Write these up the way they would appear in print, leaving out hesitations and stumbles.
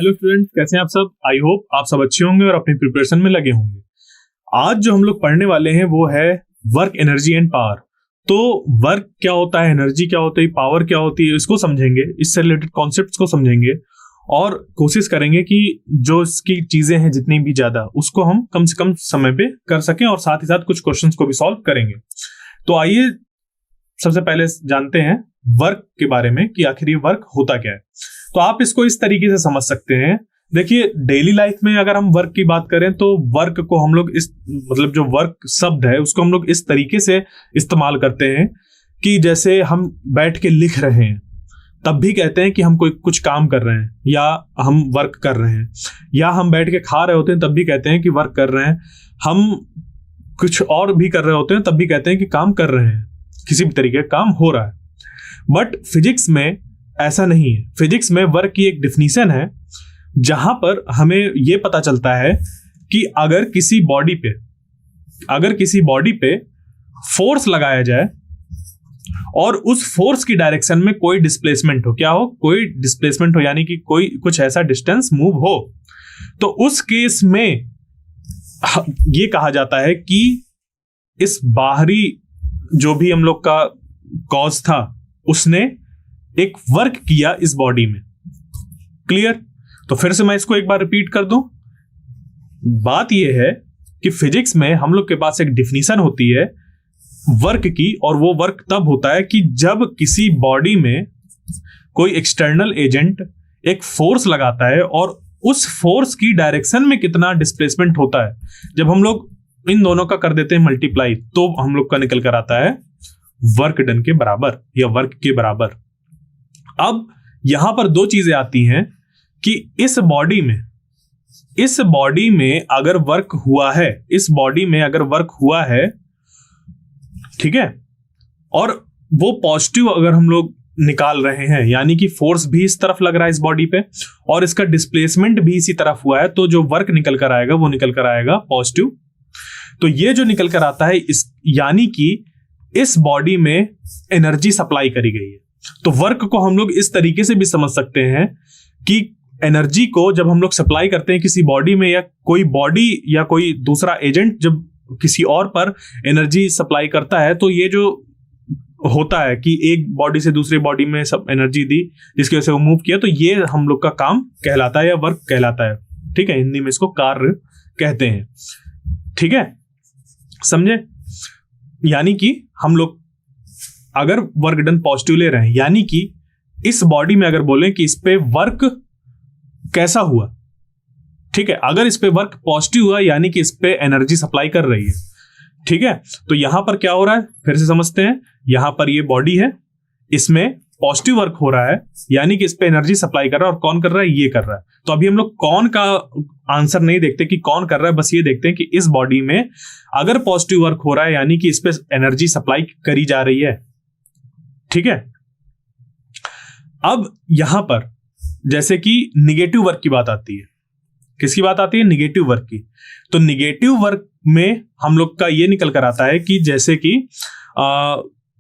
Hello student, कैसे हैं आप सब। आई होप आप सब अच्छे होंगे और अपनी प्रिपरेशन में लगे होंगे। आज जो हम लोग पढ़ने वाले हैं वो है वर्क, एनर्जी एंड पावर। तो वर्क क्या होता है, एनर्जी क्या होती है, पावर क्या होती है, इसको समझेंगे, इससे रिलेटेड कॉन्सेप्ट्स को समझेंगे और कोशिश करेंगे कि जो इसकी चीजें हैं जितनी भी ज्यादा उसको हम कम से कम समय पे कर सकें और साथ ही साथ कुछ क्वेश्चंस को भी सॉल्व करेंगे। तो आइए सबसे पहले जानते हैं वर्क के बारे में कि आखिर ये वर्क होता क्या है। तो आप इसको इस तरीके से समझ सकते हैं। देखिए, डेली लाइफ में अगर हम वर्क की बात करें तो वर्क को हम लोग इस मतलब जो वर्क शब्द है उसको हम लोग इस तरीके से इस्तेमाल करते हैं कि जैसे हम बैठ के लिख रहे हैं तब भी कहते हैं कि हम कोई कुछ काम कर रहे हैं या हम वर्क कर रहे हैं, या हम बैठ के खा रहे होते हैं तब भी कहते हैं कि वर्क कर रहे हैं, हम कुछ और भी कर रहे होते हैं तब भी कहते हैं कि काम कर रहे हैं, किसी भी तरीके का काम हो रहा है। बट फिजिक्स में ऐसा नहीं है। फिजिक्स में वर्क की एक डिफिनीशन है जहां पर हमें यह पता चलता है कि अगर किसी बॉडी पे फोर्स लगाया जाए और उस फोर्स की डायरेक्शन में कोई डिस्प्लेसमेंट हो, क्या हो, कोई डिस्प्लेसमेंट हो, यानी कि कोई कुछ ऐसा डिस्टेंस मूव हो, तो उस केस में यह कहा जाता है कि इस बाहरी जो भी हम लोग का कॉज था उसने एक वर्क किया इस बॉडी में। क्लियर? तो फिर से मैं इसको एक बार रिपीट कर दूं। बात यह है कि फिजिक्स में हम लोग के पास एक डिफिनीशन होती है वर्क की, और वो वर्क तब होता है कि जब किसी बॉडी में कोई एक्सटर्नल एजेंट एक फोर्स लगाता है और उस फोर्स की डायरेक्शन में कितना डिस्प्लेसमेंट होता है। जब हम लोग इन दोनों का कर देते हैं मल्टीप्लाई तो हम लोग का निकल कर आता है वर्क डन के बराबर या वर्क के बराबर। अब यहां पर दो चीजें आती हैं कि इस बॉडी में अगर वर्क हुआ है, ठीक है, और वो पॉजिटिव अगर हम लोग निकाल रहे हैं, यानी कि फोर्स भी इस तरफ लग रहा है इस बॉडी पे और इसका डिस्प्लेसमेंट भी इसी तरफ हुआ है, तो जो वर्क निकल कर आएगा वो निकल कर आएगा पॉजिटिव। तो ये जो निकल कर आता है यानी कि इस बॉडी में एनर्जी सप्लाई करी गई है। तो वर्क को हम लोग इस तरीके से भी समझ सकते हैं कि एनर्जी को जब हम लोग सप्लाई करते हैं किसी बॉडी में, या कोई बॉडी या कोई दूसरा एजेंट जब किसी और पर एनर्जी सप्लाई करता है, तो ये जो होता है कि एक बॉडी से दूसरी बॉडी में सब एनर्जी दी जिसकी वजह से वो मूव किया, तो ये हम लोग का काम कहलाता है या वर्क कहलाता है। ठीक है, हिंदी में इसको कार्य कहते हैं। ठीक है, समझे? यानी कि हम लोग अगर वर्क डन पॉजिटिव ले रहे हैं, यानी कि इस बॉडी में अगर बोलें कि इस पे वर्क कैसा हुआ, ठीक है, अगर इस पे वर्क पॉजिटिव हुआ यानी कि इस पे एनर्जी सप्लाई कर रही है। ठीक है, तो यहां पर क्या हो रहा है फिर से समझते हैं। यहां पर ये बॉडी है, इसमें पॉजिटिव वर्क हो रहा है यानी कि इस पे एनर्जी सप्लाई कर रहा है, और कौन कर रहा है, ये कर रहा है। तो अभी हम लोग कौन का आंसर नहीं देखते कि कौन कर रहा है, बस ये देखते हैं कि इस बॉडी में अगर पॉजिटिव वर्क हो रहा है यानी कि इस पे एनर्जी सप्लाई करी जा रही है। ठीक है, अब यहां पर जैसे कि निगेटिव वर्क की बात आती है। किसकी बात आती है? निगेटिव वर्क की। तो निगेटिव वर्क में हम लोग का ये निकल कर आता है कि जैसे कि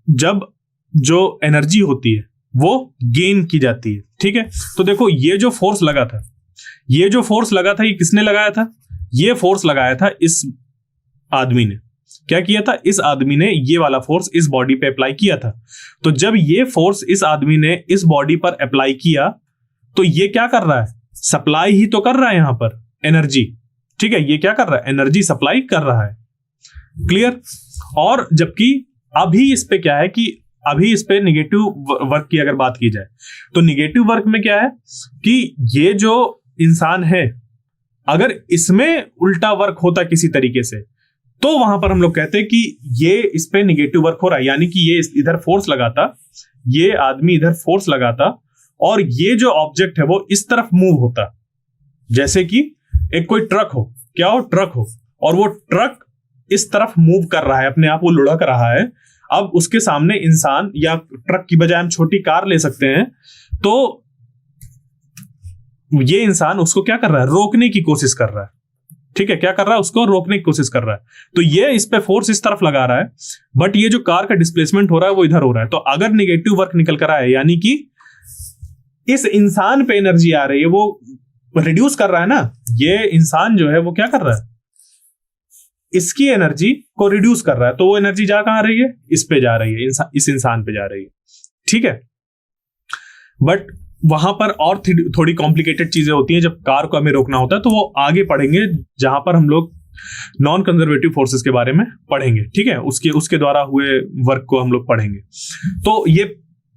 जब जो एनर्जी होती है वो गेन की जाती है। ठीक है, तो देखो ये जो फोर्स लगा था ये किसने लगाया था? ये फोर्स लगाया था इस आदमी ने। क्या किया था? इस आदमी ने ये वाला फोर्स इस बॉडी पे अप्लाई किया था। तो जब ये फोर्स इस आदमी ने इस बॉडी पर अप्लाई किया तो ये क्या कर रहा है? सप्लाई ही तो कर रहा है यहां पर एनर्जी। ठीक है, ये क्या कर रहा है? एनर्जी सप्लाई कर रहा है। क्लियर? और जबकि अभी इस पे क्या है कि अभी इस पे निगेटिव वर्क की अगर बात की जाए तो निगेटिव वर्क में क्या है कि ये जो इंसान है अगर इसमें उल्टा वर्क होता किसी तरीके से तो वहां पर हम लोग कहते हैं कि ये इस पे निगेटिव वर्क हो रहा है, यानी कि ये इधर फोर्स लगाता, ये आदमी इधर फोर्स लगाता और ये जो ऑब्जेक्ट है वो इस तरफ मूव होता। जैसे कि एक कोई ट्रक हो, क्या हो, ट्रक हो, और वो ट्रक इस तरफ मूव कर रहा है, अपने आप वो लुढ़क रहा है। अब उसके सामने इंसान, या ट्रक की बजाय हम छोटी कार ले सकते हैं, तो ये इंसान उसको क्या कर रहा है? रोकने की कोशिश कर रहा है। ठीक है, क्या कर रहा है? उसको रोकने की कोशिश कर रहा है। तो ये इस पे फोर्स इस तरफ लगा रहा है, बट ये जो कार का डिस्प्लेसमेंट हो रहा है वो इधर हो रहा है। तो अगर निगेटिव वर्क निकल कर आए यानी कि इस इंसान पे एनर्जी आ रही है, वो रिड्यूस कर रहा है ना, ये इंसान जो है वो क्या कर रहा है, इसकी एनर्जी को रिड्यूस कर रहा है, तो वो एनर्जी जा कहां रही है, इस पे जा रही है, इस इंसान पे जा रही है, ठीक है। बट वहां पर और थोड़ी कॉम्प्लिकेटेड चीजें होती हैं, जब कार को हमें रोकना होता है, तो वो आगे पढ़ेंगे जहां पर हम लोग नॉन कंजर्वेटिव फोर्सेस के बारे में पढ़ेंगे, ठीक है, उसके द्वारा हुए वर्क को हम लोग पढ़ेंगे। तो ये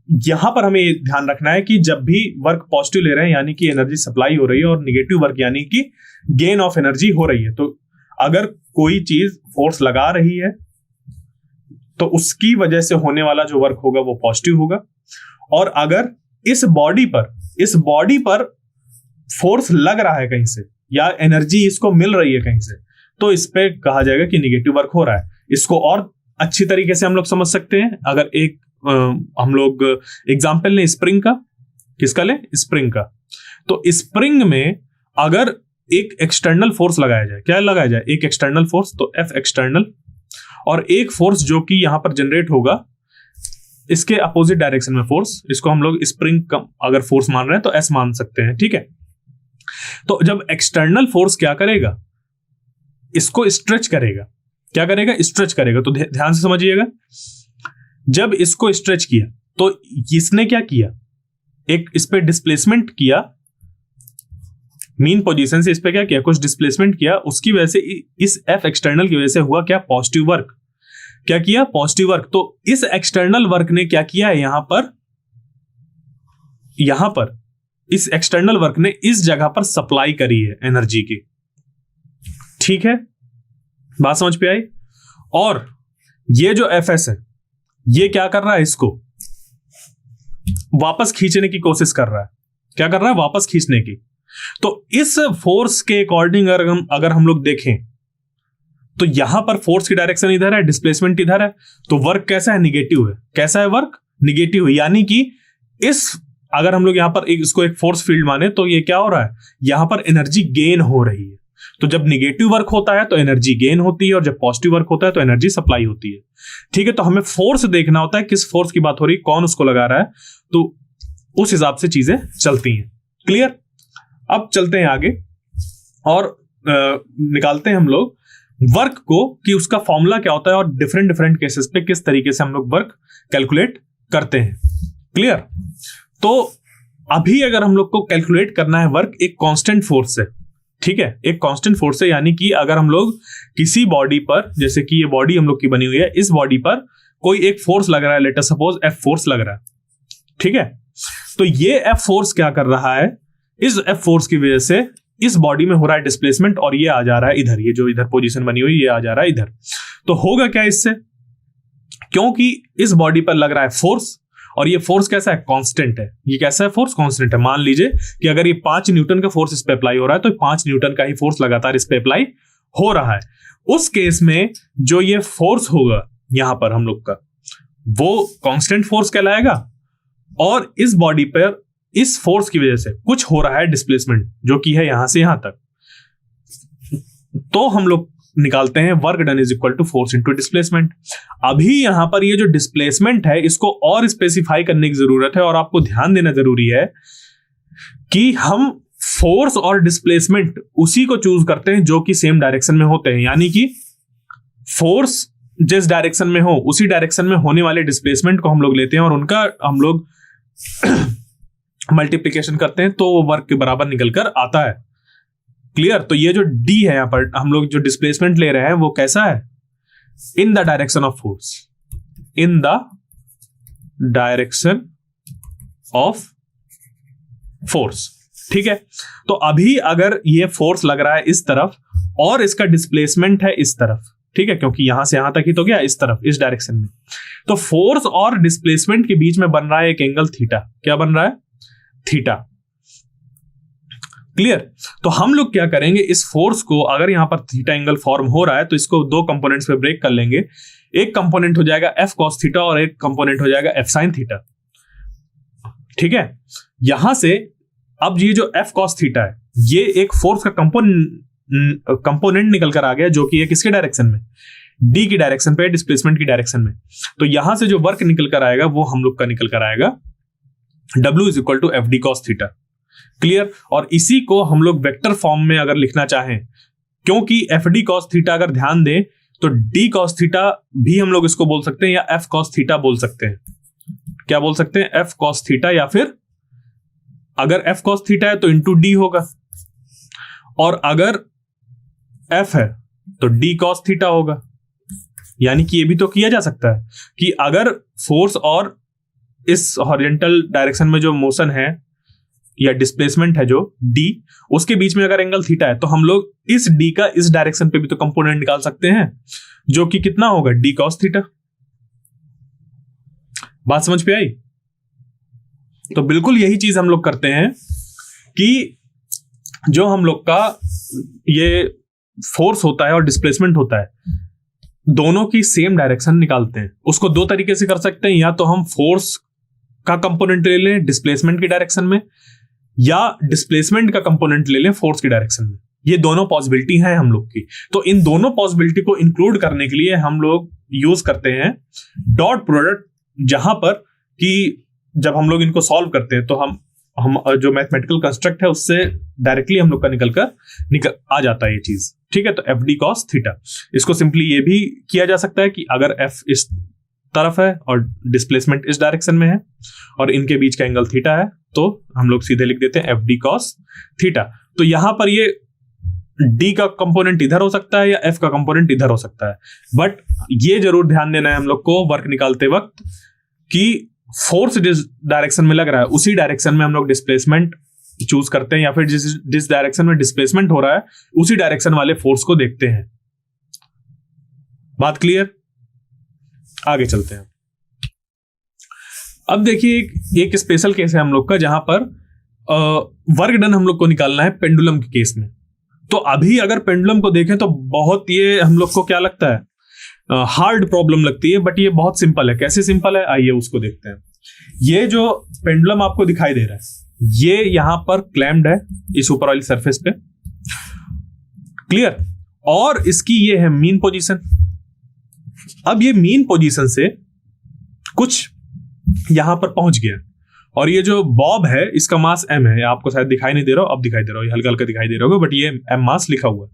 यहां पर हमें ध्यान रखना है कि जब भी वर्क पॉजिटिव ले रहे हैं यानी कि एनर्जी सप्लाई हो रही है, और निगेटिव वर्क यानी कि गेन ऑफ एनर्जी हो रही है, तो अगर कोई चीज फोर्स लगा रही है तो उसकी वजह से होने वाला जो वर्क होगा वो पॉजिटिव होगा, और अगर इस बॉडी पर फोर्स लग रहा है कहीं से, या एनर्जी इसको मिल रही है कहीं से, तो इस पे कहा जाएगा कि निगेटिव वर्क हो रहा है। इसको और अच्छी तरीके से हम लोग समझ सकते हैं, अगर एक हम लोग एग्जाम्पल लें स्प्रिंग का। किसका लें? स्प्रिंग का। तो स्प्रिंग में अगर एक एक्सटर्नल फोर्स लगाया जाए, क्या लगाया जाए? एक एक्सटर्नल फोर्स, तो एफ एक्सटर्नल, और एक फोर्स जो कि यहां पर जनरेट होगा इसके अपोजिट डायरेक्शन में फोर्स, इसको हम लोग स्प्रिंग का अगर फोर्स मान रहे हैं तो एस मान सकते हैं, ठीक है। तो जब एक्सटर्नल फोर्स क्या करेगा, इसको स्ट्रेच करेगा। क्या करेगा? स्ट्रेच करेगा। तो ध्यान से समझिएगा, जब इसको स्ट्रेच किया तो इसने क्या किया, एक इस पे डिस्प्लेसमेंट किया, मीन पोजीशन से इस पे क्या किया, कुछ डिस्प्लेसमेंट किया, उसकी वजह से इस एफ एक्सटर्नल की वजह से हुआ क्या, पॉजिटिव वर्क। क्या किया? Positive work. तो इस एक्सटर्नल वर्क ने क्या किया है, यहां पर इस एक्सटर्नल वर्क ने इस जगह पर सप्लाई करी है एनर्जी की, ठीक है, बात समझ पे आई। और ये जो एफ एस है ये क्या कर रहा है, इसको वापस खींचने की कोशिश कर रहा है। क्या कर रहा है? वापस खींचने की। तो इस फोर्स के अकॉर्डिंग अगर हम लोग देखें तो यहां पर फोर्स की डायरेक्शन इधर है, डिस्प्लेसमेंट इधर है, तो वर्क कैसा है? निगेटिव है। कैसा है वर्क? निगेटिव है। यानी कि अगर हम लोग यहां पर इसको एक फोर्स फील्ड माने तो ये क्या हो रहा है, यहां पर एनर्जी गेन हो रही है। तो जब निगेटिव वर्क होता है तो एनर्जी गेन होती है, और जब पॉजिटिव वर्क होता है तो एनर्जी सप्लाई होती है, ठीक है। तो हमें फोर्स देखना होता है, किस फोर्स की बात हो रही है, कौन उसको लगा रहा है, तो उस हिसाब से चीजें चलती हैं। क्लियर? अब चलते हैं आगे और निकालते हैं हम लोग वर्क को, कि उसका फॉर्मूला क्या होता है, और डिफरेंट केसेस पे किस तरीके से हम लोग वर्क कैलकुलेट करते हैं। क्लियर? तो अभी अगर हम लोग को कैलकुलेट करना है वर्क एक कांस्टेंट फोर्स से, ठीक है, एक कांस्टेंट फोर्स से, यानी कि अगर हम लोग किसी बॉडी पर, जैसे कि ये बॉडी हम लोग की बनी हुई है, इस बॉडी पर कोई एक फोर्स लग रहा है, let us suppose F force लग रहा है, ठीक है। तो ये एफ फोर्स क्या कर रहा है, इस एफ फोर्स की वजह से इस बॉडी में हो रहा है डिस्प्लेसमेंट, और ये आ जा रहा है इधर, ये जो इधर पोजीशन बनी हुई ये आ जा रहा है इधर। तो होगा क्या इससे, क्योंकि इस बॉडी पर लग रहा है फोर्स, और ये फोर्स कैसा है? कांस्टेंट है। ये कैसा है? फोर्स कांस्टेंट है। मान लीजिए कि अगर ये 5 न्यूटन का फोर्स इस पे अप्लाई हो रहा है, तो 5 न्यूटन का ही फोर्स लगातार इस पे अप्लाई हो रहा है। उस केस में जो ये फोर्स होगा यहां पर हम लोग का, वो कांस्टेंट फोर्स कहलाएगा, और इस बॉडी पर इस फोर्स की वजह से कुछ हो रहा है डिस्प्लेसमेंट, जो कि है यहां से यहां तक। तो हम लोग निकालते हैं work done is equal to force into displacement. अभी यहां पर ये जो डिस्प्लेसमेंट है इसको और स्पेसिफाई करने की जरूरत है, और आपको ध्यान देना जरूरी है कि हम फोर्स और डिस्प्लेसमेंट उसी को चूज करते हैं जो कि सेम डायरेक्शन में होते हैं। यानी कि फोर्स जिस डायरेक्शन में हो उसी डायरेक्शन में होने वाले डिस्प्लेसमेंट को हम लोग लेते हैं, और उनका हम लोग मल्टीप्लिकेशन करते हैं, तो वो वर्क के बराबर निकल कर आता है। क्लियर? तो ये जो डी है यहां पर हम लोग जो डिस्प्लेसमेंट ले रहे हैं वो कैसा है? In the direction of force, in the direction of force, ठीक है। तो अभी अगर ये फोर्स लग रहा है इस तरफ और इसका डिस्प्लेसमेंट है इस तरफ, ठीक है, क्योंकि यहां से यहां तक ही तो गया, इस तरफ, इस डायरेक्शन में, तो फोर्स और डिस्प्लेसमेंट के बीच में बन रहा है एक एंगल थीटा। क्या बन रहा है? थीटा। क्लियर? तो हम लोग क्या करेंगे, इस फोर्स को, अगर यहां पर थीटा एंगल फॉर्म हो रहा है तो इसको दो कंपोनेंट्स पे ब्रेक कर लेंगे। एक कंपोनेंट हो जाएगा एफ कॉस थीटा और एक कंपोनेंट हो जाएगा एफ साइन थीटा, ठीक है। यहां से अब ये जो एफ कॉस थीटा है ये एक फोर्स का कंपोनेंट निकल कर आ गया, जो कि ये किसके डायरेक्शन में? डी की डायरेक्शन पे, डिस्प्लेसमेंट की डायरेक्शन में। तो यहां से जो वर्क निकल कर आएगा वो हम लोग का निकल कर आएगा W is equal to F D cos theta. Clear. और इसी को हम लोग वेक्टर फॉर्म में अगर लिखना चाहें, क्योंकि एफ डी कॉस थीटा अगर ध्यान दें तो डी कॉस थीटा भी हम लोग इसको बोल सकते हैं या एफ कॉस थीटा बोल सकते हैं। क्या बोल सकते हैं? एफ कॉस थीटा, या फिर अगर एफ कॉस थीटा है तो इंटू डी होगा, और अगर एफ है तो डी कॉस थीटा होगा। यानी कि ये भी तो किया जा सकता है कि अगर फोर्स और इस हॉरिजॉन्टल डायरेक्शन में जो मोशन है या डिस्प्लेसमेंट है जो डी, उसके बीच में अगर एंगल थीटा है तो हम लोग इस डी का इस डायरेक्शन पे भी तो कंपोनेंट निकाल सकते हैं, जो कि कितना होगा? D cos theta. बात समझ पे आई? तो बिल्कुल यही चीज हम लोग करते हैं कि जो हम लोग का ये फोर्स होता है और डिस्प्लेसमेंट होता है, दोनों की सेम डायरेक्शन निकालते हैं। उसको दो तरीके से कर सकते हैं, या तो हम फोर्स का कंपोनेंट ले लें डिस्प्लेसमेंट की डायरेक्शन में, या डिस्प्लेसमेंट का कंपोनेंट ले लें फोर्स की डायरेक्शन में। ये दोनों पॉसिबिलिटी हैं हम लोग की। तो इन दोनों पॉसिबिलिटी को इंक्लूड करने के लिए हम लोग यूज करते हैं डॉट प्रोडक्ट, जहां पर कि जब हम लोग इनको सॉल्व करते हैं तो हम जो मैथमेटिकल कंस्ट्रक्ट है उससे डायरेक्टली हम लोग का निकल आ जाता है ये चीज। ठीक है, तो एफ डी कॉस थीटा, इसको सिंपली ये भी किया जा सकता है कि अगर एफ इस तरफ है और डिस्प्लेसमेंट इस डायरेक्शन में है और इनके बीच का एंगल थीटा है, तो हम लोग सीधे लिख देते हैं एफ डी कॉस थीटा। तो यहां पर ये डी का कंपोनेंट इधर हो सकता है या एफ का कंपोनेंट इधर हो सकता है, बट ये जरूर ध्यान देना है हम लोग को वर्क निकालते वक्त कि फोर्स जिस डायरेक्शन में लग रहा है उसी डायरेक्शन में हम लोग डिस्प्लेसमेंट चूज करते हैं, या फिर जिस डायरेक्शन में डिस्प्लेसमेंट हो रहा है उसी डायरेक्शन वाले फोर्स को देखते हैं। बात क्लियर? आगे चलते हैं। अब देखिए एक स्पेशल केस है हम लोग का, जहां पर वर्क डन हम लोग को निकालना है पेंडुलम के केस में। तो अभी अगर पेंडुलम को देखें तो बहुत ये हम लोग को क्या लगता है, हार्ड प्रॉब्लम लगती है, बट ये बहुत सिंपल है। कैसे सिंपल है, आइए उसको देखते हैं। ये जो पेंडुलम आपको दिखाई दे रहा है, ये यहां पर क्लैम्प्ड है इस ऊपर वाली सरफेस पे, क्लियर। और इसकी ये है मीन पोजीशन। अब ये मीन पोजीशन से कुछ यहां पर पहुंच गया, और ये जो बॉब है इसका मास m है। आपको शायद दिखाई नहीं दे रहा हो, अब दिखाई दे रहा हो, हल्का हल्का दिखाई दे रहा होगा, बट ये m मास लिखा हुआ है।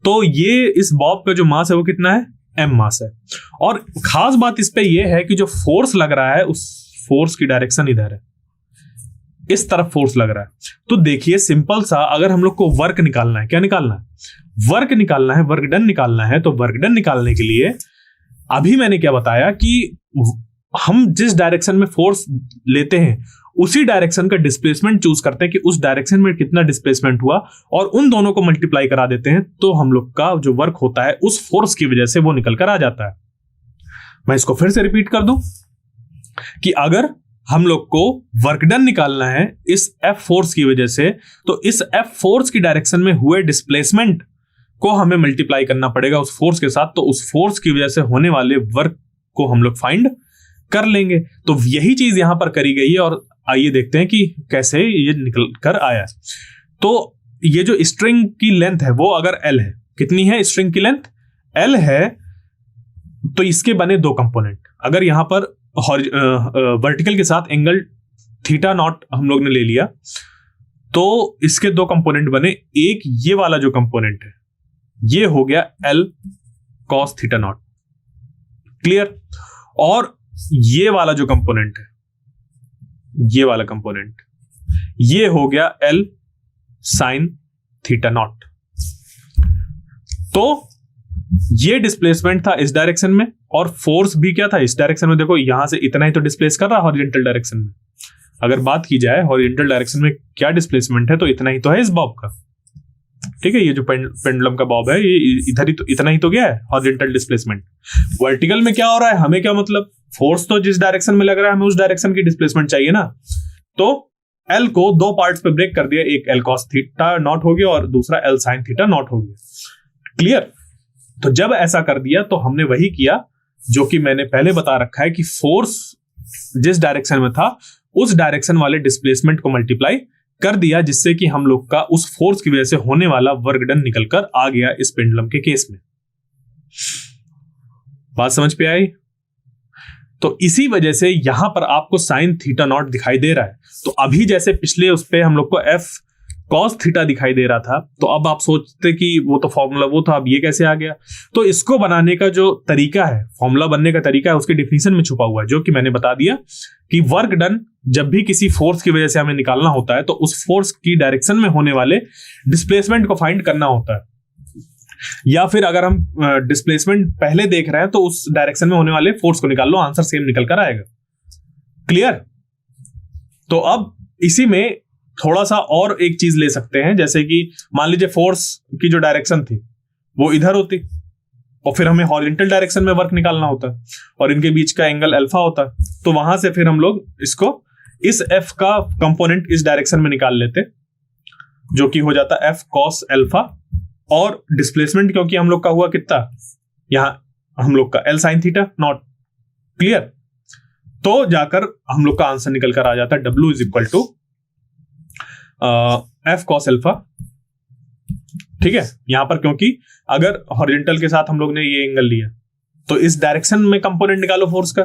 तो ये इस बॉब का जो मास है वो कितना है? m मास है। और खास बात इस पे ये है कि जो फोर्स लग रहा है उस फोर्स की डायरेक्शन इधर है, इस तरफ फोर्स लग रहा है। तो देखिए सिंपल सा, अगर हम लोग को वर्क निकालना है, क्या निकालना है? वर्क निकालना है, वर्क डन निकालना है। तो वर्क डन निकालने के लिए अभी मैंने क्या बताया कि हम जिस डायरेक्शन में फोर्स लेते हैं उसी डायरेक्शन का डिस्प्लेसमेंट चूज करते हैं कि उस डायरेक्शन में कितना डिस्प्लेसमेंट हुआ, और उन दोनों को मल्टीप्लाई करा देते हैं, तो हम लोग का जो वर्क होता है उस फोर्स की वजह से वो निकल कर आ जाता है। मैं इसको फिर से रिपीट कर दूं कि अगर हम लोग को वर्क डन निकालना है इस एफ फोर्स की वजह से, तो इस एफ फोर्स की डायरेक्शन में हुए डिस्प्लेसमेंट को हमें मल्टीप्लाई करना पड़ेगा उस फोर्स के साथ, तो उस फोर्स की वजह से होने वाले वर्क को हम लोग फाइंड कर लेंगे। तो यही चीज यहां पर करी गई है, और आइए देखते हैं कि कैसे ये निकल कर आया। तो ये जो स्ट्रिंग की लेंथ है वो अगर L है, कितनी है स्ट्रिंग की लेंथ? L है। तो इसके बने दो कंपोनेंट। अगर यहां पर वर्टिकल के साथ एंगल थीटा नॉट हम लोग ने ले लिया, तो इसके दो कंपोनेंट बने। एक ये वाला जो कंपोनेंट है ये हो गया L cos theta naught, clear. और ये वाला जो कंपोनेंट है, ये वाला कंपोनेंट, ये हो गया L sin थीटा नॉट। तो ये डिस्प्लेसमेंट था इस डायरेक्शन में, और फोर्स भी क्या था इस डायरेक्शन में। देखो यहां से इतना ही तो डिस्प्लेस कर रहा है हॉरिजॉन्टल डायरेक्शन में। अगर बात की जाए हॉरिजॉन्टल डायरेक्शन में क्या डिस्प्लेसमेंट है, तो इतना ही तो है इस बॉब का। ठीक है, ये जो पेंडुलम का बॉब है ये इधर ही तो, इतना ही तो गया है हॉरिजॉन्टल डिस्प्लेसमेंट। वर्टिकल में क्या हो रहा है, हमें क्या मतलब, फोर्स तो जिस डायरेक्शन में लग रहा है हमें उस डायरेक्शन की डिस्प्लेसमेंट चाहिए ना। तो L को दो पार्ट्स पे ब्रेक कर दिया, एक L cos थीटा नॉट हो गया और दूसरा L sin थीटा नॉट हो गया, क्लियर। तो जब ऐसा कर दिया तो हमने वही किया जो कि मैंने पहले बता रखा है कि फोर्स जिस डायरेक्शन में था उस डायरेक्शन वाले डिस्प्लेसमेंट को मल्टीप्लाई कर दिया, जिससे कि हम लोग का उस फोर्स की वजह से होने वाला वर्क डन निकल कर आ गया इस पेंडुलम के केस में। बात समझ पे आई? तो इसी वजह से यहां पर आपको साइन थीटा नॉट दिखाई दे रहा है। तो अभी जैसे पिछले उस पे हम लोग को एफ कॉस थीटा दिखाई दे रहा था, तो अब आप सोचते कि वो तो फॉर्मूला वो था, अब ये कैसे आ गया। तो इसको बनाने का जो तरीका है, फॉर्मूला बनने का तरीका है, उसके डिफिनीशन में छुपा हुआ है, जो कि मैंने बता दिया कि वर्क डन जब भी किसी फोर्स की वजह से हमें निकालना होता है तो उस फोर्स की डायरेक्शन में होने वाले डिस्प्लेसमेंट को फाइंड करना होता है, या फिर अगर हम डिस्प्लेसमेंट पहले देख रहे हैं तो उस डायरेक्शन में होने वाले फोर्स को निकाल लो, आंसर सेम निकल कर आएगा। क्लियर। तो अब इसी में थोड़ा सा और एक चीज ले सकते हैं, जैसे कि मान लीजिए फोर्स की जो डायरेक्शन थी वो इधर होती और फिर हमें हॉरिजॉन्टल डायरेक्शन में वर्क निकालना होता और इनके बीच का एंगल अल्फा होता, तो वहां से फिर हम लोग इसको इस एफ का कंपोनेंट इस डायरेक्शन में निकाल लेते, जो कि हो जाता एफ कॉस अल्फा, और डिस्प्लेसमेंट क्योंकि हम लोग का हुआ कितना, यहां हम लोग का L sine theta naught. Clear. तो जाकर हम लोग का आंसर निकल कर आ जाता है W is equal to F cos alpha. ठीक है, यहां पर क्योंकि अगर हॉरिजॉन्टल के साथ हम लोग ने ये एंगल लिया तो इस डायरेक्शन में कंपोनेंट निकालो फोर्स का।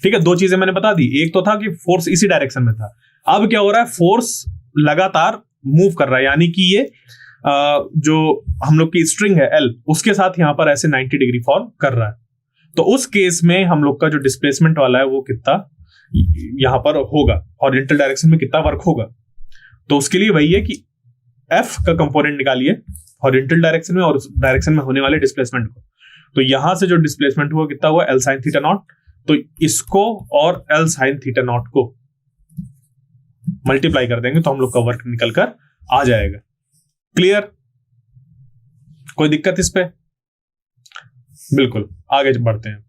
ठीक है, दो चीजें मैंने बता दी, एक तो था कि फोर्स इसी डायरेक्शन में था, अब क्या हो रहा है, फोर्स लगातार मूव कर रहा है, यानी कि ये जो हम लोग की स्ट्रिंग है L, उसके साथ यहां पर ऐसे 90 डिग्री फॉर्म कर रहा है। तो उस केस में हम लोग का जो डिस्प्लेसमेंट वाला है वो कितना यहां पर होगा, हॉरिजॉन्टल डायरेक्शन में कितना वर्क होगा। तो उसके लिए वही है कि F का कंपोनेंट निकालिए हॉरिजॉन्टल डायरेक्शन में और उस डायरेक्शन में होने वाले डिस्प्लेसमेंट को। तो यहां से जो डिस्प्लेसमेंट हुआ कितना हुआ, L साइन थीटा नॉट। तो इसको और L साइन थीटा नॉट को मल्टीप्लाई कर देंगे तो हम लोग का वर्क निकल कर आ जाएगा। क्लियर। कोई दिक्कत इस पे? बिल्कुल, आगे बढ़ते हैं।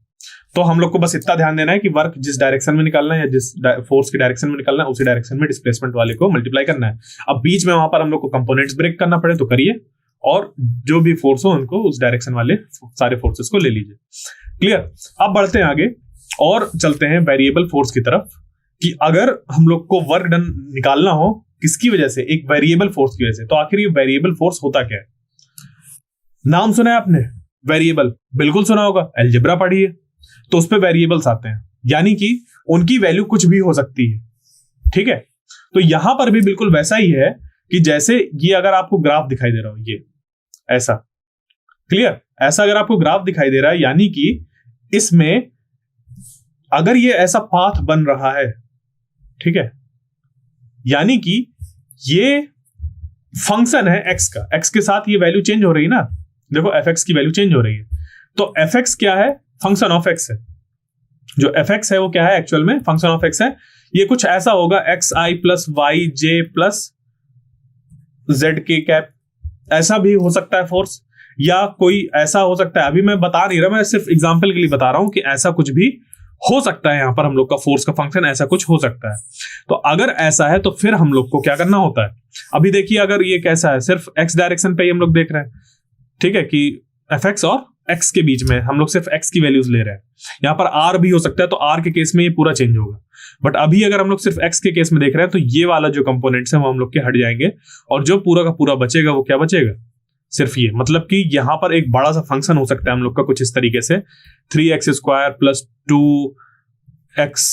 तो हम लोग को बस इतना ध्यान देना है कि वर्क जिस डायरेक्शन में निकालना है या जिस फोर्स की डायरेक्शन में निकालना है उसी डायरेक्शन में डिस्प्लेसमेंट वाले को मल्टीप्लाई करना है। अब बीच में वहां पर हम लोग को कंपोनेंट्स ब्रेक करना पड़े तो करिए, और जो भी फोर्स हो उनको उस डायरेक्शन वाले सारे फोर्सेस को ले लीजिए। क्लियर। अब बढ़ते हैं आगे और चलते हैं वेरिएबल फोर्स की तरफ, कि अगर हम लोग को वर्क डन निकालना हो किसकी वजह से, एक वेरिएबल फोर्स की वजह से, तो आखिर ये वेरिएबल फोर्स होता क्या है। नाम सुना है आपने वेरिएबल, बिल्कुल सुना होगा, अलजेब्रा पढ़ी है, तो उस पे वेरिएबल्स आते हैं, यानी कि उनकी वैल्यू कुछ भी हो सकती है। ठीक है, तो यहां पर भी बिल्कुल वैसा ही है कि जैसे ये अगर आपको ग्राफ दिखाई दे रहा हो, ये ऐसा, क्लियर, ऐसा अगर आपको ग्राफ दिखाई दे रहा है, यानी कि इसमें अगर ये ऐसा पाथ बन रहा है, ठीक है, यानी कि ये फंक्शन है एक्स का, एक्स के साथ ये वैल्यू चेंज हो रही है ना, देखो एफ एक्स की वैल्यू चेंज हो रही है, तो एफ एक्स क्या है, फंक्शन ऑफ एक्स है। जो एफ एक्स है वो क्या है, एक्चुअल में फंक्शन ऑफ एक्स है। ये कुछ ऐसा होगा, x I plus Y J plus Z K cap, ऐसा भी हो सकता है फोर्स, या कोई ऐसा हो सकता है, अभी मैं बता नहीं रहा, मैं सिर्फ एग्जांपल के लिए बता रहा हूं कि ऐसा कुछ भी हो सकता है। यहां पर हम लोग का फोर्स का फंक्शन ऐसा कुछ हो सकता है। तो अगर ऐसा है तो फिर हम लोग को क्या करना होता है, अभी देखिए अगर ये कैसा है, सिर्फ एक्स डायरेक्शन पे ही हम लोग देख रहे हैं, ठीक है, कि एफ एक्स और एक्स के बीच में हम लोग सिर्फ एक्स की वैल्यूज ले रहे हैं। यहां पर आर भी हो सकता है, तो आर के केस में ये पूरा चेंज होगा, बट अभी अगर हम लोग सिर्फ एक्स के केस में देख रहे हैं तो ये वाला जो कंपोनेंट्स है वो हम लोग के हट जाएंगे, और जो पूरा का पूरा बचेगा वो क्या बचेगा, सिर्फ ये, मतलब कि यहां पर एक बड़ा सा फंक्शन हो सकता है हम लोग का कुछ इस तरीके से, 3x² प्लस 2x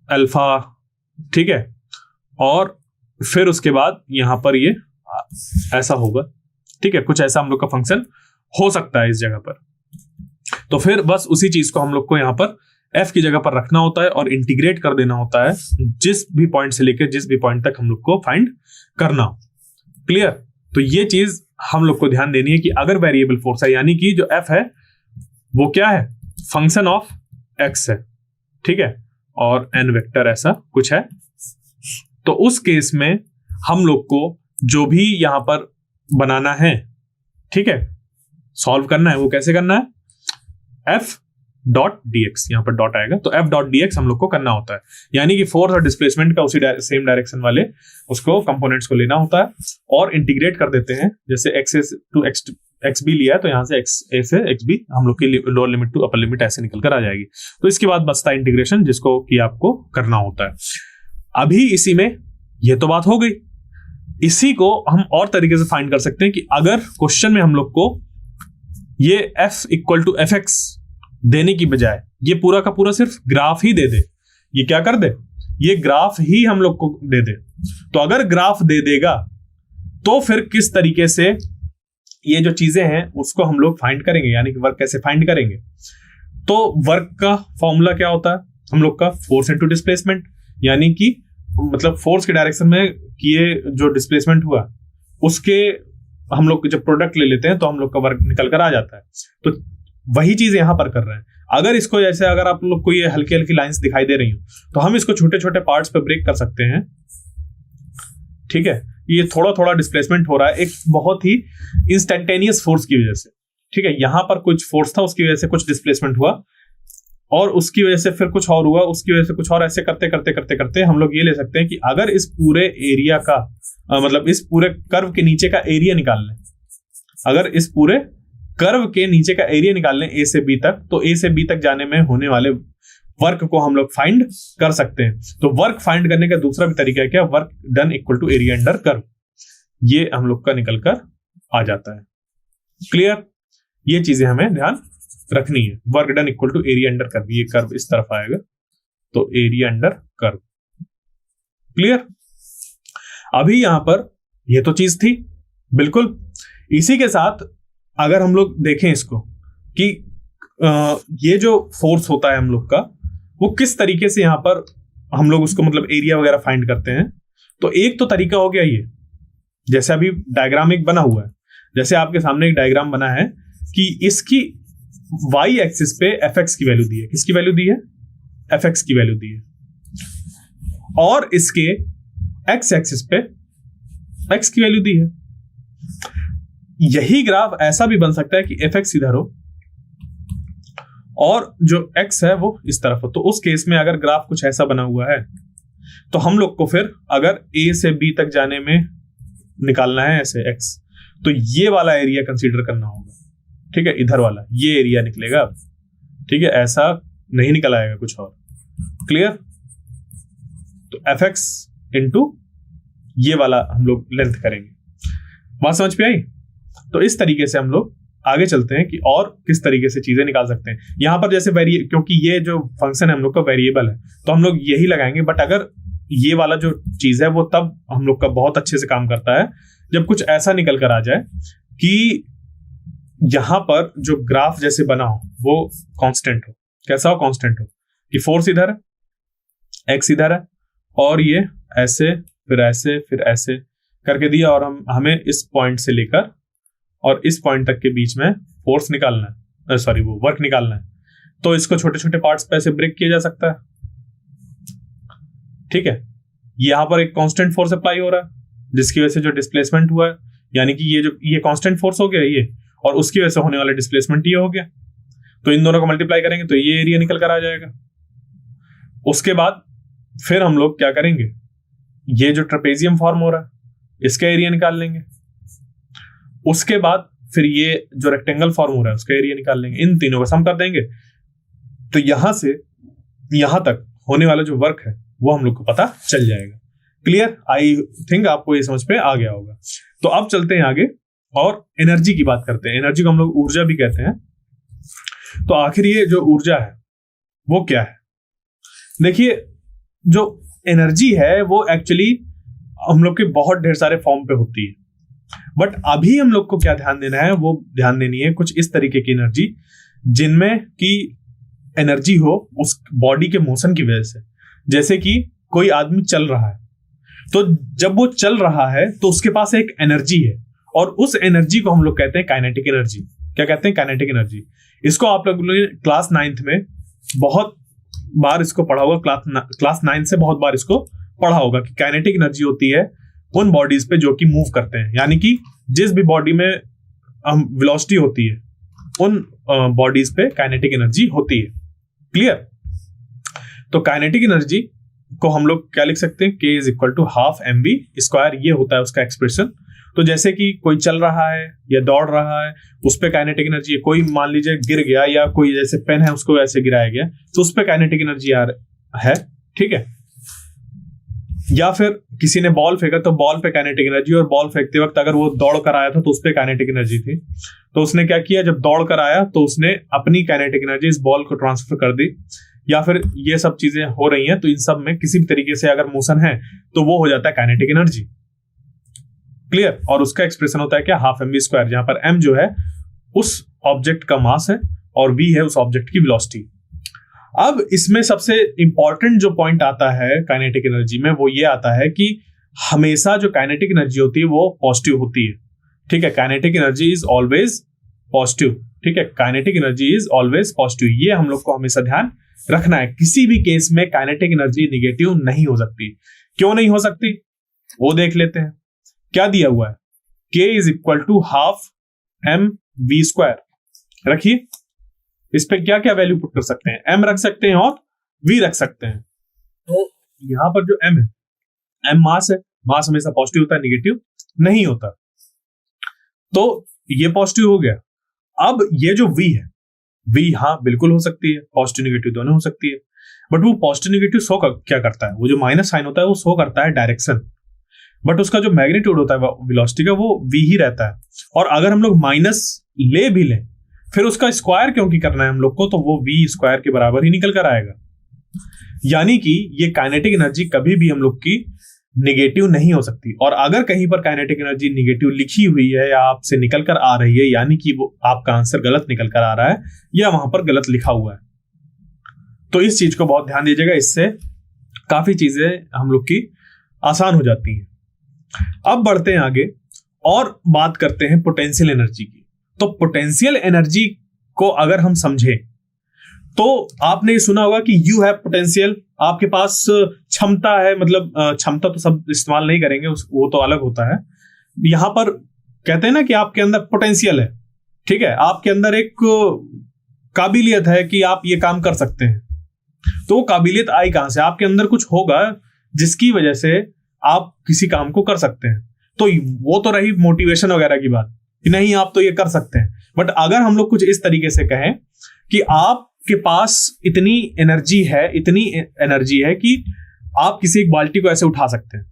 अल्फा, ठीक है, और फिर उसके बाद यहां पर ये ऐसा होगा, ठीक है, कुछ ऐसा हम लोग का फंक्शन हो सकता है इस जगह पर। तो फिर बस उसी चीज को हम लोग को यहां पर f की जगह पर रखना होता है और इंटीग्रेट कर देना होता है जिस भी पॉइंट से लेकर जिस भी पॉइंट तक हम लोग को फाइंड करना हो। क्लियर। तो ये चीज हम लोग को ध्यान देनी है कि अगर वेरिएबल फोर्स है, यानी कि जो f है वो क्या है, फंक्शन ऑफ x है, ठीक है, और n वेक्टर ऐसा कुछ है, तो उस केस में हम लोग को जो भी यहां पर बनाना है, ठीक है, सॉल्व करना है, वो कैसे करना है, f डॉट dx, यहां पर डॉट आएगा तो f डॉट dx हम लोग को करना होता है, यानी कि फोर्स और डिस्प्लेसमेंट का उसी सेम डायरेक्शन वाले उसको कंपोनेंट्स को लेना होता है और इंटीग्रेट कर देते हैं। जैसे x टू एक्स बी लिया है तो यहां से एक्स ए से एक्स बी हम लोग की lower limit to upper limit ऐसे निकल कर आ जाएगी। तो इसके बाद बचता है इंटीग्रेशन, जिसको कि आपको करना होता है। अभी इसी में ये तो बात हो गई, इसी को हम और तरीके से फाइंड कर सकते हैं कि अगर क्वेश्चन में हम लोग को ये f equal to F x देने की बजाय ये पूरा का पूरा सिर्फ ग्राफ ही दे दे, ये क्या कर दे, ये ग्राफ ही हम लोग को दे दे। तो अगर ग्राफ दे देगा तो फिर किस तरीके से ये जो चीजें हैं उसको हम लोग फाइंड करेंगे, यानी कि वर्क कैसे फाइंड करेंगे। तो वर्क का फॉर्मूला क्या होता है हम लोग का, फोर्स इनटू डिस्प्लेसमेंट, यानी कि मतलब फोर्स के डायरेक्शन में किए जो डिस्प्लेसमेंट हुआ उसके हम लोग जब प्रोडक्ट ले लेते हैं तो हम लोग का वर्क निकल कर आ जाता है। तो वही चीज यहां पर कर रहे हैं। अगर इसको जैसे अगर आप लोग को ये हल्की हल्की लाइंस दिखाई दे रही हो तो हम इसको छोटे छोटे पार्ट्स पे ब्रेक कर सकते हैं। ठीक है, ये थोड़ा थोड़ा डिस्प्लेसमेंट हो रहा है एक बहुत ही इंस्टेंटेनियस फोर्स की वजह से। ठीक है, यहां पर कुछ फोर्स था उसकी वजह से कुछ डिस्प्लेसमेंट हुआ और उसकी वजह से फिर कुछ और हुआ, उसकी वजह से कुछ और, ऐसे करते करते करते करते हम लोग ये ले सकते हैं कि अगर इस पूरे एरिया का मतलब इस पूरे कर्व के नीचे का एरिया निकाल लें, अगर इस पूरे कर्व के नीचे का एरिया निकाल लें ए से बी तक, तो ए से बी तक जाने में होने वाले वर्क को हम लोग फाइंड कर सकते हैं। तो वर्क फाइंड करने का दूसरा भी तरीका है क्या, work done equal to area under curve, ये हम लोग का निकल कर आ जाता है। क्लियर, ये चीजें हमें ध्यान रखनी है। Work done equal to area under curve, ये कर्व इस तरफ आएगा तो एरिया अंडर कर्व। क्लियर, अभी यहां पर ये तो चीज थी बिल्कुल। इसी के साथ अगर हम लोग देखें इसको कि ये जो फोर्स होता है हम लोग का वो किस तरीके से यहां पर हम लोग उसको मतलब एरिया वगैरह फाइंड करते हैं। तो एक तो तरीका हो गया ये, जैसे अभी डायग्राम एक बना हुआ है, जैसे आपके सामने एक डायग्राम बना है कि इसकी वाई एक्सिस पे एफ एक्स की वैल्यू दी है, किसकी वैल्यू दी है, एफ एक्स की वैल्यू दी है, और इसके एक्स एक्सिस पे एक्स की वैल्यू दी है। यही ग्राफ ऐसा भी बन सकता है कि एफ एक्स इधर हो और जो एक्स है वो इस तरफ हो। तो उस केस में अगर ग्राफ कुछ ऐसा बना हुआ है तो हम लोग को फिर अगर ए से बी तक जाने में निकालना है ऐसे एक्स, तो ये वाला एरिया कंसीडर करना होगा। ठीक है, इधर वाला ये एरिया निकलेगा। ठीक है, ऐसा नहीं निकल आएगा कुछ और। क्लियर, तो एफ एक्स इंटू ये वाला हम लोग लेंथ करेंगे। बात समझ पे आई? तो इस तरीके से हम लोग आगे चलते हैं कि और किस तरीके से चीजें निकाल सकते हैं। यहां पर जैसे क्योंकि ये जो फंक्शन है हम लोग का वेरिएबल है तो हम लोग यही लगाएंगे, बट अगर ये वाला जो चीज है वो तब हम लोग का बहुत अच्छे से काम करता है जब कुछ ऐसा निकल कर आ जाए कि यहां पर जो ग्राफ जैसे बना हो वो कांस्टेंट हो। कैसा हो, कांस्टेंट हो कि फोर्स इधर है, एक्स इधर है और ये ऐसे फिर ऐसे फिर ऐसे करके दिया और हमें इस पॉइंट से लेकर और इस पॉइंट तक के बीच में फोर्स निकालना है, सॉरी वो वर्क निकालना है। तो इसको छोटे छोटे पार्ट्स पे ऐसे ब्रेक किया जा सकता है। ठीक है, यहां पर एक कांस्टेंट फोर्स अप्लाई हो रहा है जिसकी वजह से जो डिस्प्लेसमेंट हुआ है, यानी कि ये कांस्टेंट फोर्स हो गया ये, और उसकी वजह से होने वाला डिस्प्लेसमेंट ये हो गया। तो इन दोनों को मल्टीप्लाई करेंगे तो ये एरिया निकल कर आ जाएगा। उसके बाद फिर हम लोग क्या करेंगे, ये जो ट्रेपेजियम फॉर्म हो रहा है इसका एरिया निकाल लेंगे। उसके बाद फिर ये जो रेक्टेंगल फॉर्म हो रहा है उसका एरिया निकाल लेंगे। इन तीनों का सम कर देंगे तो यहां से यहां तक होने वाला जो वर्क है वो हम लोग को पता चल जाएगा। क्लियर, आई थिंक आपको ये समझ पे आ गया होगा। तो अब चलते हैं आगे और एनर्जी की बात करते हैं। एनर्जी को हम लोग ऊर्जा भी कहते हैं। तो आखिर ये जो ऊर्जा है वो क्या है? देखिए, जो एनर्जी है वो एक्चुअली हम लोग के बहुत ढेर सारे फॉर्म पे होती है, बट अभी हम लोग को क्या ध्यान देना है, वो ध्यान देनी है कुछ इस तरीके की एनर्जी जिनमें कि एनर्जी हो उस बॉडी के मोशन की वजह से। जैसे कि कोई आदमी चल रहा है तो जब वो चल रहा है तो उसके पास एक एनर्जी है और उस एनर्जी को हम लोग कहते हैं काइनेटिक एनर्जी। क्या कहते हैं? Kinetic energy. इसको आप लोगों ने क्लास 9th में बहुत बार इसको पढ़ा होगा, क्लास 9 से बहुत बार इसको पढ़ा होगा कि काइनेटिक एनर्जी होती है उन बॉडीज पे जो कि मूव करते हैं, यानी कि जिस भी बॉडी में वेलोसिटी होती है उन बॉडीज पे काइनेटिक एनर्जी होती है। क्लियर, तो काइनेटिक एनर्जी को हम लोग क्या लिख सकते हैं, K is equal to half mv², ये होता है उसका एक्सप्रेशन। तो जैसे कि कोई चल रहा है या दौड़ रहा है उस पे काइनेटिक एनर्जी है, कोई मान लीजिए गिर गया या कोई जैसे पेन है उसको ऐसे गिराया गया तो उस पे काइनेटिक एनर्जी है। ठीक है, या फिर किसी ने बॉल फेंका तो बॉल पे काइनेटिक एनर्जी, और बॉल फेंकते वक्त अगर वो दौड़ कर आया था तो उस पे काइनेटिक एनर्जी थी, तो उसने क्या किया, जब दौड़ कर आया तो उसने अपनी काइनेटिक एनर्जी इस बॉल को ट्रांसफर कर दी, या फिर ये सब चीजें हो रही हैं, तो इन सब में किसी भी तरीके से अगर मोशन है तो वो हो जाता है काइनेटिक एनर्जी। क्लियर। और उसका एक्सप्रेशन होता है क्या, हाफ एम वी स्क्वायर, जहां पर एम जो है उस ऑब्जेक्ट का मास है और वी है उस ऑब्जेक्ट की वेलोसिटी। अब इसमें सबसे इंपॉर्टेंट जो पॉइंट आता है काइनेटिक एनर्जी में, वो ये आता है कि हमेशा जो काइनेटिक एनर्जी होती है वो पॉजिटिव होती है। ठीक है, kinetic energy is always positive. ठीक है, kinetic energy is always positive, ये हम लोग को हमेशा ध्यान रखना है। किसी भी केस में काइनेटिक एनर्जी निगेटिव नहीं हो सकती। क्यों नहीं हो सकती, वो देख लेते हैं। क्या दिया हुआ है, k is equal to half M V square. रखिए, इस पे क्या क्या वैल्यू पुट कर सकते हैं, m रख सकते हैं और v रख सकते हैं। तो यहां पर जो m है, m मास है, मास हमेशा पॉजिटिव होता है, निगेटिव नहीं होता, तो ये पॉजिटिव हो गया। अब ये जो v है, v हाँ बिल्कुल हो सकती है, पॉजिटिव निगेटिव दोनों हो सकती है, बट वो पॉजिटिव निगेटिव शो क्या करता है, वो जो माइनस साइन होता है वो शो करता है डायरेक्शन, बट उसका जो मैग्नीट्यूड होता है वेलोसिटी का वो v ही रहता है। और अगर हम लोग माइनस ले भी लें, फिर उसका स्क्वायर क्योंकि करना है हम लोग को, तो वो v स्क्वायर के बराबर ही निकल कर आएगा। यानी कि ये काइनेटिक एनर्जी कभी भी हम लोग की निगेटिव नहीं हो सकती। और अगर कहीं पर काइनेटिक एनर्जी निगेटिव लिखी हुई है या आपसे निकल कर आ रही है, यानी कि वो आपका आंसर गलत निकल कर आ रहा है या वहां पर गलत लिखा हुआ है। तो इस चीज को बहुत ध्यान दीजिएगा, इससे काफी चीजें हम लोग की आसान हो जाती हैं। अब बढ़ते हैं आगे और बात करते हैं पोटेंशियल एनर्जी की। तो पोटेंशियल एनर्जी को अगर हम समझें तो आपने सुना होगा कि यू हैव पोटेंशियल, आपके पास क्षमता है, मतलब क्षमता तो सब इस्तेमाल नहीं करेंगे, वो तो अलग होता है। यहां पर कहते हैं ना कि आपके अंदर पोटेंशियल है, ठीक है, आपके अंदर एक काबिलियत है कि आप ये काम कर सकते हैं। तो वो काबिलियत आई कहां से, आपके अंदर कुछ होगा जिसकी वजह से आप किसी काम को कर सकते हैं। तो वो तो रही मोटिवेशन वगैरह की बात कि नहीं आप तो ये कर सकते हैं। बट अगर हम लोग कुछ इस तरीके से कहें कि आपके पास इतनी एनर्जी है कि आप किसी एक बाल्टी को ऐसे उठा सकते हैं,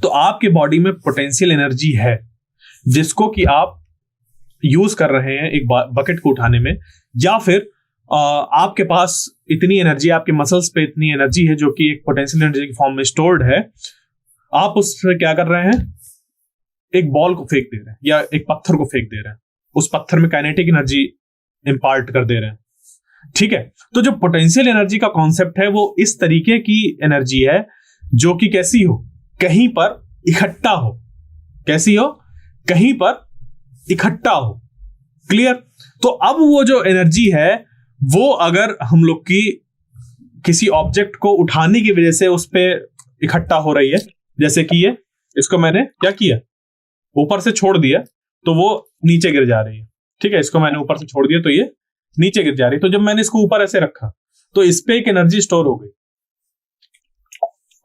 तो आपके बॉडी में पोटेंशियल एनर्जी है जिसको कि आप यूज कर रहे हैं एक बकेट को उठाने में, या फिर आपके पास इतनी एनर्जी, आपके मसल्स पे इतनी एनर्जी है जो कि एक पोटेंशियल एनर्जी के फॉर्म में स्टोर्ड है। आप उस पर क्या कर रहे हैं, एक बॉल को फेंक दे रहे हैं या एक पत्थर को फेंक दे रहे हैं, उस पत्थर में काइनेटिक एनर्जी इंपार्ट कर दे रहे हैं। ठीक है, तो जो पोटेंशियल एनर्जी का कॉन्सेप्ट है वो इस तरीके की एनर्जी है जो कि कैसी हो, कहीं पर इकट्ठा हो। कैसी हो, कहीं पर इकट्ठा हो। क्लियर। तो अब वो जो एनर्जी है वो अगर हम लोग की किसी ऑब्जेक्ट को उठाने की वजह से उस पर इकट्ठा हो रही है, जैसे कि ये, इसको मैंने क्या किया, ऊपर से छोड़ दिया तो वो नीचे गिर जा रही है। ठीक है, इसको मैंने ऊपर से छोड़ दिया तो ये नीचे गिर जा रही है। तो जब मैंने इसको ऊपर ऐसे रखा तो इस पे एक एनर्जी स्टोर हो गई,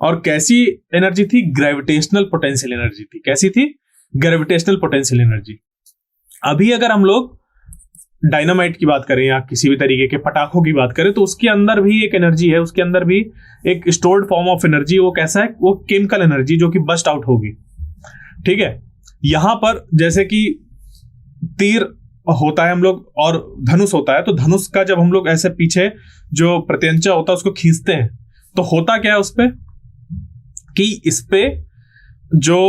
और कैसी एनर्जी थी, ग्रेविटेशनल पोटेंशियल एनर्जी थी। कैसी थी, ग्रेविटेशनल पोटेंशियल एनर्जी। अभी अगर हम लोग डायनामाइट की बात करें या किसी भी तरीके के पटाखों की बात करें तो उसके अंदर भी एक एनर्जी है, उसके अंदर भी एक स्टोर्ड फॉर्म ऑफ एनर्जी। वो कैसा है, वो केमिकल एनर्जी जो कि बस्ट आउट होगी। ठीक है, यहां पर जैसे कि तीर होता है हम लोग और धनुष होता है, तो धनुष का जब हम लोग ऐसे पीछे जो प्रत्यंचा होता है उसको खींचते हैं तो होता क्या है उस पे, कि इस पे जो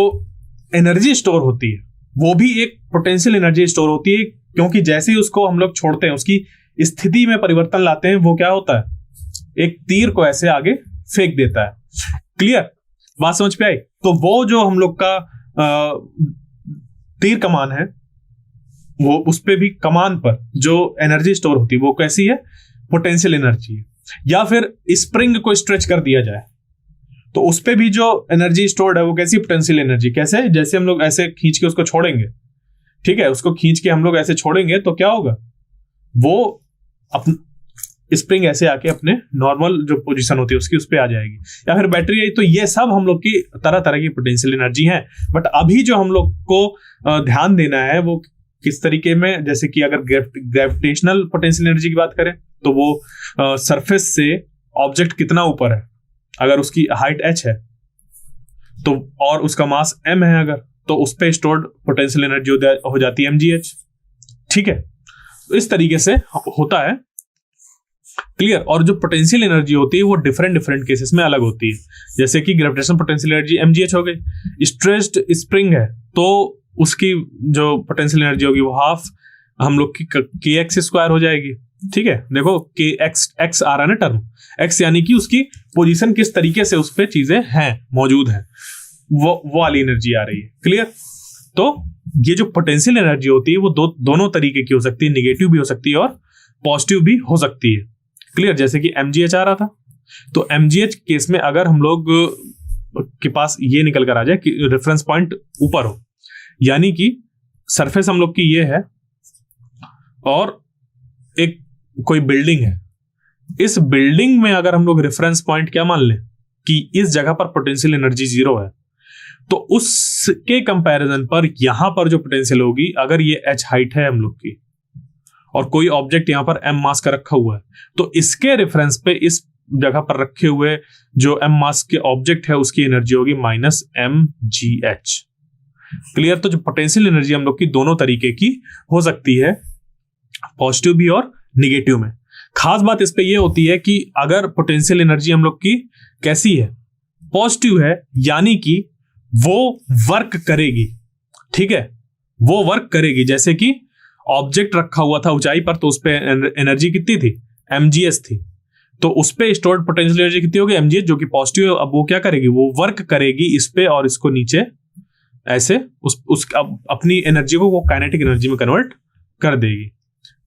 एनर्जी स्टोर होती है वो भी एक पोटेंशियल एनर्जी स्टोर होती है, क्योंकि जैसे ही उसको हम लोग छोड़ते हैं, उसकी स्थिति में परिवर्तन लाते हैं, वो क्या होता है, एक तीर को ऐसे आगे फेंक देता है। क्लियर, बात समझ पे आई। तो वो जो हम लोग का तीर कमान है, वो उस पे भी कमान पर जो एनर्जी स्टोर होती है वो कैसी है, पोटेंशियल एनर्जी है। या फिर स्प्रिंग को स्ट्रेच कर दिया जाए तो उस पे भी जो एनर्जी स्टोर्ड है वो कैसी, पोटेंशियल एनर्जी। कैसे, जैसे हम लोग ऐसे खींच के उसको छोड़ेंगे, ठीक है, उसको खींच के हम लोग ऐसे छोड़ेंगे तो क्या होगा, वो स्प्रिंग ऐसे आके अपने नॉर्मल जो पोजीशन होती है उसकी उस पे आ जाएगी, या फिर बैटरी आई। तो ये सब हम लोग की तरह तरह की पोटेंशियल एनर्जी है। बट अभी जो हम लोग को ध्यान देना है वो किस तरीके में, जैसे कि अगर ग्रेविटेशनल पोटेंशियल एनर्जी की बात करें तो वो सरफेस से ऑब्जेक्ट कितना ऊपर है, अगर उसकी हाइट h है तो और उसका मास m है अगर, तो उस पे स्टोर्ड पोटेंशियल एनर्जी हो जाती है mgh। ठीक है, तो इस तरीके से होता है। क्लियर। और जो पोटेंशियल एनर्जी होती है वो डिफरेंट डिफरेंट केसेस में अलग होती है, जैसे कि ग्रेविटेशनल पोटेंशियल एनर्जी mgh हो गई। स्ट्रेस्ड स्प्रिंग है तो उसकी जो पोटेंशियल एनर्जी होगी वो हाफ हम लोग की kx² हो जाएगी। ठीक है, देखो x आ रहा है ना टर्म, x यानी कि उसकी पोजीशन किस तरीके से उस पे चीजें हैं, मौजूद है, वो वाली एनर्जी आ रही है। क्लियर। तो ये जो पोटेंशियल एनर्जी होती है वो दोनों तरीके की हो सकती है, निगेटिव भी हो सकती है और पॉजिटिव भी हो सकती है। क्लियर। जैसे कि mgh आ रहा था, तो mgh केस में अगर हम लोग के पास ये निकल कर आ जाए कि रेफरेंस पॉइंट ऊपर हो, यानी कि सरफेस हम लोग की ये है और एक कोई बिल्डिंग है, इस बिल्डिंग में अगर हम लोग रेफरेंस पॉइंट क्या मान लें कि इस जगह पर पोटेंशियल एनर्जी 0 है, तो उसके कंपैरिजन पर यहां पर जो पोटेंशियल होगी, अगर ये h हाइट है हम लोग की और कोई ऑब्जेक्ट यहां पर m मास का रखा हुआ है, तो इसके रेफरेंस पे इस जगह पर रखे हुए जो m मास के ऑब्जेक्ट है उसकी एनर्जी होगी -mgh। क्लियर। तो जो पोटेंशियल एनर्जी हम लोग की दोनों तरीके की हो सकती है, पॉजिटिव भी और निगेटिव में। खास बात इस पे ये होती है कि अगर पोटेंशियल एनर्जी हम लोग की कैसी है, पॉजिटिव है, यानी कि वो वर्क करेगी। ठीक है, वो वर्क करेगी। जैसे कि ऑब्जेक्ट रखा हुआ था ऊंचाई पर, तो उस पे एनर्जी कितनी थी, mgh थी, तो उस पे स्टोर्ड पोटेंशियल एनर्जी कितनी होगी, mgh, जो कि पॉजिटिव है। अब वो क्या करेगी, वो वर्क करेगी इस पे और इसको नीचे ऐसे अपनी एनर्जी को वो काइनेटिक एनर्जी में कन्वर्ट कर देगी।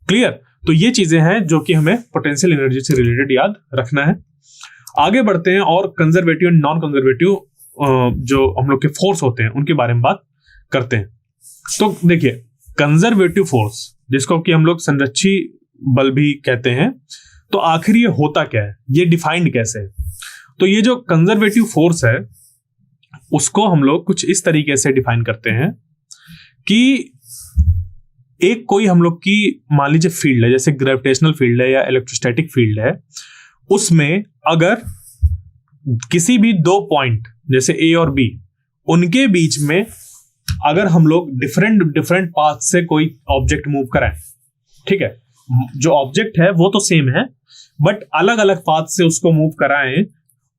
क्लियर। तो ये चीजें हैं जो कि हमें पोटेंशियल एनर्जी से रिलेटेड याद रखना है। आगे बढ़ते हैं और कंजर्वेटिव एंड नॉन कंजर्वेटिव जो हम लोग के फोर्स होते हैं उनके बारे में बात करते हैं। तो देखिए, कंजर्वेटिव फोर्स, जिसको कि हम लोग संरक्षी बल भी कहते हैं, तो आखिर ये होता क्या है, ये डिफाइंड कैसे है। तो ये जो कंजर्वेटिव फोर्स है उसको हम लोग कुछ इस तरीके से डिफाइन करते हैं कि एक कोई हम लोग की मान लीजिए फील्ड है, जैसे ग्रेविटेशनल फील्ड है या इलेक्ट्रोस्टैटिक फील्ड है, उसमें अगर किसी भी दो पॉइंट जैसे ए और बी, उनके बीच में अगर हम लोग डिफरेंट पाथ से कोई ऑब्जेक्ट मूव कराएं, ठीक है, जो ऑब्जेक्ट है वो तो सेम है बट अलग अलग पाथ से उसको मूव कराएं,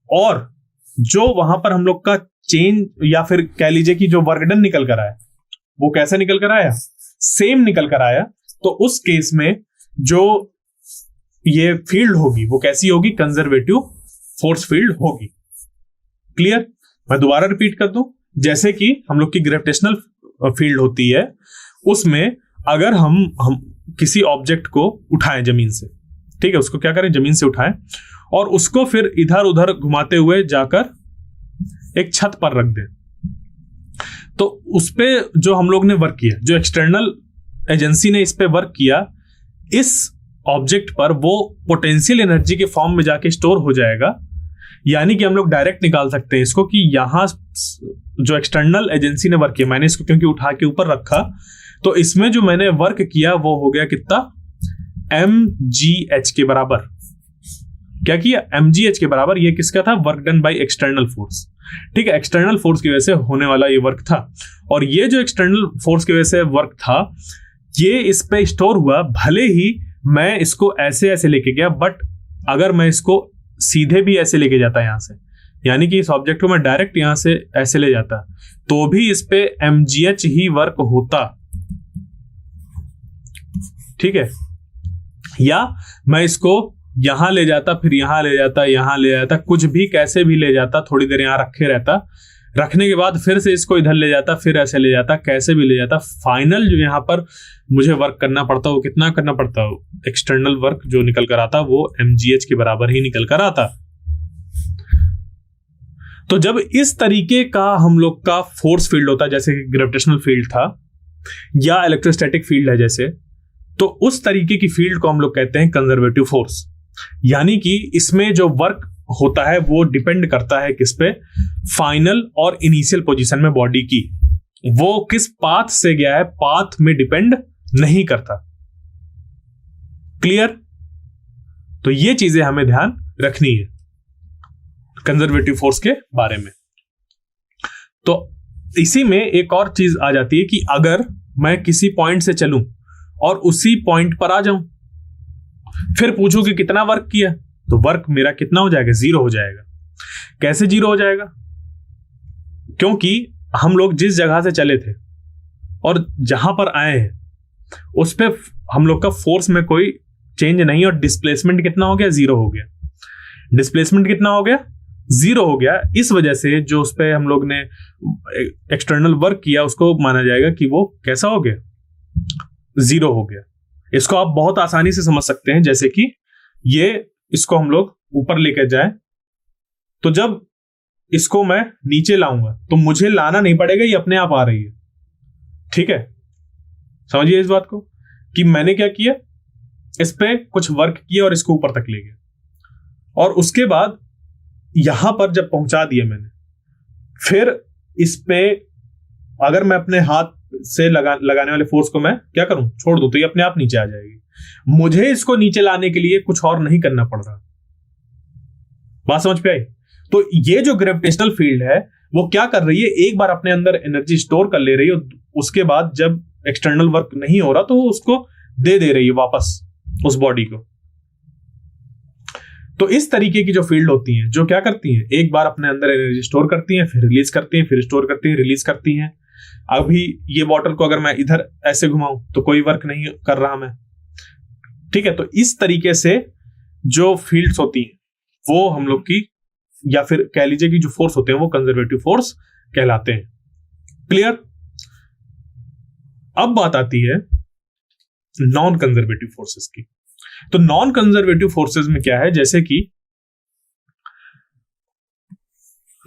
और जो वहां पर हम लोग का चेंज या फिर कह लीजिए कि जो वर्क डन निकल कर आया वो कैसा निकल कर आया, सेम निकल कर आया, तो उस केस में जो ये फील्ड होगी वो कैसी होगी, कंजर्वेटिव फोर्स फील्ड होगी। क्लियर। मैं दोबारा रिपीट कर दूं, जैसे कि हम लोग की ग्रेविटेशनल फील्ड होती है, उसमें अगर हम किसी ऑब्जेक्ट को उठाएं जमीन से, ठीक है, उसको क्या करें, जमीन से उठाएं और उसको फिर इधर उधर घुमाते हुए जाकर एक छत पर रख दें, तो उस पे जो हम लोग ने वर्क किया, जो एक्सटर्नल एजेंसी ने इस पे वर्क किया, इस ऑब्जेक्ट पर वो पोटेंशियल एनर्जी के फॉर्म में जाके स्टोर हो जाएगा। यानी कि हम लोग डायरेक्ट निकाल सकते हैं इसको कि यहां जो एक्सटर्नल एजेंसी ने वर्क किया, मैंने इसको क्योंकि उठा के ऊपर रखा, तो इसमें जो मैंने वर्क किया वो हो गया कितना, mgh के बराबर। क्या किया, mgh के बराबर। ये किसका था, work done by external force. ठीक है, एक्सटर्नल फोर्स की वजह से होने वाला ये वर्क था, और ये जो एक्सटर्नल फोर्स की वजह से वर्क था ये इस पे स्टोर हुआ। भले ही मैं इसको ऐसे ऐसे लेके गया, बट अगर मैं इसको सीधे भी ऐसे लेके जाता यहां से, यानी कि इस ऑब्जेक्ट को मैं डायरेक्ट यहां से ऐसे ले जाता, तो भी इस पे mgh ही वर्क होता। ठीक है, या मैं इसको यहां ले जाता, फिर यहां ले जाता, यहां ले जाता, कुछ भी कैसे भी ले जाता, थोड़ी देर यहां रखे रहता, रखने के बाद फिर से इसको इधर ले जाता, फिर ऐसे ले जाता, कैसे भी ले जाता, फाइनल जो यहां पर मुझे वर्क करना पड़ता, वो कितना करना पड़ता, एक्सटर्नल वर्क जो निकल कर आता वो mgh के बराबर ही निकल कर आता। तो जब इस तरीके का हम लोग का फोर्स फील्ड होता है, जैसे ग्रेविटेशनल फील्ड था या इलेक्ट्रोस्टैटिक फील्ड है जैसे, तो उस तरीके की फील्ड को हम लोग कहते हैं कंजर्वेटिव फोर्स। यानी कि इसमें जो वर्क होता है वो डिपेंड करता है किस पे, फाइनल और इनिशियल पोजीशन में बॉडी की, वो किस पाथ से गया है, पाथ में डिपेंड नहीं करता। क्लियर। तो ये चीजें हमें ध्यान रखनी है कंजर्वेटिव फोर्स के बारे में। तो इसी में एक और चीज आ जाती है कि अगर मैं किसी पॉइंट से चलूं और उसी पॉइंट पर आ जाऊं, फिर पूछूं कि कितना वर्क किया, तो वर्क मेरा कितना हो जाएगा, 0 हो जाएगा। कैसे 0 हो जाएगा? क्योंकि हम लोग जिस जगह से चले थे और जहां पर आए हैं उस पे हम लोग का फोर्स में कोई चेंज नहीं, और डिस्प्लेसमेंट कितना हो गया, 0 हो गया। डिस्प्लेसमेंट कितना हो गया, 0 हो गया। इस वजह से जो उस पे हम लोग ने एक्सटर्नल वर्क किया उसको माना जाएगा कि वो कैसा हो गया, 0 हो गया। इसको आप बहुत आसानी से समझ सकते हैं, जैसे कि इसको हम लोग ऊपर लेकर जाए, तो जब इसको मैं नीचे लाऊंगा तो मुझे लाना नहीं पड़ेगा, ये अपने आप आ रही है। ठीक है, समझिए इस बात को कि मैंने क्या किया, इस पे कुछ वर्क किया और इसको ऊपर तक ले गया, और उसके बाद यहां पर जब पहुंचा दिया मैंने, फिर इस पे अगर मैं अपने हाथ से लगाने वाले फोर्स को मैं क्या करूं, छोड़ दूं, तो ये अपने आप नीचे आ जाएगी। मुझे इसको नीचे लाने के लिए कुछ और नहीं करना पड़ रहा। बात समझ पे आई? तो ये जो ग्रेविटेशनल फील्ड है वो क्या कर रही है, एक बार अपने अंदर एनर्जी स्टोर कर ले रही है, उसके बाद जब एक्सटर्नल वर्क नहीं हो रहा तो उसको दे रही है वापस उस बॉडी को। तो इस तरीके की जो फील्ड होती हैं, जो क्या करती हैं, एक बार अपने अंदर एनर्जी स्टोर करती हैं, फिर रिलीज करती हैं, फिर स्टोर करती हैं, रिलीज करती हैं। अभी ये बॉटल को अगर मैं इधर ऐसे घुमाऊं तो कोई वर्क नहीं कर रहा मैं। ठीक है, तो इस तरीके से जो फील्ड्स होती हैं वो हम लोग की, या फिर कह लीजिए कि जो फोर्स होते हैं वो कंजर्वेटिव फोर्स कहलाते हैं। क्लियर? अब बात आती है नॉन कंजर्वेटिव फोर्सेस की। तो नॉन कंजर्वेटिव फोर्सेस में क्या है, जैसे कि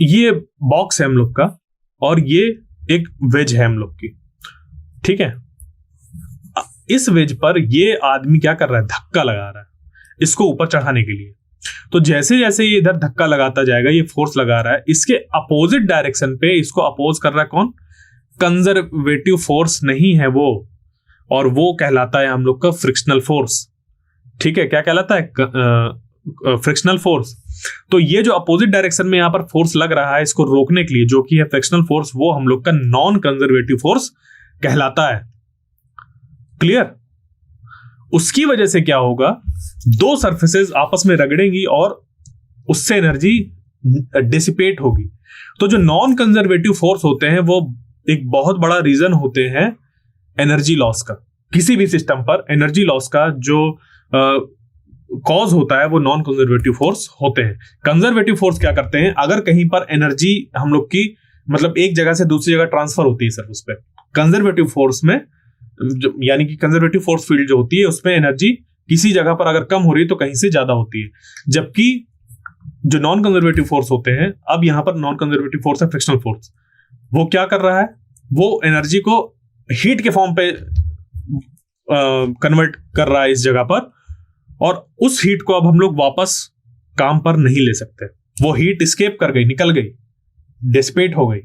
ये बॉक्स है हम लोग का और ये एक वेज है हम लोग की। ठीक है, इस वेज पर ये आदमी क्या कर रहा है, धक्का लगा रहा है इसको ऊपर चढ़ाने के लिए। तो जैसे जैसे ये इधर धक्का लगाता जाएगा, ये फोर्स लगा रहा है, इसके अपोजिट डायरेक्शन पे इसको अपोज कर रहा है कौन, कंजर्वेटिव फोर्स नहीं है वो, और वो कहलाता है हम लोग का फ्रिक्शनल फोर्स। ठीक है, क्या कहलाता है, फ्रिक्शनल फोर्स। तो ये जो अपोजिट डायरेक्शन में यहां पर फोर्स लग रहा है इसको रोकने के लिए, जो कि है फ्रिक्शनल फोर्स, वो हम लोग का नॉन कंजर्वेटिव फोर्स कहलाता है। क्लियर? उसकी वजह से क्या होगा, दो सरफेसेस आपस में रगड़ेंगी और उससे एनर्जी डिसिपेट होगी। तो जो नॉन कंजर्वेटिव फोर्स होते हैं वो एक बहुत बड़ा रीजन होते हैं एनर्जी लॉस का। किसी भी सिस्टम पर एनर्जी लॉस का जो कॉज होता है वो नॉन कंजर्वेटिव फोर्स होते हैं। कंजर्वेटिव फोर्स क्या करते हैं, अगर कहीं पर एनर्जी हम लोग की मतलब एक जगह से दूसरी जगह ट्रांसफर होती है सर, उस पर कंजर्वेटिव फोर्स में, यानी कि कंजर्वेटिव फोर्स फील्ड जो होती है उसमें एनर्जी किसी जगह पर अगर कम हो रही है तो कहीं से ज्यादा होती है। जबकि जो नॉन कंजर्वेटिव फोर्स होते हैं, अब यहां पर नॉन कंजर्वेटिव फोर्स है फ्रिक्शनल फोर्स, वो क्या कर रहा है, वो एनर्जी को हीट के फॉर्म पे कन्वर्ट कर रहा है इस जगह पर, और उस हीट को अब हम लोग वापस काम पर नहीं ले सकते। वो हीट स्केप कर गई, निकल गई, डिसिपेट हो गई।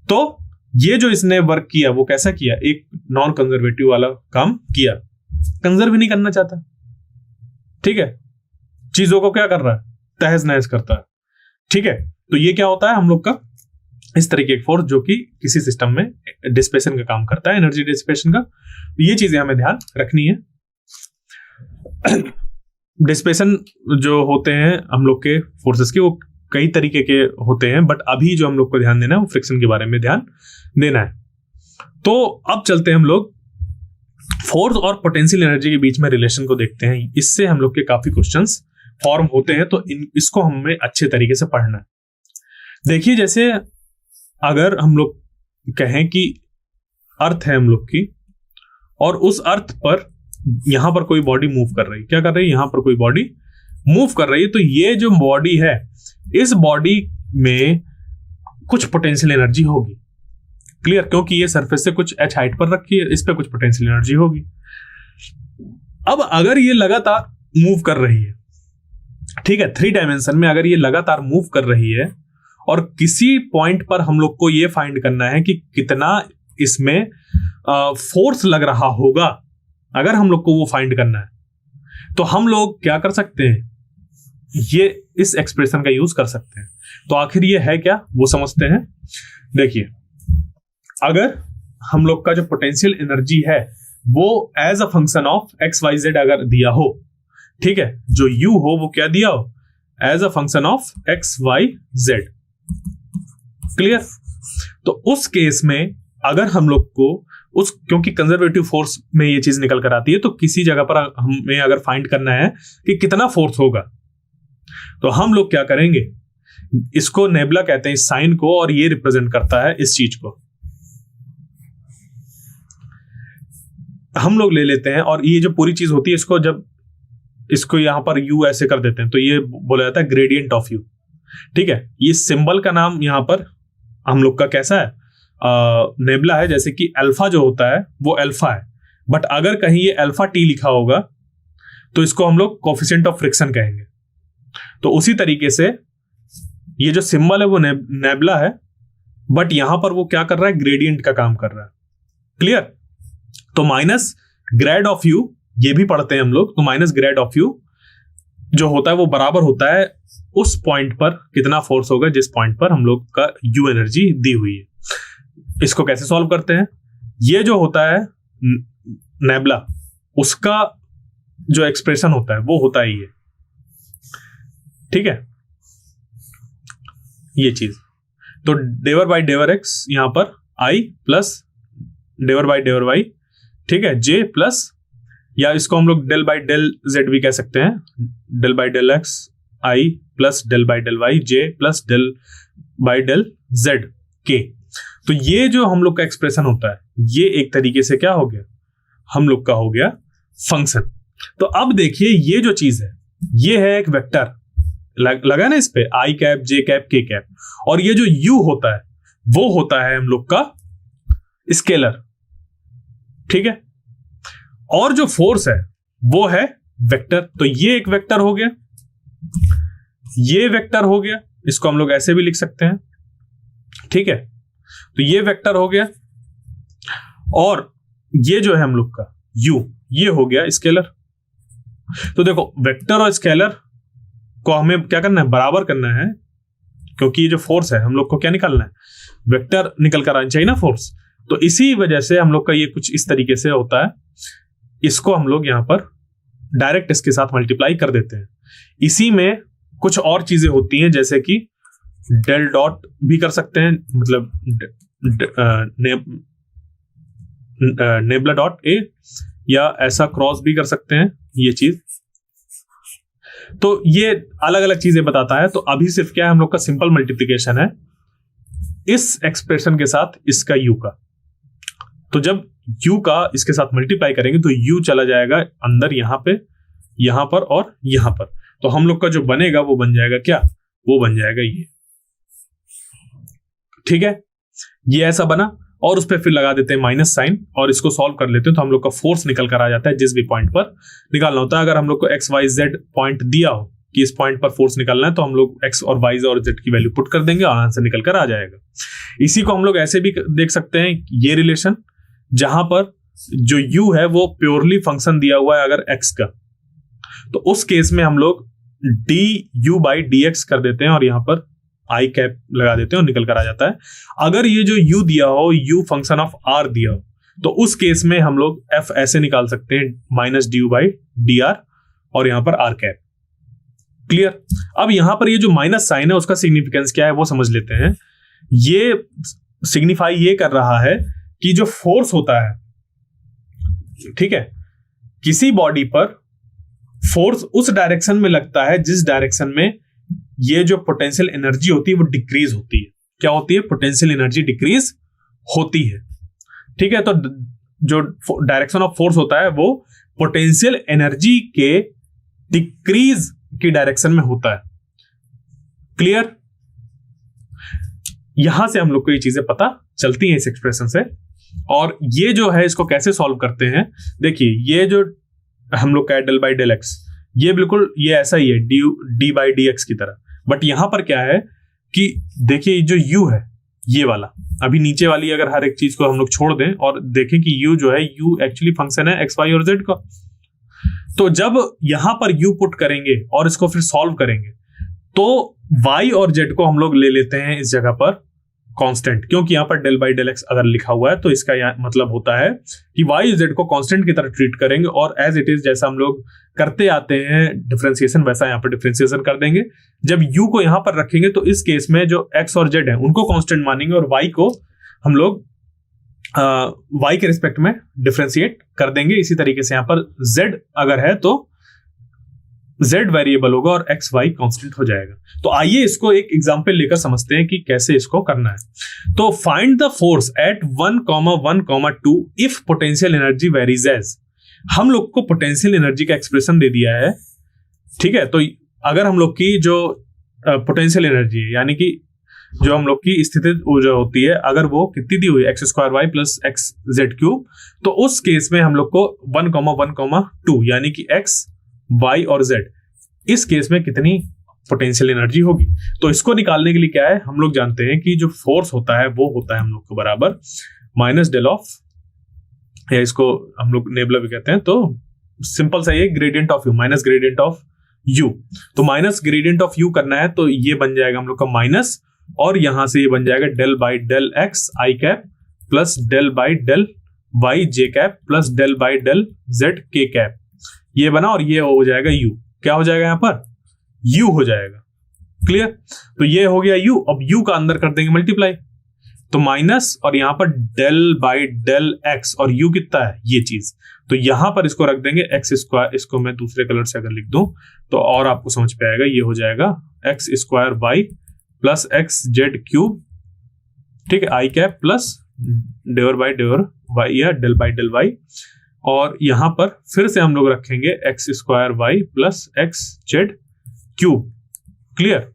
तो ये जो इसने वर्क किया वो कैसा किया, एक नॉन कंजर्वेटिव वाला काम किया, कंजर्व नहीं करना चाहता। ठीक है, चीजों को क्या कर रहा है, तहस नहस करता है। ठीक है, तो ये क्या होता है हम लोग का इस तरीके का फोर्स जो कि किसी सिस्टम में डिसिपेशन का काम करता है, एनर्जी डिसिपेशन का। ये चीजें हमें ध्यान रखनी है। डिसिपेशन जो होते हैं हम लोग के फोर्सेस के, वो कई तरीके के होते हैं, बट अभी जो हम लोग को ध्यान देना है वो फ्रिक्शन के बारे में ध्यान देना है। तो अब चलते हैं हम लोग फोर्स और पोटेंशियल एनर्जी के बीच में रिलेशन को देखते हैं। इससे हम लोग के काफी क्वेश्चंस फॉर्म होते हैं, तो इसको हमें अच्छे तरीके से पढ़ना है। देखिए, जैसे अगर हम लोग कहें कि अर्थ है हम लोग की, और उस अर्थ पर यहां पर कोई बॉडी मूव कर रही है, क्या कर रही है, यहां पर कोई बॉडी मूव कर रही है, तो ये जो बॉडी है, इस बॉडी में कुछ पोटेंशियल एनर्जी होगी। क्लियर? क्योंकि ये सरफेस से कुछ h हाइट पर रखी है, इस पे कुछ पोटेंशियल एनर्जी होगी। अब अगर ये लगातार मूव कर रही है, ठीक है, 3 डायमेंशन में अगर ये लगातार मूव कर रही है, और किसी पॉइंट पर हम लोग को ये फाइंड करना है कि कितना इसमें फोर्स लग रहा होगा, अगर हम लोग को वो फाइंड करना है, तो हम लोग क्या कर सकते हैं, ये इस एक्सप्रेशन का यूज कर सकते हैं। तो आखिर ये है क्या, वो समझते हैं। देखिए, अगर हम लोग का जो पोटेंशियल एनर्जी है वो as a function of X Y Z अगर दिया हो, ठीक है, जो यू हो वो क्या दिया हो, as a function of X Y Z. Clear. तो उस केस में अगर हम लोग को क्योंकि कंजर्वेटिव फोर्स में ये चीज निकल कर आती है, तो किसी जगह पर हमें अगर फाइंड करना है कि कितना फोर्स होगा, तो हम लोग क्या करेंगे, इसको नेबुला कहते हैं इस साइन को, और ये रिप्रेजेंट करता है इस चीज को हम लोग ले लेते हैं। और ये जो पूरी चीज होती है, इसको जब इसको यहां पर यू ऐसे कर देते हैं तो ये बोला जाता है ग्रेडियंट ऑफ यू। ठीक है, ये सिंबल का नाम यहां पर हम लोग का कैसा है, नेबुला है। जैसे कि अल्फा जो होता है वो अल्फा है, बट अगर कहीं ये अल्फा टी लिखा होगा तो इसको हम लोग कोफिशिएंट ऑफ फ्रिक्शन कहेंगे। तो उसी तरीके से ये जो सिंबल है वो नेबुला है, बट यहां पर वो क्या कर रहा है, ग्रेडियंट का काम कर रहा है। क्लियर। तो माइनस ग्रेड ऑफ यू, ये भी पढ़ते हैं हम लोग, तो माइनस ग्रेड ऑफ यू जो होता है वो बराबर होता है उस पॉइंट पर कितना फोर्स होगा जिस पॉइंट पर हम लोग का यू एनर्जी दी हुई है। इसको कैसे सॉल्व करते हैं, ये जो होता है नेबुला, उसका जो एक्सप्रेशन होता है वो होता है ये, ठीक है, ये चीज। तो डेवर बाई डेवर एक्स यहां पर आई प्लस डेवर बाई वाई, ठीक है, जे प्लस, या इसको हम लोग डेल बाई डेल जेड भी कह सकते हैं, del by del X I plus del by del Y J plus del by del Z K. तो ये जो हम लोग का एक्सप्रेशन होता है, ये एक तरीके से क्या हो गया, हम लोग का हो गया फंक्शन। तो अब देखिए, ये जो चीज है ये है एक वेक्टर, लगा ना इस पे आई कैप जे कैप के कैप, और ये जो यू होता है वो होता है हम लोग का स्केलर, ठीक है, और जो फोर्स है वो है वेक्टर। तो ये एक वेक्टर हो गया, ये वेक्टर हो गया, इसको हम लोग ऐसे भी लिख सकते हैं, ठीक है। तो ये वेक्टर हो गया, और ये जो है हम लोग का u, ये हो गया स्केलर। तो देखो, वेक्टर और स्केलर को हमें क्या करना है, बराबर करना है, क्योंकि ये जो फोर्स है हम लोग को क्या निकालना है, वेक्टर निकल कर आना चाहिए ना फोर्स। तो इसी वजह से हम लोग का ये कुछ इस तरीके से होता है, इसको हम लोग यहां पर डायरेक्ट इसके साथ मल्टीप्लाई कर देते हैं। इसी में कुछ और चीजें होती हैं, जैसे कि डेल डॉट भी कर सकते हैं, मतलब नेबुला डॉट ए, या ऐसा क्रॉस भी कर सकते हैं, ये चीज। तो ये अलग अलग चीजें बताता है। तो अभी सिर्फ क्या है, हम लोग का सिंपल मल्टीप्लिकेशन है इस एक्सप्रेशन के साथ इसका यू का। तो जब u का इसके साथ मल्टीप्लाई करेंगे तो u चला जाएगा अंदर, यहां पे, यहां पर और यहां पर। तो हम लोग का जो बनेगा वो बन जाएगा क्या, वो बन जाएगा ये, ठीक है, ये ऐसा बना। और उस पर फिर लगा देते हैं माइनस साइन, और इसको सॉल्व कर लेते हैं तो हम लोग का फोर्स निकल कर आ जाता है जिस भी पॉइंट पर निकालना होता है। अगर हम लोग को एक्स वाई जेड पॉइंट दिया हो कि इस पॉइंट पर फोर्स निकालना है, तो हम लोग एक्स और वाई और जेड की वैल्यू पुट कर देंगे और आंसर निकल कर आ जाएगा। इसी को हम लोग ऐसे भी देख सकते हैं, ये रिलेशन जहां पर जो u है वो प्योरली फंक्शन दिया हुआ है अगर x का, तो उस केस में हम लोग du बाई dx कर देते हैं और यहां पर i कैप लगा देते हैं और निकल कर आ जाता है। अगर ये जो u दिया हो, u फंक्शन ऑफ r दिया हो, तो उस केस में हम लोग f ऐसे निकाल सकते हैं, माइनस du बाई dr और यहां पर r कैप। क्लियर। अब यहां पर ये जो माइनस साइन है उसका सिग्निफिकेंस क्या है वो समझ लेते हैं। ये सिग्निफाई ये कर रहा है कि जो फोर्स होता है, ठीक है, किसी बॉडी पर फोर्स उस डायरेक्शन में लगता है जिस डायरेक्शन में ये जो पोटेंशियल एनर्जी होती है वो डिक्रीज होती है। क्या होती है, पोटेंशियल एनर्जी डिक्रीज होती है, ठीक है। तो जो डायरेक्शन ऑफ फोर्स होता है वो पोटेंशियल एनर्जी के डिक्रीज की डायरेक्शन में होता है। क्लियर। यहां से हम लोग को ये चीजें पता चलती हैं इस एक्सप्रेशन से। और ये जो है इसको कैसे सॉल्व करते हैं, देखिए, ये जो हम लोग का डेल बाई डेल एक्स, ये बिल्कुल ये ऐसा ही है डी बाई डी एक्स की तरह, बट यहां पर क्या है कि देखिए जो u है ये वाला, अभी नीचे वाली अगर हर एक चीज को हम लोग छोड़ दें और देखें कि u जो है, u एक्चुअली फंक्शन है एक्स वाई और जेड का, तो जब यहां पर u पुट करेंगे और इसको फिर सॉल्व करेंगे तो y और z को हम लोग ले लेते हैं इस जगह पर कांस्टेंट, क्योंकि यहां पर del by del x अगर लिखा हुआ है तो इसका मतलब होता है कि y z को कांस्टेंट की तरह ट्रीट करेंगे और एज इट इज जैसा हम लोग करते आते हैं डिफरेंशिएशन वैसा यहां पर डिफरेंशिएशन कर देंगे। जब u को यहां पर रखेंगे तो इस केस में जो x और z है उनको कांस्टेंट मानेंगे और y को हम लोग y के रिस्पेक्ट में डिफरेंशिएट कर देंगे। इसी तरीके से यहां पर z अगर है तो z वेरिएबल होगा और x y कांस्टेंट हो जाएगा। तो आइए इसको एक एग्जांपल लेकर समझते हैं कि कैसे इसको करना है। तो find the force at 1,1,2 if potential energy varies as. हम लोग को पोटेंशियल एनर्जी का एक्सप्रेशन दे दिया है, ठीक है। तो अगर हम लोग की जो पोटेंशियल एनर्जी है यानी कि जो हम लोग की स्थितिज ऊर्जा होती है अगर वो कितनी दी हुई है x² y प्लस xz³, तो उस केस में हम लोग को 1,1,2 यानी कि x y और z इस केस में कितनी पोटेंशियल एनर्जी होगी। तो इसको निकालने के लिए क्या है, हम लोग जानते हैं कि जो फोर्स होता है वो होता है हम लोग को बराबर माइनस डेल ऑफ, या इसको हम लोग नेबुला भी कहते हैं, तो सिंपल सा ये gradient of you minus gradient of you. तो माइनस ग्रेडियंट ऑफ यू करना है तो ये बन जाएगा हम लोग का माइनस, और यहां से ये बन जाएगा del by del X I cap plus del by del Y J cap plus del by del Z K cap. ये बना और ये हो जाएगा यू। क्या हो जाएगा यहां पर, यू हो जाएगा। क्लियर। तो ये हो गया यू। अब यू का अंदर कर देंगे मल्टीप्लाई, तो माइनस और यहां पर डेल बाई डेल एक्स, और यू कितना है ये चीज, तो यहां पर इसको रख देंगे एक्स स्क्वायर। इसको मैं दूसरे कलर से अगर लिख दूं तो और आपको समझ पे आएगा। ये हो जाएगा X square Y plus X Z cube, ठीक है, I cap plus dev by dev Y या डेल बाई डेल वाई, और यहां पर फिर से हम लोग रखेंगे X square Y plus X Z cube. Clear.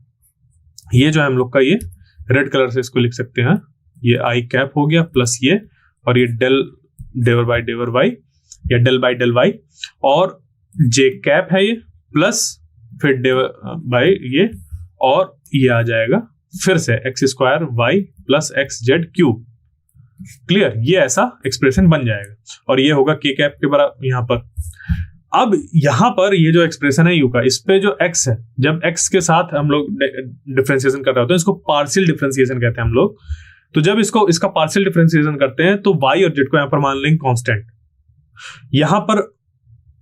ये जो है हम लोग का ये रेड कलर से इसको लिख सकते हैं, ये आई कैप हो गया प्लस ये, और ये डेल डेवर बाई डेवर वाई या डेल बाई डेल वाई, और जे कैप है ये प्लस फिर डेवर बाई ये, और ये आ जाएगा फिर से X square Y plus X Z cube. Clear. ये ऐसा एक्सप्रेशन बन जाएगा और ये होगा के कैप के बराबर यहां पर। अब यहां पर ये जो एक्सप्रेशन है यू का, इस पे जो एक्स है, जब एक्स के साथ हम लोग डिफरेंशिएशन कर रहे होते हैं इसको पार्शियल डिफरेंशिएशन कहते हैं हम लोग। तो जब इसका पार्शियल डिफरेंशिएशन करते हैं तो वाई और जेड को यहां पर मान लेंगे कांस्टेंट, यहां पर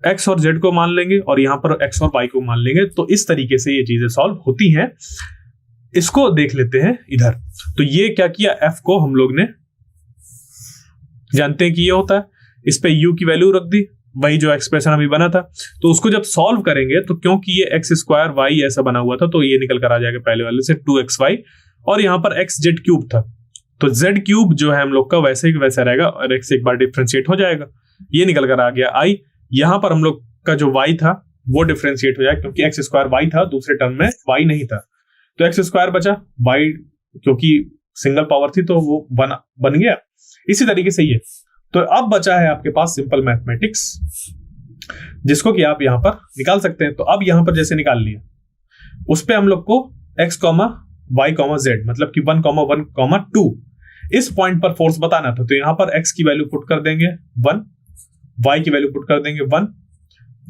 एक्स और जेड को मान लेंगे और यहां पर एक्स और वाई को मान लेंगे। तो इस तरीके से ये चीजें सॉल्व होती हैं। इसको देख लेते हैं इधर। तो ये क्या किया, एफ को हम लोग ने जानते हैं कि ये होता है, इस पे यू की वैल्यू रख दी, वही जो एक्सप्रेशन अभी बना था। तो उसको जब सॉल्व करेंगे तो क्योंकि ये एक्स स्क्वायर वाई ऐसा बना हुआ था तो ये निकल कर आ जाएगा पहले वाले से 2xy, और यहां पर एक्स जेड क्यूब था तो जेड क्यूब जो है हम लोग का वैसे ही वैसा रहेगा और एक्स एक बार डिफरेंशिएट हो जाएगा, ये निकल कर आ गया आई। यहां पर हम लोग का जो वाई था वो डिफरेंशिएट हो जाएगा क्योंकि एक्स स्क्वायर वाई था, दूसरे टर्म में वाई नहीं था, तो एक्स स्क्वायर बचा, वाई क्योंकि सिंगल पावर थी तो वो बन गया। इसी तरीके से ये, तो अब बचा है आपके पास सिंपल मैथमेटिक्स जिसको कि आप यहां पर निकाल सकते हैं। तो अब यहां पर जैसे निकाल लिया, उस पे हम लोग को x, y, z मतलब कि 1,1,2 इस पॉइंट पर फोर्स बताना था। तो यहां पर x की वैल्यू पुट कर देंगे 1, y की वैल्यू पुट कर देंगे 1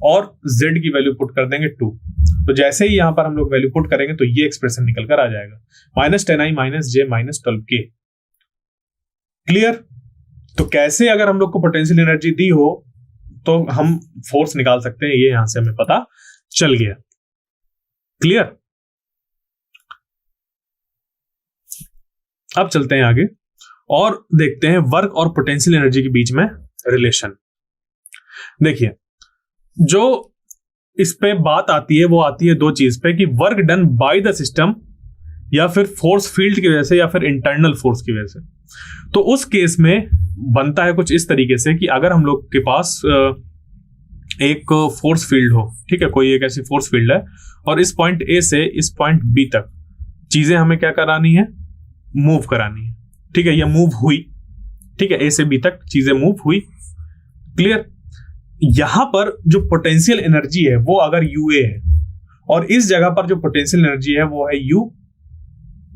और z की वैल्यू पुट कर देंगे 2। तो जैसे ही यहां पर हम लोग वैल्यू पुट करेंगे तो ये एक्सप्रेशन निकल कर आ जाएगा -10i - j - 12k। क्लियर। तो कैसे अगर हम लोग को पोटेंशियल एनर्जी दी हो तो हम फोर्स निकाल सकते हैं, ये यहां से हमें पता चल गया। क्लियर। अब चलते हैं आगे और देखते हैं वर्क और पोटेंशियल एनर्जी के बीच में रिलेशन। देखिए, जो इस पे बात आती है वो आती है दो चीज पे, कि work done by the system या फिर फोर्स फील्ड की वजह से या फिर इंटरनल फोर्स की वजह से। तो उस केस में बनता है कुछ इस तरीके से कि अगर हम लोग के पास एक फोर्स फील्ड हो, ठीक है, कोई एक ऐसी फोर्स फील्ड है और इस पॉइंट ए से इस पॉइंट बी तक चीजें हमें क्या करानी है, मूव करानी है, ठीक है, ये मूव हुई, ठीक है, ए से बी तक चीजें मूव हुई। क्लियर। यहां पर जो पोटेंशियल एनर्जी है वो अगर यूए है और इस जगह पर जो पोटेंशियल एनर्जी है वो है यू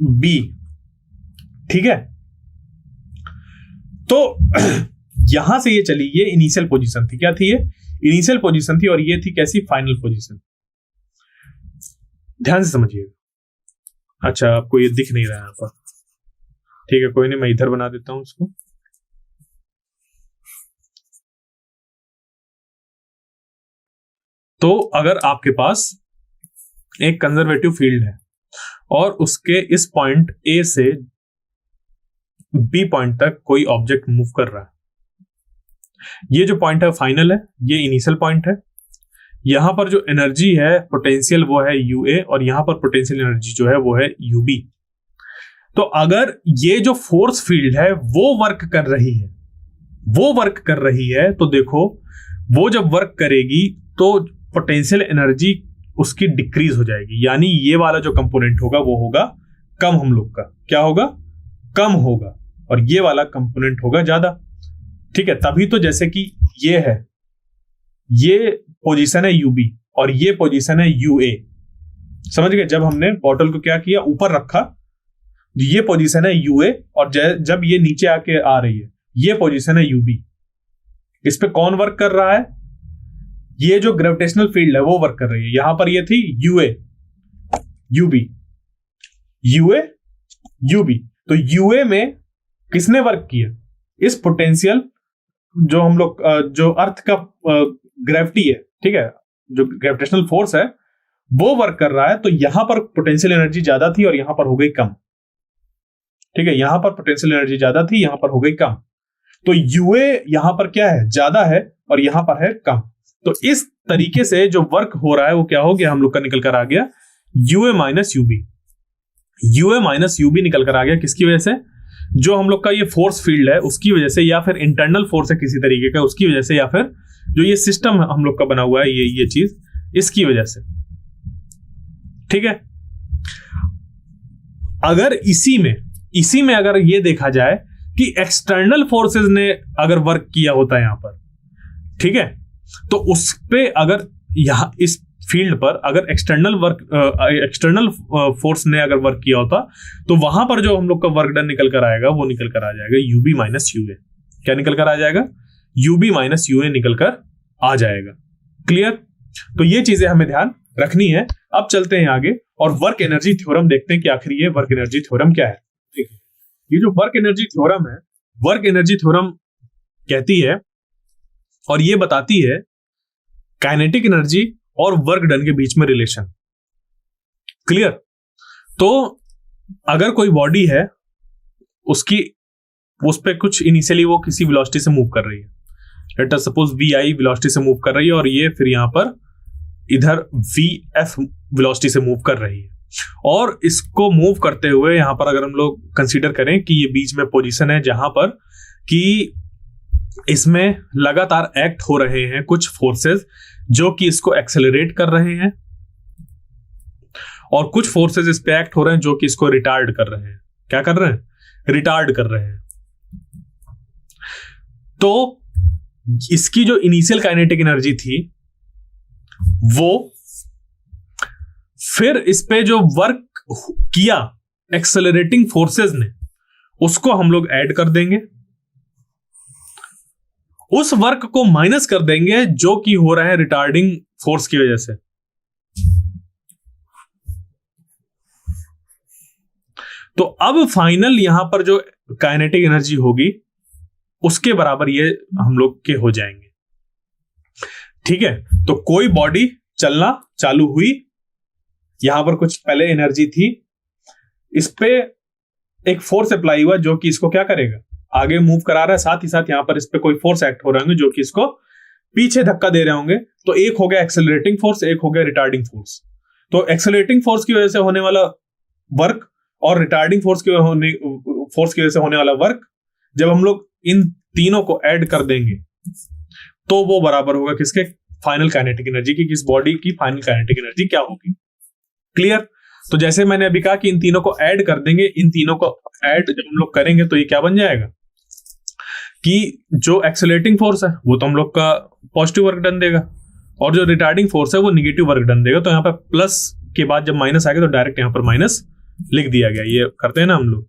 बी, ठीक है। तो यहां से ये चली, ये इनिशियल पोजीशन थी, क्या थी ये इनिशियल पोजीशन थी और ये थी कैसी, फाइनल पोजीशन। ध्यान से समझिएगा। अच्छा, आपको ये दिख नहीं रहा है यहाँ पर, ठीक है, कोई नहीं, मैं इधर बना देता हूं इसको। तो अगर आपके पास एक कंजर्वेटिव फील्ड है और उसके इस पॉइंट ए से बी पॉइंट तक कोई ऑब्जेक्ट मूव कर रहा है, ये जो पॉइंट है फाइनल है, ये इनिशियल पॉइंट है। यहां पर जो एनर्जी है पोटेंशियल वो है यूए और यहां पर पोटेंशियल एनर्जी जो है वो है यूबी। तो अगर ये जो फोर्स फील्ड है वो वर्क कर रही है तो देखो, वो जब वर्क करेगी तो पोटेंशियल एनर्जी उसकी डिक्रीज हो जाएगी, यानी ये वाला जो कंपोनेंट होगा वो होगा कम, हम लोग का क्या होगा, कम होगा, और ये वाला कंपोनेंट होगा ज्यादा। ठीक है, तभी तो जैसे कि ये है, ये पोजीशन है यूबी और ये पोजीशन है यूए। समझ गए, जब हमने बॉटल को क्या किया, ऊपर रखा, ये पोजीशन है यूए, और जब ये नीचे आके आ रही है ये पोजीशन है यूबी। इस पे कौन वर्क कर रहा है, ये जो ग्रेविटेशनल फील्ड है वो वर्क कर रही है। यहां पर ये थी यूए यूबी, यूए यूबी, तो यूए में किसने वर्क किया, इस पोटेंशियल जो हम लोग जो अर्थ का ग्रेविटी है, ठीक है, जो ग्रेविटेशनल फोर्स है वो वर्क कर रहा है। तो यहां पर पोटेंशियल एनर्जी ज्यादा थी और यहां पर हो गई कम। ठीक है, यहां पर पोटेंशियल एनर्जी ज्यादा थी, यहां पर हो गई कम। तो यूए यहां पर क्या है, ज्यादा है, और यहां पर है कम। तो इस तरीके से जो वर्क हो रहा है वो क्या हो गया, हम लोग का निकल कर आ गया UA minus UB. UA minus UB निकल कर आ गया किसकी वजह से, जो हम लोग का ये फोर्स फील्ड है उसकी वजह से, या फिर इंटरनल फोर्स है किसी तरीके का उसकी वजह से, या फिर जो ये सिस्टम हम लोग का बना हुआ है ये चीज, इसकी वजह से। ठीक है, अगर इसी में अगर ये देखा जाए कि एक्सटर्नल फोर्सेस ने अगर वर्क किया होता यहां पर, ठीक है, तो उस पे अगर यहां इस फील्ड पर अगर एक्सटर्नल फोर्स ने अगर वर्क किया होता तो वहां पर जो हम लोग का वर्क डन निकल कर आएगा वो निकल कर आ जाएगा यूबी माइनस यूए। क्या निकल कर आ जाएगा, यूबी माइनस यूए निकल कर आ जाएगा। क्लियर, तो ये चीजें हमें ध्यान रखनी है। अब चलते हैं आगे और वर्क एनर्जी थ्योरम देखते हैं कि आखिर ये वर्क एनर्जी थ्योरम क्या है। ठीक है, ये जो वर्क एनर्जी थ्योरम है, वर्क एनर्जी थ्योरम कहती है और ये बताती है काइनेटिक एनर्जी और वर्क डन के बीच में रिलेशन। क्लियर, तो अगर कोई बॉडी है उसकी उस पे कुछ इनिशियली वो किसी वेलोसिटी से मूव कर रही है, let us suppose V I velocity से मूव कर रही है और ये फिर यहां पर इधर वी एफ वेलोसिटी से मूव कर रही है, और इसको मूव करते हुए यहां पर अगर हम लोग कंसीडर करें कि ये बीच में पोजीशन है जहां पर कि इसमें लगातार एक्ट हो रहे हैं कुछ फोर्सेस जो कि इसको एक्सेलरेट कर रहे हैं, और कुछ फोर्सेस इस पे एक्ट हो रहे हैं जो कि इसको रिटार्ड कर रहे हैं। क्या कर रहे हैं, रिटार्ड कर रहे हैं। तो इसकी जो इनिशियल काइनेटिक एनर्जी थी वो फिर इस पे जो वर्क किया एक्सेलरेटिंग फोर्सेस ने, उसको हम लोग ऐड कर देंगे, उस वर्क को माइनस कर देंगे जो कि हो रहा है रिटार्डिंग फोर्स की वजह से। तो अब फाइनल यहां पर जो काइनेटिक एनर्जी होगी उसके बराबर ये हम लोग के हो जाएंगे। ठीक है, तो कोई बॉडी चलना चालू हुई, यहां पर कुछ पहले एनर्जी थी, इस पे एक फोर्स अप्लाई हुआ जो कि इसको क्या करेगा, आगे मूव करा रहा है, साथ ही साथ यहां पर इस पे कोई फोर्स एक्ट हो रहे होंगे जो कि इसको पीछे धक्का दे रहे होंगे। तो एक हो गया एक्सेलरेटिंग फोर्स, एक हो गया रिटार्डिंग फोर्स। तो एक्सेलरेटिंग फोर्स की वजह से होने वाला वर्क और रिटार्डिंग फोर्स की वजह से होने वाला वर्क, जब हम लोग इन तीनों को ऐड कर देंगे तो वो बराबर होगा किसके, फाइनल काइनेटिक एनर्जी की। किस बॉडी की फाइनल काइनेटिक एनर्जी क्या होगी। क्लियर, तो जैसे मैंने अभी कहा कि इन तीनों को ऐड कर देंगे, इन तीनों को ऐड जब हम लोग करेंगे तो ये क्या बन जाएगा कि जो एक्सेलरेटिंग फोर्स है वो तो हम लोग का पॉजिटिव वर्क डन देगा, और जो रिटार्डिंग फोर्स है वो निगेटिव वर्क डन देगा। तो यहाँ पर प्लस के बाद जब माइनस आएगा तो डायरेक्ट यहाँ पर माइनस लिख दिया गया, ये करते हैं ना हम लोग।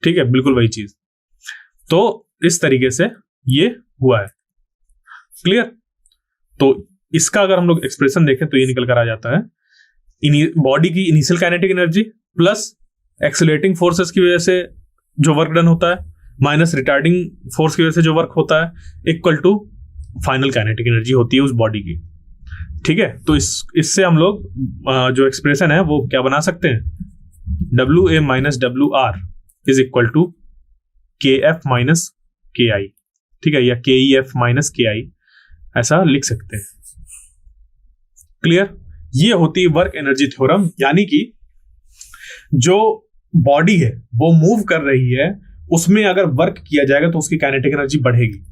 ठीक है, बिल्कुल वही चीज। तो इस तरीके से ये हुआ है। क्लियर? तो इसका अगर हम लोग एक्सप्रेशन देखें तो ये निकल कर आ जाता है बॉडी की initial kinetic energy plus accelerating forces की वजह से जो वर्क डन होता है माइनस रिटार्डिंग फोर्स की वजह से जो वर्क होता है equal to final kinetic energy होती है उस बॉडी की। ठीक है, तो इससे हम लोग जो एक्सप्रेशन है वो क्या बना सकते हैं, WA minus WR is equal to KF minus KI। ठीक है, या KEF माइनस KI ऐसा लिख सकते हैं। क्लियर? ये होती है वर्क एनर्जी थ्योरम, यानी कि जो बॉडी है वो मूव कर रही है, उसमें अगर वर्क किया जाएगा तो उसकी काइनेटिक एनर्जी बढ़ेगी।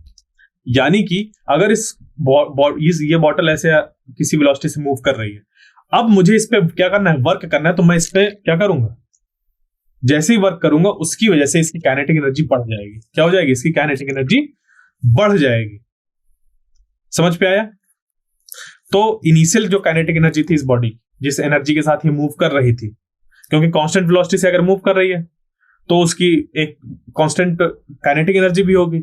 यानी कि अगर ये बॉटल ऐसे किसी वेलोसिटी से मूव कर रही है, अब मुझे इस पे क्या करना है, वर्क करना है, तो मैं इस पे क्या करूंगा, जैसे ही वर्क करूंगा उसकी वजह से इसकी काइनेटिक एनर्जी बढ़ जाएगी। क्या हो जाएगी, इसकी काइनेटिक एनर्जी बढ़ जाएगी। समझ पे आया? तो इनिशियल जो काइनेटिक एनर्जी थी इस बॉडी, जिस एनर्जी के साथ ये मूव कर रही थी, क्योंकि कांस्टेंट वेलोसिटी से अगर मूव कर रही है तो उसकी एक कांस्टेंट काइनेटिक एनर्जी भी होगी।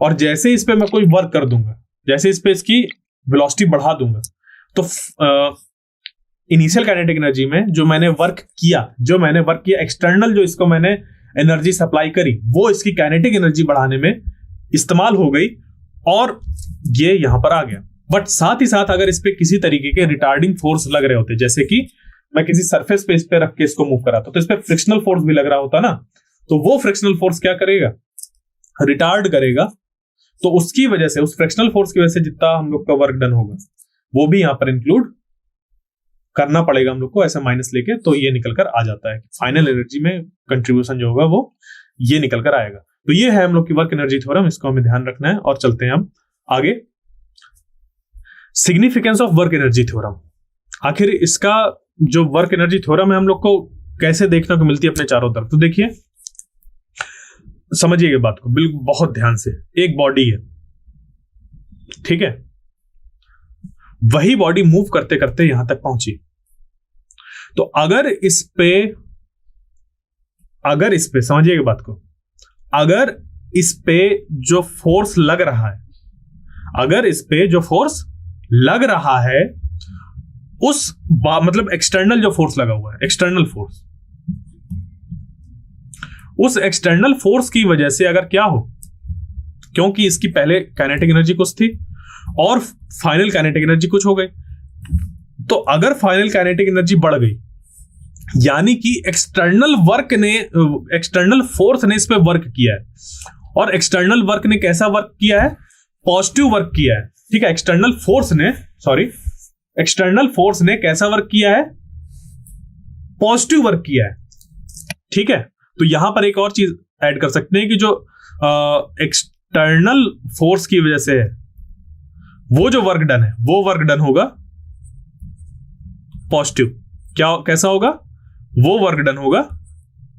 और जैसे इस पे मैं कोई वर्क कर दूंगा, जैसे इस पे इसकी वेलोसिटी बढ़ा दूंगा, तो इनिशियल काइनेटिक एनर्जी में जो मैंने वर्क किया एक्सटर्नल जो इसको मैंने एनर्जी सप्लाई करी, वो इसकी काइनेटिक एनर्जी बढ़ाने में इस्तेमाल हो गई और ये यहां पर आ गया। बट साथ ही साथ अगर इस पे किसी तरीके के रिटार्डिंग फोर्स लग रहे होते, जैसे कि मैं किसी सरफेस पे इस पे रख के इसको मूव कराता, तो इस पे फ्रिक्शनल फोर्स भी लग रहा होता ना, तो वो फ्रिक्शनल फोर्स क्या करेगा, रिटार्ड करेगा। तो उसकी वजह से, उस फ्रिक्शनल फोर्स की वजह से जितना हम लोग का वर्क डन होगा वो भी यहां पर इंक्लूड करना पड़ेगा हम लोग को, ऐसा माइनस लेके। तो ये निकल कर आ जाता है, फाइनल एनर्जी में कंट्रीब्यूशन जो होगा वो ये निकल कर आएगा। तो ये है हम लोग की वर्क एनर्जी थ्योरम, इसको हमें ध्यान रखना है। और चलते हैं हम आगे, significance of work energy theorem. आखिर इसका जो वर्क एनर्जी थ्योरम है हम लोग को कैसे देखने को मिलती है अपने चारों तरफ, तो देखिए समझिएगा बात को बिल्कुल बहुत ध्यान से। एक बॉडी है, ठीक है, वही बॉडी मूव करते करते यहां तक पहुंची। तो अगर इस पे समझिएगा बात को, अगर इस पे जो फोर्स लग रहा है, अगर इस पे जो फोर्स लग रहा है मतलब एक्सटर्नल जो फोर्स लगा हुआ है, एक्सटर्नल फोर्स, उस एक्सटर्नल फोर्स की वजह से अगर क्या हो, क्योंकि इसकी पहले काइनेटिक एनर्जी कुछ थी और फाइनल काइनेटिक एनर्जी कुछ हो गई, तो अगर फाइनल काइनेटिक एनर्जी बढ़ गई, यानी कि एक्सटर्नल फोर्स ने इस पे वर्क किया है, और एक्सटर्नल वर्क ने कैसा वर्क किया है, पॉजिटिव वर्क किया है। ठीक है, एक्सटर्नल फोर्स ने कैसा वर्क किया है, पॉजिटिव वर्क किया है। ठीक है, तो यहां पर एक और चीज ऐड कर सकते हैं कि जो एक्सटर्नल फोर्स की वजह से है वो जो वर्क डन है, वो वर्क डन होगा पॉजिटिव। कैसा होगा, वो वर्क डन होगा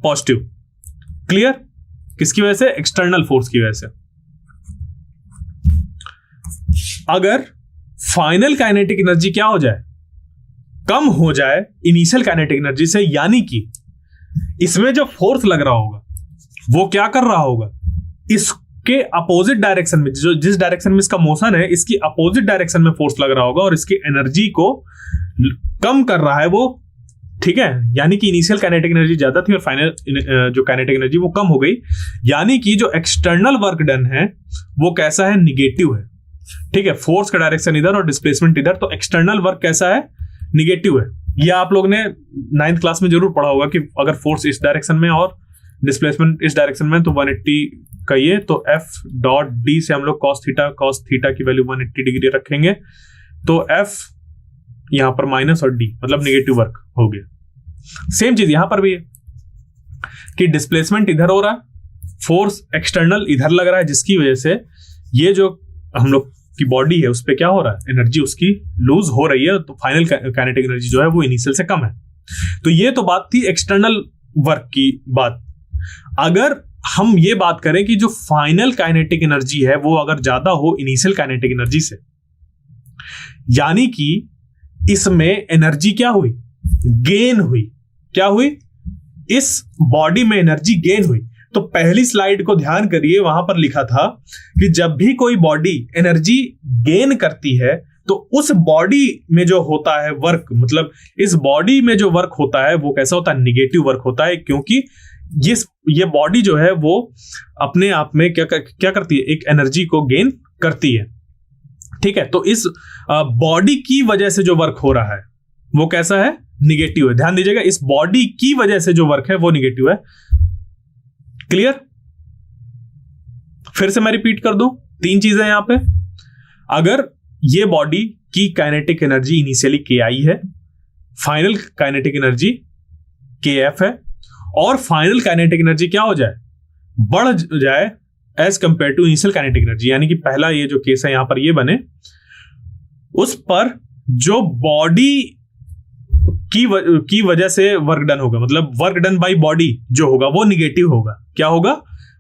पॉजिटिव। क्लियर? किसकी वजह से, एक्सटर्नल फोर्स की वजह से। अगर फाइनल काइनेटिक एनर्जी क्या हो जाए, कम हो जाए इनिशियल काइनेटिक एनर्जी से, यानी कि इसमें जो फोर्स लग रहा होगा वो क्या कर रहा होगा, इसके अपोजिट डायरेक्शन में, जो जिस डायरेक्शन में इसका मोशन है, इसकी अपोजिट डायरेक्शन में फोर्स लग रहा होगा और इसकी एनर्जी को कम कर रहा है वो। ठीक है, यानी कि इनिशियल काइनेटिक एनर्जी ज्यादा थी और फाइनल जो काइनेटिक एनर्जी वो कम हो गई, यानी कि जो एक्सटर्नल वर्क डन है वो कैसा है, निगेटिव है। ठीक है, फोर्स का डायरेक्शन इधर और डिस्प्लेसमेंट इधर, तो एक्सटर्नल वर्क कैसा है, निगेटिव है। यह आप लोग ने 9th क्लास में जरूर पढ़ा होगा कि अगर फोर्स इस डायरेक्शन में और डिस्प्लेसमेंट इस डायरेक्शन में तो 180 का ये, तो F डॉट D से हम लोग cos थीटा की वैल्यू 180 डिग्री रखेंगे, तो F यहां पर माइनस और D मतलब निगेटिव वर्क हो गया। सेम चीज यहां पर भी है कि डिस्प्लेसमेंट इधर हो रहा है, फोर्स एक्सटर्नल इधर लग रहा है, जिसकी वजह से ये जो हम लोग की बॉडी है उस पे क्या हो रहा है, एनर्जी उसकी लूज हो रही है, तो फाइनल काइनेटिक एनर्जी जो है वो इनिशियल से कम है। तो ये तो बात थी एक्सटर्नल वर्क की बात। अगर हम ये बात करें कि जो फाइनल काइनेटिक एनर्जी है वो अगर ज्यादा हो इनिशियल काइनेटिक एनर्जी से, यानी कि इसमें एनर्जी क्या हुई, गेन हुई। क्या हुई, इस बॉडी में एनर्जी गेन हुई, तो पहली स्लाइड को ध्यान करिए, वहां पर लिखा था कि जब भी कोई बॉडी एनर्जी गेन करती है तो उस बॉडी में जो होता है वर्क, मतलब इस बॉडी में जो वर्क होता है वो कैसा होता है, निगेटिव वर्क होता है, क्योंकि ये बॉडी जो है वो अपने आप में क्या करती है, एक एनर्जी को गेन करती है। ठीक है, तो इस बॉडी की वजह से जो वर्क हो रहा है वो कैसा है, निगेटिव है। ध्यान दीजिएगा, इस बॉडी की वजह से जो वर्क है वो निगेटिव है। क्लियर? फिर से मैं रिपीट कर दूं, 3 चीजें यहां पे। अगर ये बॉडी की काइनेटिक एनर्जी इनिशियली KI है, फाइनल काइनेटिक एनर्जी KF है, और फाइनल काइनेटिक एनर्जी क्या हो जाए, बढ़ जाए as compared to initial kinetic energy, यानी कि पहला ये जो केस है यहां पर ये बने, उस पर जो बॉडी की वजह से वर्क डन होगा, मतलब वर्क डन बाय बॉडी जो होगा वो निगेटिव होगा। क्या होगा,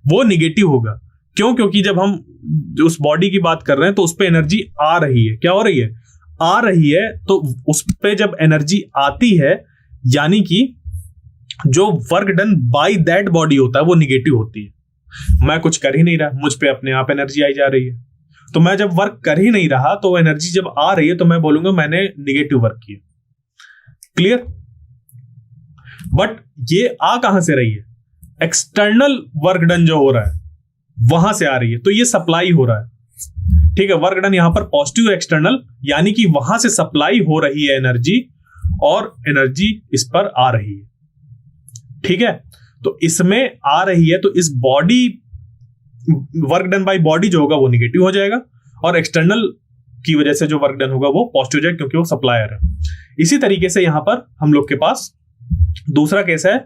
वो निगेटिव होगा। क्यों? क्योंकि जब हम उस बॉडी की बात कर रहे हैं तो उस पे एनर्जी आ रही है। क्या हो रही है, आ रही है। तो उस पे जब एनर्जी आती है, यानी कि जो work done by that body होता है वो निगेटिव होती है। मैं कुछ कर ही नहीं रहा, मुझ पे अपने आप एनर्जी आई जा रही है। तो मैं जब वर्क कर ही नहीं रहा तो एनर्जी जब आ रही है तो मैं बोलूंगा मैंने निगेटिव वर्क किया। क्लियर? बट ये आ कहां से रही है, एक्सटर्नल वर्क डन जो हो रहा है वहां से आ रही है, तो ये सप्लाई हो रहा है। ठीक है, वर्क डन यहां पर पॉजिटिव एक्सटर्नल, यानी कि वहां से सप्लाई हो रही है एनर्जी, और एनर्जी इस पर आ रही है। ठीक है, तो इसमें आ रही है, तो इस body work done by body जो होगा वो निगेटिव हो जाएगा, और एक्सटर्नल की वजह से जो वर्क डन होगा वो पॉजिटिव हो जाएगा, क्योंकि वो सप्लायर है। इसी तरीके से यहां पर हम लोग के पास दूसरा केस है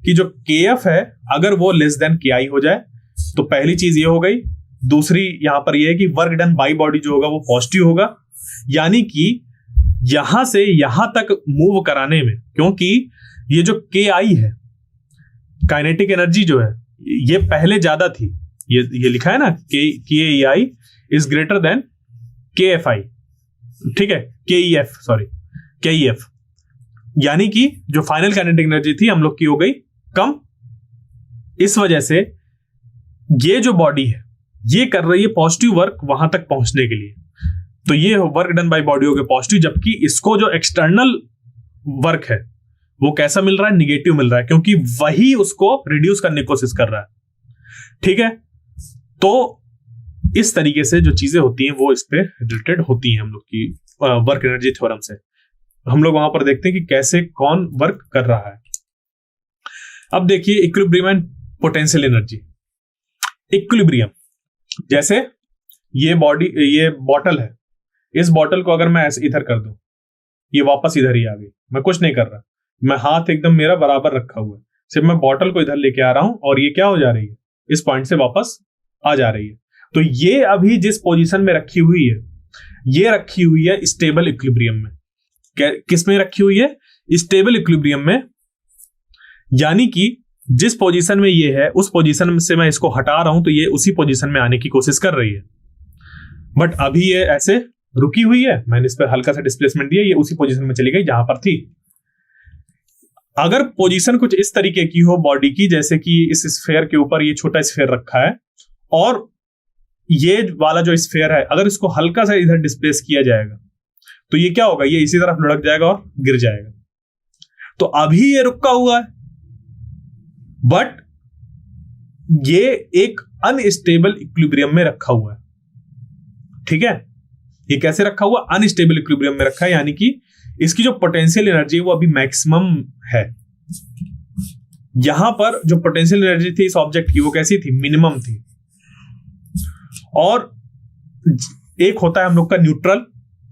कि जो KF है अगर वो लेस देन KI हो जाए, तो पहली चीज ये हो गई। दूसरी यहां पर ये है कि वर्क डन बाय बॉडी जो होगा वो पॉजिटिव होगा, यानी कि यहां से यहां तक मूव कराने में, क्योंकि ये जो KI है, काइनेटिक एनर्जी जो है, ये पहले ज्यादा थी। ये लिखा है ना, KEI is greater than KFI। ठीक है, KEF, यानी कि जो फाइनल काइनेटिक एनर्जी थी हम लोग की हो गई कम। इस वजह से ये जो बॉडी है ये कर रही है पॉजिटिव वर्क वहां तक पहुंचने के लिए, तो ये वर्क डन बाय बॉडी हो गया पॉजिटिव, जबकि इसको जो एक्सटर्नल वर्क है वो कैसा मिल रहा है, निगेटिव मिल रहा है, क्योंकि वही उसको रिड्यूस करने की कोशिश कर रहा है। ठीक है, तो इस तरीके से जो चीजें होती हैं वो इस पे रिलेटेड होती हैं हम लोग की वर्क एनर्जी थ्योरम से। हम लोग वहां पर देखते हैं कि कैसे कौन वर्क कर रहा है। अब देखिए equilibrium and potential energy. Equilibrium, जैसे ये बॉटल है, इस बॉटल को अगर मैं ऐसे इधर कर दूं, ये वापस इधर ही आ गई, मैं कुछ नहीं कर रहा, मैं हाथ एकदम मेरा बराबर रखा हुआ है, सिर्फ मैं बॉटल को इधर लेके आ रहा हूं और ये क्या हो जा रही है, इस पॉइंट से वापस आ जा रही है। तो ये अभी जिस पोजीशन में रखी हुई है, ये रखी हुई है स्टेबल इक्विलिब्रियम में। किस में रखी हुई है, स्टेबल इक्विलिब्रियम में, यानी कि जिस पोजीशन में ये है उस पोजीशन से मैं इसको हटा रहा हूं तो ये उसी पोजीशन में आने की कोशिश कर रही है। बट अभी ये ऐसे रुकी हुई है, मैंने इस पर हल्का सा डिस्प्लेसमेंट दिया, ये उसी पोजीशन में चली गई जहां पर थी। अगर पोजीशन कुछ इस तरीके की हो बॉडी की, जैसे कि इस स्फेयर के ऊपर ये छोटा स्फेयर रखा है और ये वाला जो स्फेयर है अगर इसको हल्का सा इधर डिस्प्लेस किया जाएगा तो ये क्या होगा, ये इसी तरफ लुढ़क जाएगा और गिर जाएगा। तो अभी ये रुका हुआ है, बट ये एक अनस्टेबल इक्विलिब्रियम में रखा हुआ है। ठीक है, ये कैसे रखा हुआ, अनस्टेबल इक्विलिब्रियम में रखा है, यानी कि इसकी जो पोटेंशियल एनर्जी है वो अभी मैक्सिमम है। यहां पर जो पोटेंशियल एनर्जी थी इस ऑब्जेक्ट की वो कैसी थी, मिनिमम थी। और एक होता है हम लोग का न्यूट्रल,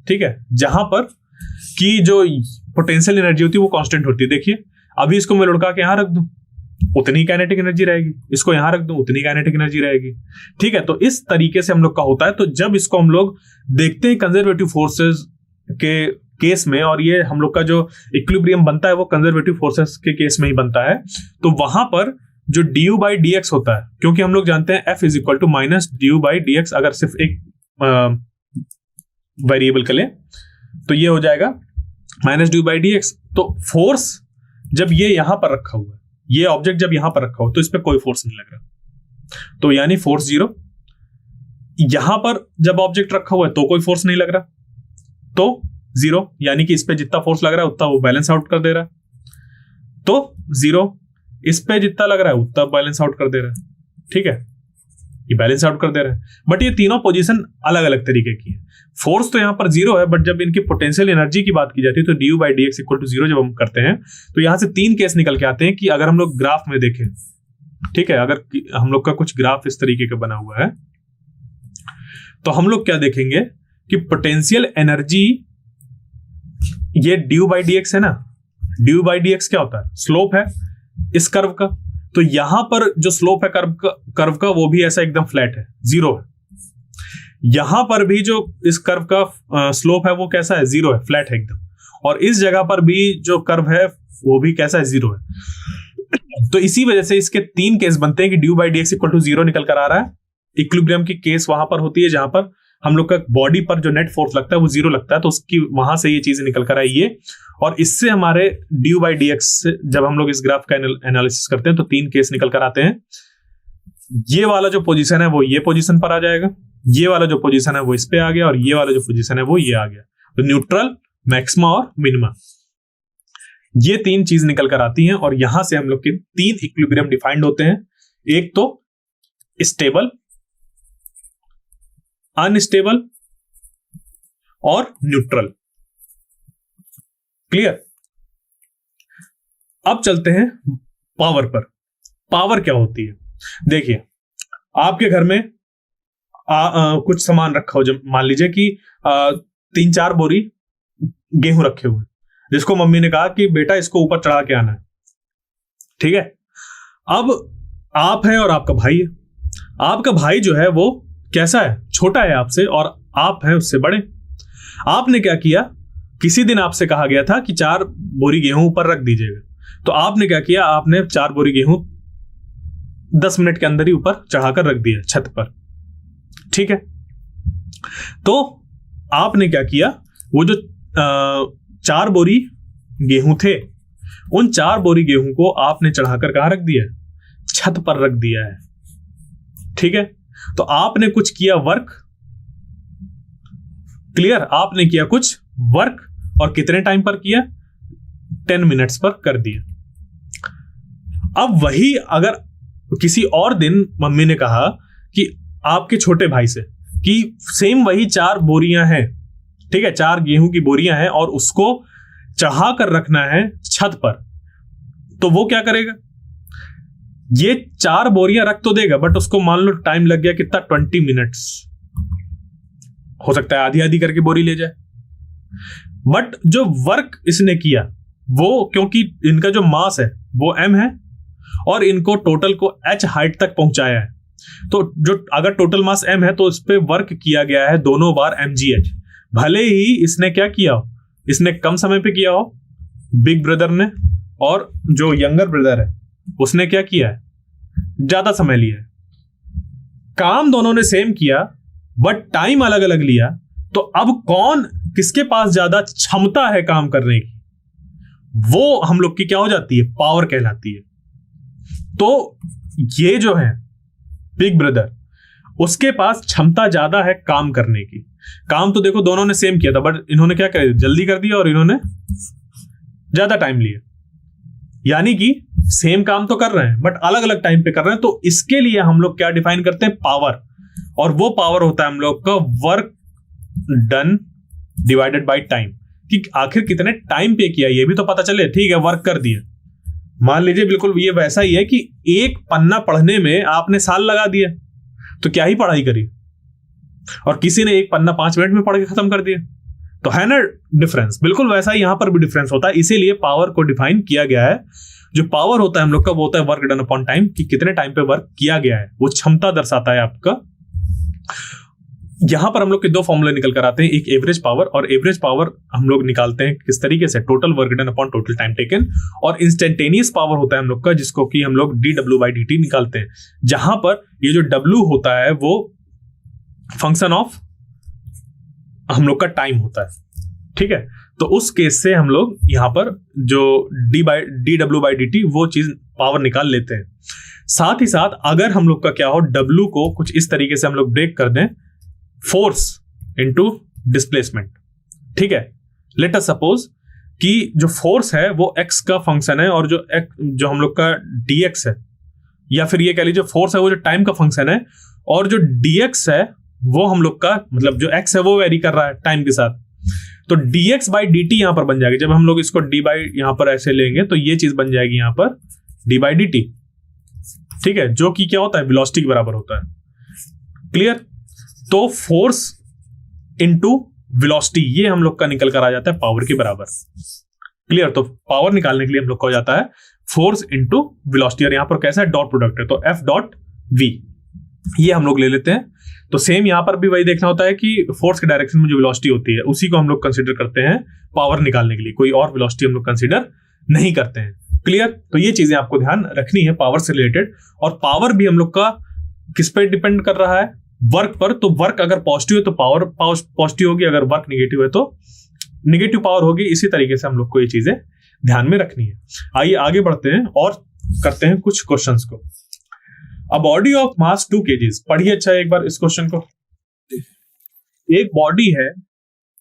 ठीक है, जहां पर की जो पोटेंशियल एनर्जी होती है वो कांस्टेंट होती है। देखिए अभी इसको मैं लुढ़का के यहां रख दूं उतनी काइनेटिक एनर्जी रहेगी, इसको यहां रख दूं उतनी काइनेटिक एनर्जी रहेगी। ठीक है, तो इस तरीके से हम लोग का होता है। तो जब इसको हम लोग देखते हैं कंजर्वेटिव फोर्सेस के केस में, और ये हम लोग का जो इक्विलिब्रियम बनता है वो कंजर्वेटिव फोर्सेस के केस में ही बनता है, तो वहां पर जो du by dx होता है, क्योंकि हम लोग जानते हैं F is equal to minus du by dx, अगर सिर्फ एक वेरिएबल के लिए तो ये हो जाएगा माइनस du by dx। तो फोर्स जब ये यहां पर रखा हुआ है ये ऑब्जेक्ट जब यहां पर रखा हो तो इस पर कोई फोर्स नहीं लग रहा, तो यानी फोर्स 0। यहां पर जब ऑब्जेक्ट रखा हुआ है तो कोई फोर्स नहीं लग रहा, तो 0, यानी कि इस पे जितना फोर्स लग रहा है उतना वो बैलेंस आउट कर दे रहा है, तो 0। इस पे जितना लग रहा है उतना बैलेंस आउट कर दे रहा है, ठीक है, ये बैलेंस आउट कर दे रहा है। बट ये तीनों पोजीशन अलग अलग तरीके की है। फोर्स तो यहां पर 0 है, बट जब इनकी पोटेंशियल एनर्जी की बात की जाती है तो du/dx = 0 जब हम करते हैं तो यहां से 3 केस निकल के आते हैं कि अगर हम लोग ग्राफ में देखें, ठीक है, अगर हम लोग का कुछ ग्राफ इस तरीके का बना हुआ है तो हम लोग क्या देखेंगे कि पोटेंशियल एनर्जी, ये du/dx है ना, du/dx क्या होता है, स्लोप है इस कर्व का, तो यहां पर जो स्लोप है कर्व का वो भी ऐसा एकदम फ्लैट है, 0 है। यहां पर भी जो इस कर्व का स्लोप है वो कैसा है, 0 है, फ्लैट है एकदम। और इस जगह पर भी जो कर्व है वो भी कैसा है, 0 है। तो इसी वजह से इसके 3 केस बनते हैं कि du/dx = 0 निकल कर आ रहा है। इक्विलिब्रियम की केस वहां पर होती है जहां पर हम लोग का बॉडी पर जो नेट फोर्स लगता है वो 0 लगता है, तो उसकी वहां से ये चीजें निकल कर आई है। और इससे हमारे du/dx जब हम लोग इस ग्राफ का एनालिसिस करते हैं तो 3 केस निकल कर आते हैं। ये वाला जो पोजीशन है वो ये पोजीशन पर आ जाएगा, ये वाला जो पोजीशन है वो इस पे आ गया, और ये वाला जो पोजीशन है वो ये आ गया। तो न्यूट्रल, मैक्सिमा और मिनिमा, ये 3 चीज निकल कर आती हैं। और यहां से हम लोग के 3 इक्विलिब्रियम डिफाइंड होते हैं। एक तो स्टेबल, अनस्टेबल और न्यूट्रल। क्लियर? अब चलते हैं पावर पर। पावर क्या होती है? देखिए, आपके घर में कुछ सामान रखा हो, जब मान लीजिए कि 3-4 बोरी गेहूं रखे हुए, जिसको मम्मी ने कहा कि बेटा इसको ऊपर चढ़ा के आना है, ठीक है। अब आप हैं और आपका भाई है। आपका भाई जो है वो कैसा है, छोटा है आपसे, और आप हैं उससे बड़े। आपने क्या किया, किसी दिन आपसे कहा गया था कि 4 बोरी गेहूं ऊपर रख दीजिएगा, तो आपने क्या किया, आपने 4 बोरी गेहूं 10 मिनट के अंदर ही ऊपर चढ़ाकर रख दिया छत पर, ठीक है। तो आपने क्या किया, वो जो 4 बोरी गेहूं थे, उन 4 बोरी गेहूं को आपने चढ़ाकर कहां रख दिया, छत पर रख दिया है, ठीक है। तो आपने कुछ किया वर्क, क्लियर, आपने किया कुछ वर्क, और कितने टाइम पर किया, 10 मिनट्स पर कर दिया। अब वही अगर किसी और दिन मम्मी ने कहा कि आपके छोटे भाई से कि सेम वही 4 बोरियां हैं, ठीक है, 4 गेहूं की बोरियां हैं, और उसको चढ़ा कर रखना है छत पर, तो वो क्या करेगा, ये 4 बोरियां रख तो देगा, बट उसको मान लो टाइम लग गया कितना, 20 मिनट्स। हो सकता है आधी आधी करके बोरी ले जाए, बट जो वर्क इसने किया वो, क्योंकि इनका जो मास है वो m है, और इनको टोटल को h हाइट तक पहुंचाया है, तो जो अगर टोटल मास m है तो इस पे वर्क किया गया है दोनों बार mgh। भले ही इसने क्या किया हो, इसने कम समय पे किया हो बिग ब्रदर ने, और जो यंगर ब्रदर है उसने क्या किया है, ज्यादा समय लिया है। काम दोनों ने सेम किया बट टाइम अलग अलग लिया, तो अब कौन, किसके पास ज्यादा क्षमता है काम करने की, वो हम लोग की क्या हो जाती है, पावर कहलाती है। तो ये जो है बिग ब्रदर, उसके पास क्षमता ज्यादा है काम करने की। काम तो देखो दोनों ने सेम किया था, बट इन्होंने क्या कर जल्दी कर दिया और इन्होंने ज्यादा टाइम लिया, यानी कि सेम काम तो कर रहे हैं बट अलग अलग टाइम पे कर रहे हैं। तो इसके लिए हम लोग क्या डिफाइन करते हैं, पावर, और वो पावर होता है हम लोग का work done divided by time, कि आखिर कितने टाइम पे किया ये भी तो पता चले। ठीक है, वर्क कर दिया, मान लीजिए बिल्कुल ये वैसा ही है कि एक पन्ना पढ़ने में आपने साल लगा दिया, तो क्या ही पढ़ाई करी, और किसी ने एक पन्ना 5 मिनट में पढ़ के खत्म कर दिया, तो है ना डिफरेंस। बिल्कुल वैसा ही यहां पर भी डिफरेंस होता है, इसीलिए पावर को डिफाइन किया गया है। जो पावर होता है हम लोग का वो होता है वर्क डन अपॉन टाइम, कि कितने टाइम पे वर्क किया गया है, वो क्षमता दर्शाता है आपका। यहां पर हम लोग के 2 फॉर्मूले निकल कर आते हैं, एक एवरेज पावर, और एवरेज पावर हम लोग निकालते हैं किस तरीके से, total work done upon total time taken. और इंस्टेंटेनियस पावर होता है हम लोग का, जिसको कि हम लोग dw/dt निकालते हैं, जहां पर ये जो w होता है वो फंक्शन ऑफ हम लोग का टाइम होता है, ठीक है। तो उस केस से हम लोग यहां पर जो dw/dt वो चीज पावर निकाल लेते हैं। साथ ही साथ अगर हम लोग का क्या हो, W को कुछ इस तरीके से हम लोग ब्रेक कर दें, फोर्स इनटू डिस्प्लेसमेंट। ठीक है, लेट अस सपोज कि जो फोर्स है वो x का फंक्शन है और जो हम लोग का dx है, या फिर ये कह लीजिए फोर्स है वो जो टाइम का फंक्शन है, और जो dx है वो हम लोग का मतलब जो x है वो वेरी कर रहा है टाइम के साथ। तो dx/dt यहां पर बन जाएगी, जब हम लोग इसको d बाई यहां पर ऐसे लेंगे तो ये चीज बन जाएगी यहां पर d/dt। ठीक है, जो कि क्या होता है, वेलोसिटी के बराबर होता है। क्लियर? तो फोर्स इनटू वेलोसिटी ये हम लोग का निकल कर आ जाता है पावर के बराबर। क्लियर? तो पावर निकालने के लिए हम लोग का हो जाता है फोर्स इनटू वेलोसिटी, और यहां पर कैसा है, डॉट प्रोडक्ट है, तो F.V ये हम लोग ले लेते हैं। तो सेम यहां पर भी वही देखना होता है कि फोर्स के डायरेक्शन में जो वेलोसिटी होती है उसी को हम लोग कंसीडर करते हैं पावर निकालने के लिए, कोई और वेलोसिटी हम लोग कंसीडर नहीं करते हैं। क्लियर? तो ये चीजें आपको ध्यान रखनी है पावर से रिलेटेड। और पावर भी हम लोग का किस पे डिपेंड कर रहा है, वर्क पर। तो वर्क अगर पॉजिटिव है तो पावर पॉजिटिव होगी, अगर वर्क निगेटिव है तो निगेटिव पावर होगी। इसी तरीके से हम लोग को ये चीजें ध्यान में रखनी है। आइए आगे बढ़ते हैं और करते हैं कुछ क्वेश्चंस को। अ बॉडी ऑफ मास 2 kg, पढ़िए अच्छा एक बार इस क्वेश्चन को। एक बॉडी है,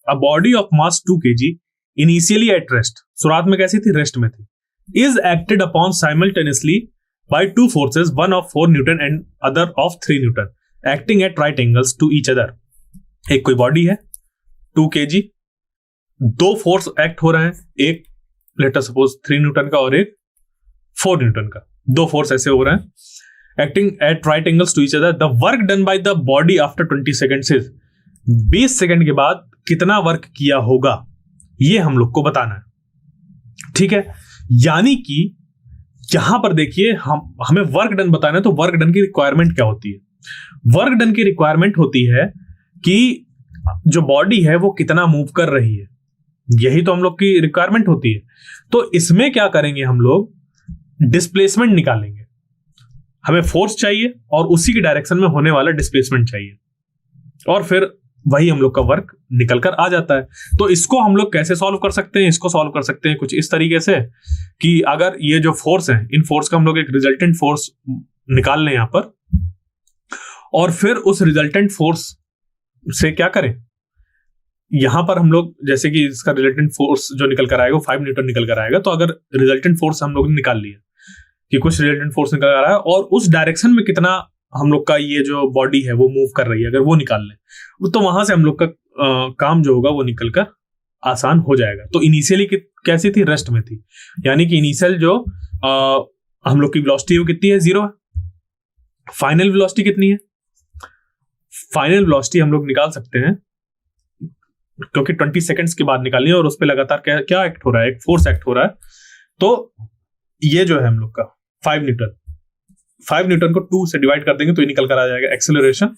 a body of mass 2 kg initially at rest, शुरुआत में कैसी थी, रेस्ट में थी, is acted upon simultaneously by 2 forces, one of 4 newton and other of 3 newton, acting at right angles to each other. एक कोई बॉडी है 2 kg, 2 फोर्स एक्ट हो रहे हैं, एक लेट अस सपोज 3 न्यूटन का और एक 4 न्यूटन का, 2 फोर्स ऐसे हो रहे हैं, acting at right angles to each other. The work done by the body after 20 seconds is, 20 second के बाद कितना वर्क किया होगा ये हम लोग को बताना है। ठीक है, यानी कि यहां पर देखिए हमें वर्क डन बताना है, तो वर्क डन की रिक्वायरमेंट क्या होती है? वर्क डन की रिक्वायरमेंट होती है कि जो बॉडी है वो कितना मूव कर रही है, यही तो हम लोग की रिक्वायरमेंट होती है। तो इसमें क्या करेंगे, हम लोग डिस्प्लेसमेंट निकालेंगे। हमें फोर्स चाहिए और उसी के डायरेक्शन में होने वाला डिस्प्लेसमेंट चाहिए, और फिर वही हम लोग का वर्क निकल कर आ जाता है। तो इसको हम लोग कैसे सॉल्व कर सकते हैं? इसको सॉल्व कर सकते हैं कुछ इस तरीके से कि अगर ये जो फोर्स है, इन फोर्स का हम लोग एक रिजल्टेंट फोर्स निकाल लें यहां पर, और फिर उस रिजल्टेंट फोर्स से क्या करें, यहां पर हम लोग जैसे कि इसका रिजल्टेंट फोर्स जो निकल कर आएगा 5 न्यूटन निकल कर आएगा। तो अगर रिजल्टेंट फोर्स हम लोग ने निकाल लिया कि कुछ रिजल्टेंट फोर्स निकल कर आ रहा है और उस डायरेक्शन में कितना हम लोग का ये जो बॉडी है वो मूव कर रही है, अगर वो निकाल लें तो वहां से हम लोग का काम जो होगा वो निकल कर आसान हो जाएगा। तो इनिशियली कैसी थी, रेस्ट में थी, यानी कि इनिशियल जो हम लोग की वेलोसिटी वो कितनी है, 0 है। फाइनल वेलोसिटी कितनी है? फाइनल वेलोसिटी हम लोग निकाल सकते हैं क्योंकि 20 सेकंड्स के बाद निकालनी है और उस पर लगातार क्या एक्ट हो रहा है, एक फोर्स एक्ट हो रहा है। तो ये जो है हम लोग का 5 न्यूटन को 2 से डिवाइड कर देंगे तो ये निकल कर आ जाएगा एक्सेलरेशन।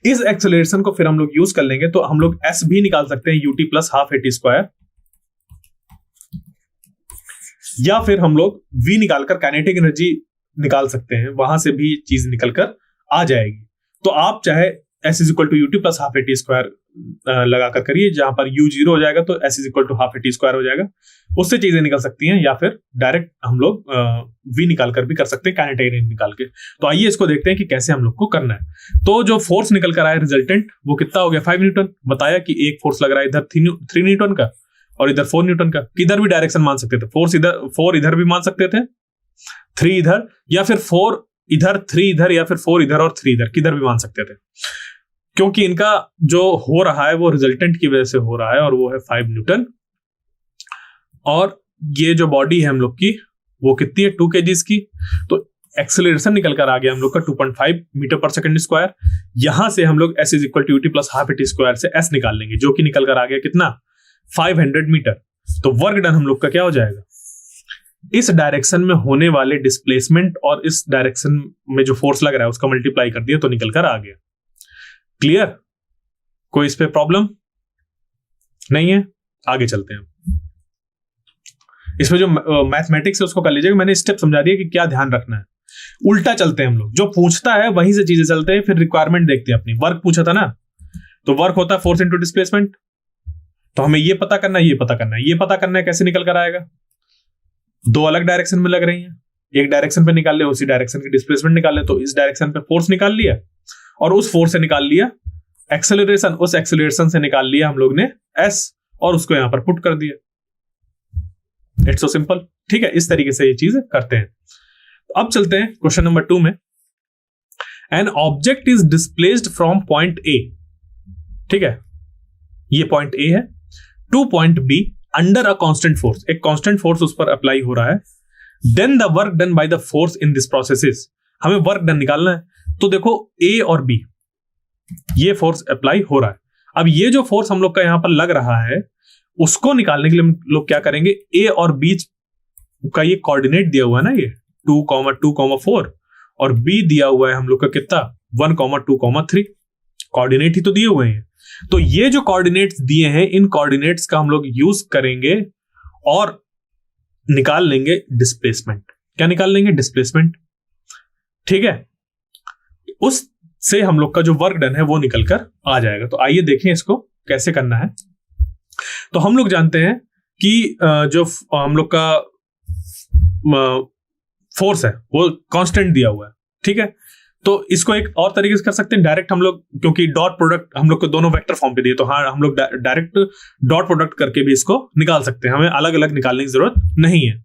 इस एक्सेलरेशन को फिर हम लोग यूज कर लेंगे, तो हम लोग एस भी निकाल सकते हैं, ut प्लस हाफ at², या फिर हम लोग v निकालकर काइनेटिक एनर्जी निकाल सकते हैं, वहां से भी चीज निकल कर आ जाएगी। तो आप चाहे s is equal to ut plus half at² लगाकर करिए, जहां पर u 0 हो जाएगा तो s is equal to half at² हो जाएगा, उससे चीजें निकल सकती हैं, या फिर डायरेक्ट हम लोग v निकाल कर भी कर सकते हैं, काइनेटिक एनर्जी निकाल के। तो आइए इसको देखते हैं कि कैसे हम लोग को करना है। तो जो फोर्स निकल कर आया रिजल्टेंट वो कितना हो गया, 5 न्यूटन। बताया कि एक फोर्स लग रहा है इधर 3 न्यूटन का और इधर 4 न्यूटन का। किधर भी डायरेक्शन मान सकते थे, फोर्स इधर 4 इधर भी मान सकते थे, 3 इधर, या फिर 4 इधर 3 इधर, या फिर 4 इधर और 3 इधर, किधर भी मान सकते थे, क्योंकि इनका जो हो रहा है वो रिजल्टेंट की वजह से हो रहा है और वो है 5 न्यूटन। और ये जो बॉडी है हम लोग की वो कितनी है, 2 kg की। तो एक्सेलरेशन निकल कर आ गया हम लोग का 2.5 मीटर पर सेकंड स्क्वायर। यहां से हम लोग s is equal to ut plus half at² से s निकाल लेंगे, जो कि निकल कर आ गया कितना, 500 मीटर। तो वर्क डन हम लोग का क्या हो जाएगा, इस डायरेक्शन में होने वाले डिस्प्लेसमेंट और इस डायरेक्शन में जो फोर्स लग रहा है उसका मल्टीप्लाई कर दिया तो निकल कर आ गया। क्लियर? कोई इस पे प्रॉब्लम नहीं है? आगे चलते हैं। इसमें जो मैथमेटिक्स है उसको कर लीजिएगा, मैंने स्टेप समझा दिया कि क्या ध्यान रखना है। उल्टा चलते हैं हम लोग, जो पूछता है वहीं से चीजें चलते हैं, फिर रिक्वायरमेंट देखते हैं अपनी। वर्क पूछा था ना, तो वर्क होता है फोर्स इनटू डिस्प्लेसमेंट, तो हमें ये पता करना है, ये पता करना है, ये पता करना है कैसे निकल कर आएगा। दो अलग डायरेक्शन में लग रही हैं, एक डायरेक्शन पे निकाल ले, उसी डायरेक्शन की डिस्प्लेसमेंट निकाल ले, तो इस डायरेक्शन पे फोर्स निकाल लिया और उस फोर्स से निकाल लिया एक्सेलरेशन, उस एक्सेलरेशन से निकाल लिया हम लोग ने एस और उसको यहां पर पुट कर दिया। It's so simple. ठीक है, इस तरीके से ये चीज करते हैं। अब चलते हैं क्वेश्चन नंबर 2 में। An object is displaced from point A, ठीक है, ये पॉइंट ए है, to point B under a constant force, एक कांस्टेंट फोर्स उस पर अप्लाई हो रहा है। Then the work done by the force in this process is, हमें वर्क डन निकालना है। तो देखो ए और बी, ये फोर्स अप्लाई हो रहा है। अब ये जो फोर्स हम लोग का यहां पर लग रहा है उसको निकालने के लिए हम लोग क्या करेंगे, ए और बी का ये कोऑर्डिनेट दिया हुआ है ना, ये 2,2,4 और बी दिया हुआ है हम लोग का कितना 1,2,3, कोऑर्डिनेट ही तो दिए हुए हैं। तो ये जो कोऑर्डिनेट्स दिए हैं इन कोऑर्डिनेट्स का हम लोग यूज करेंगे और निकाल लेंगे डिस्प्लेसमेंट। क्या निकाल लेंगे? डिस्प्लेसमेंट। ठीक है, उससे हम लोग का जो वर्क डन है वो निकल कर आ जाएगा। तो आइए देखें इसको कैसे करना है। तो हम लोग जानते हैं कि जो हम लोग का फोर्स है वो कांस्टेंट दिया हुआ है। ठीक है, तो इसको एक और तरीके से कर सकते हैं, डायरेक्ट हम लोग, क्योंकि डॉट प्रोडक्ट हम लोग को दोनों वेक्टर फॉर्म पे दिए, तो हाँ हम लोग डायरेक्ट डॉट प्रोडक्ट करके भी इसको निकाल सकते हैं, हमें अलग अलग निकालने की जरूरत नहीं है।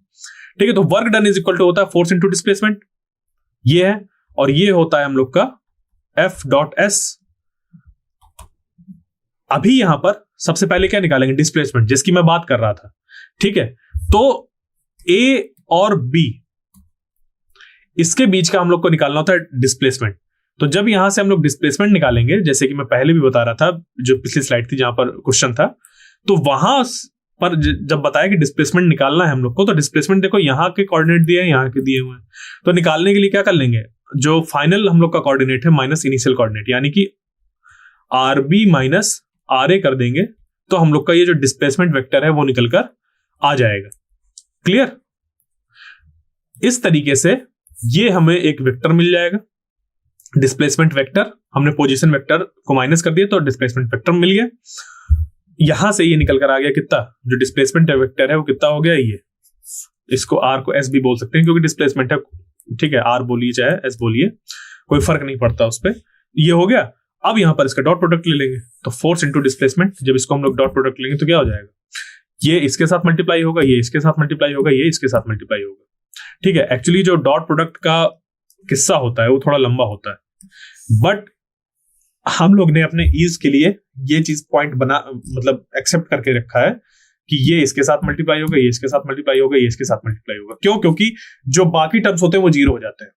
ठीक है, तो work done is equal to होता है फोर्स इंटू डिस्प्लेसमेंट, ये है, और ये होता है हम लोग का एफ डॉट एस। अभी यहां पर सबसे पहले क्या निकालेंगे? डिस्प्लेसमेंट, जिसकी मैं बात कर रहा था। ठीक है, तो ए और बी इसके बीच का हम लोग को निकालना होता है डिस्प्लेसमेंट। तो जब यहां से हम लोग डिस्प्लेसमेंट निकालेंगे, जैसे कि मैं पहले भी बता रहा था, जो पिछली स्लाइड थी जहां पर क्वेश्चन था, तो वहां पर जब बताया कि डिस्प्लेसमेंट निकालना है हम लोग को, तो डिस्प्लेसमेंट देखो यहाँ के कोऑर्डिनेट दिए हैं, यहाँ के दिए हुए हैं। तो निकालने के लिए क्या कर लेंगे, जो फाइनल हम लोग का कोऑर्डिनेट है माइनस इनिशियल कोऑर्डिनेट, यानी कि R B minus R A कर देंगे, तो हम लोग का ये जो डिस्प्लेसमेंट वेक्टर है वो निकल कर आ जाएगा। क्लियर? इस तरीके से ये हमें एक वेक्टर मिल जाएगा, डिस्प्लेसमेंट वेक्टर। हमने पोजीशन वेक्टर को माइनस कर दिया तो डिस्प्लेसमेंट वेक्टर मिल गया। यहां से ये निकल कर आ गया कितना, जो डिस्प्लेसमेंट वेक्टर है वो कितना हो गया, ये, इसको आर को एस भी बोल सकते हैं क्योंकि डिस्प्लेसमेंट है। ठीक है, आर बोलिए चाहे एस बोलिए, कोई फर्क नहीं पड़ता उस पर। ये हो गया। अब यहां पर इसका डॉट प्रोडक्ट ले लेंगे, तो फोर्स इंटू डिस्प्लेसमेंट, जब इसको हम लोग डॉट प्रोडक्ट लेंगे तो क्या हो जाएगा, ये इसके साथ मल्टीप्लाई होगा, ये इसके साथ मल्टीप्लाई होगा, ये इसके साथ मल्टीप्लाई होगा। ठीक है, एक्चुअली जो डॉट प्रोडक्ट का किस्सा होता है वो थोड़ा लंबा होता है, बट हम लोग ने अपने ईज के लिए ये चीज पॉइंट बना, मतलब एक्सेप्ट करके रखा है कि ये इसके साथ मल्टीप्लाई होगा, ये इसके साथ मल्टीप्लाई होगा, ये इसके साथ मल्टीप्लाई होगा। क्यों? क्योंकि जो बाकी टर्म्स होते हैं वो जीरो हो जाते हैं।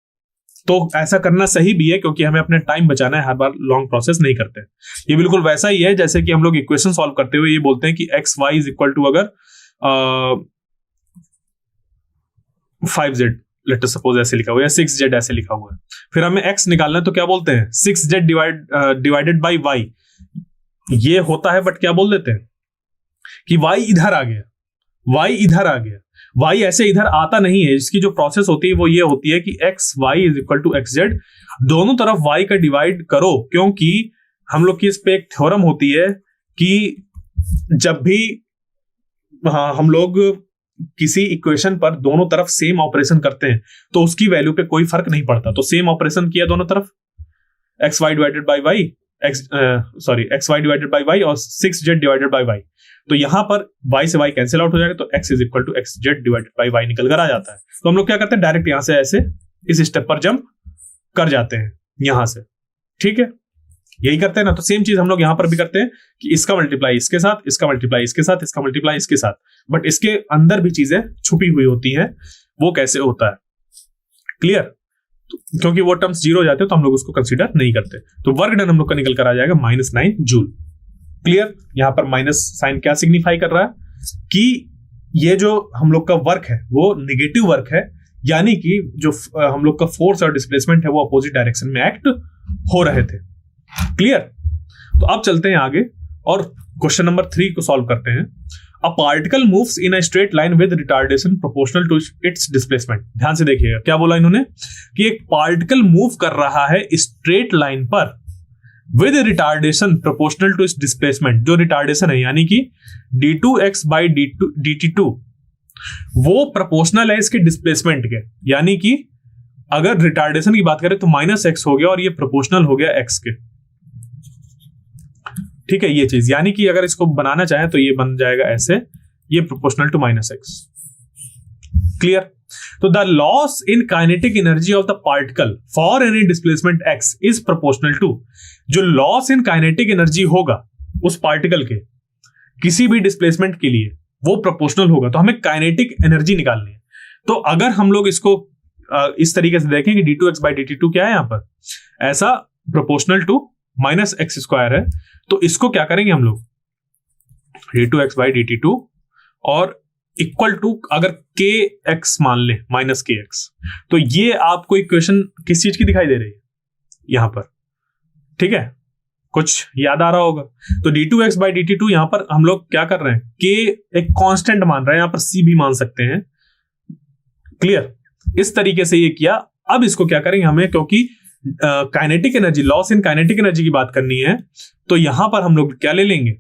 तो ऐसा करना सही भी है क्योंकि हमें अपने टाइम बचाना है, हर बार लॉन्ग प्रोसेस नहीं करते। ये बिल्कुल वैसा ही है जैसे कि हम लोग इक्वेशन सॉल्व करते हुए ये बोलते हैं कि X Y is equal to, अगर 5z लेट अस सपोज ऐसे लिखा हुआ है, 6z ऐसे लिखा हुआ है, फिर हमें x निकालना है तो क्या बोलते हैं, 6z डिवाइडेड बाई y। ये होता है, बट क्या बोल देते हैं कि y इधर आ गया, y इधर आ गया। y ऐसे इधर आता नहीं है, इसकी जो प्रोसेस होती है वो ये होती है कि x y is equal to xz, दोनों तरफ y का डिवाइड करो, क्योंकि हम लोग की इस पे एक थ्योरम होती है कि जब भी हम लोग किसी इक्वेशन पर दोनों तरफ सेम ऑपरेशन करते हैं तो उसकी वैल्यू पे कोई फर्क नहीं पड़ता। तो सेम ऑपरेशन किया दोनों तरफ, X Y divided by Y, X Y divided by Y और 6z डिवाइडेड बाई वाई। तो यहां पर y से y कैंसिल आउट हो जाएगा, तो x is equal to xz divided by y निकल कर आ जाता है। तो हम लोग क्या करते हैं, डायरेक्ट यहां से ऐसे इस स्टेप पर जंप कर जाते हैं यहां से। ठीक है, यही करते हैं ना। तो सेम चीज हम लोग यहां पर भी करते हैं कि इसका मल्टीप्लाई इसके साथ, इसका मल्टीप्लाई इसके साथ, इसका मल्टीप्लाई इसके साथ, बट इसके अंदर भी चीजें छुपी हुई होती हैं। वो कैसे होता है? क्लियर? क्योंकि वो टर्म्स जीरो हो जाते हैं तो हम लोग उसको कंसीडर नहीं करते। तो वर्क डन हम लोग का निकल कर आ जाएगा -9 जूल। क्लियर? यहां पर माइनस साइन क्या सिग्निफाई कर रहा है कि ये जो हम लोग का वर्क है वो निगेटिव वर्क है, यानी कि जो हम लोग का फोर्स और डिस्प्लेसमेंट है वो अपोजिट डायरेक्शन में एक्ट हो रहे थे। क्लियर? तो अब चलते हैं आगे और क्वेश्चन नंबर 3 को सॉल्व करते हैं। A particle moves in a straight line with retardation proportional to its displacement. ध्यान से देखिएगा क्या बोला इन्होंने कि एक पार्टिकल मूव कर रहा है स्ट्रेट लाइन पर विद रिटार्डेशन प्रोपोर्शनल टू इस डिस्प्लेसमेंट, जो रिटार्डेशन है यानी कि d2x बाई dt2 वो प्रोपोर्शनल है इसके डिस्प्लेसमेंट के, यानी कि अगर रिटार्डेशन की बात करें तो -x हो गया और ये प्रोपोर्शनल हो गया x के। ठीक है, ये चीज, यानी कि अगर इसको बनाना चाहे तो ये बन जाएगा ऐसे, ये प्रोपोर्शनल टू -x। क्लियर? तो the loss in kinetic energy of the particle for any displacement x is proportional to, जो लॉस इन काइनेटिक एनर्जी होगा उस पार्टिकल के किसी भी डिस्प्लेसमेंट के लिए वो प्रोपोर्शनल होगा। तो हमें काइनेटिक एनर्जी निकालनी है। तो अगर हम लोग इसको इस तरीके से देखें कि d2x बाई dt2 क्या है यहां पर, ऐसा प्रोपोर्शनल टू -x² है, तो इसको क्या करेंगे हम लोग, d2x बाई dt2 और इक्वल टू अगर kx मान ले -kx, तो ये आपको इक्वेशन किस चीज की दिखाई दे रही है यहां पर? ठीक है, कुछ याद आ रहा होगा। तो d2x बाई dt2 यहां पर हम लोग क्या कर रहे हैं, k एक कांस्टेंट मान रहे हैं, यहां पर c भी मान सकते हैं। क्लियर? इस तरीके से ये किया। अब इसको क्या करेंगे हमें, क्योंकि kinetic energy, loss in kinetic energy की बात करनी है, तो यहां पर हम लोग क्या ले लेंगे,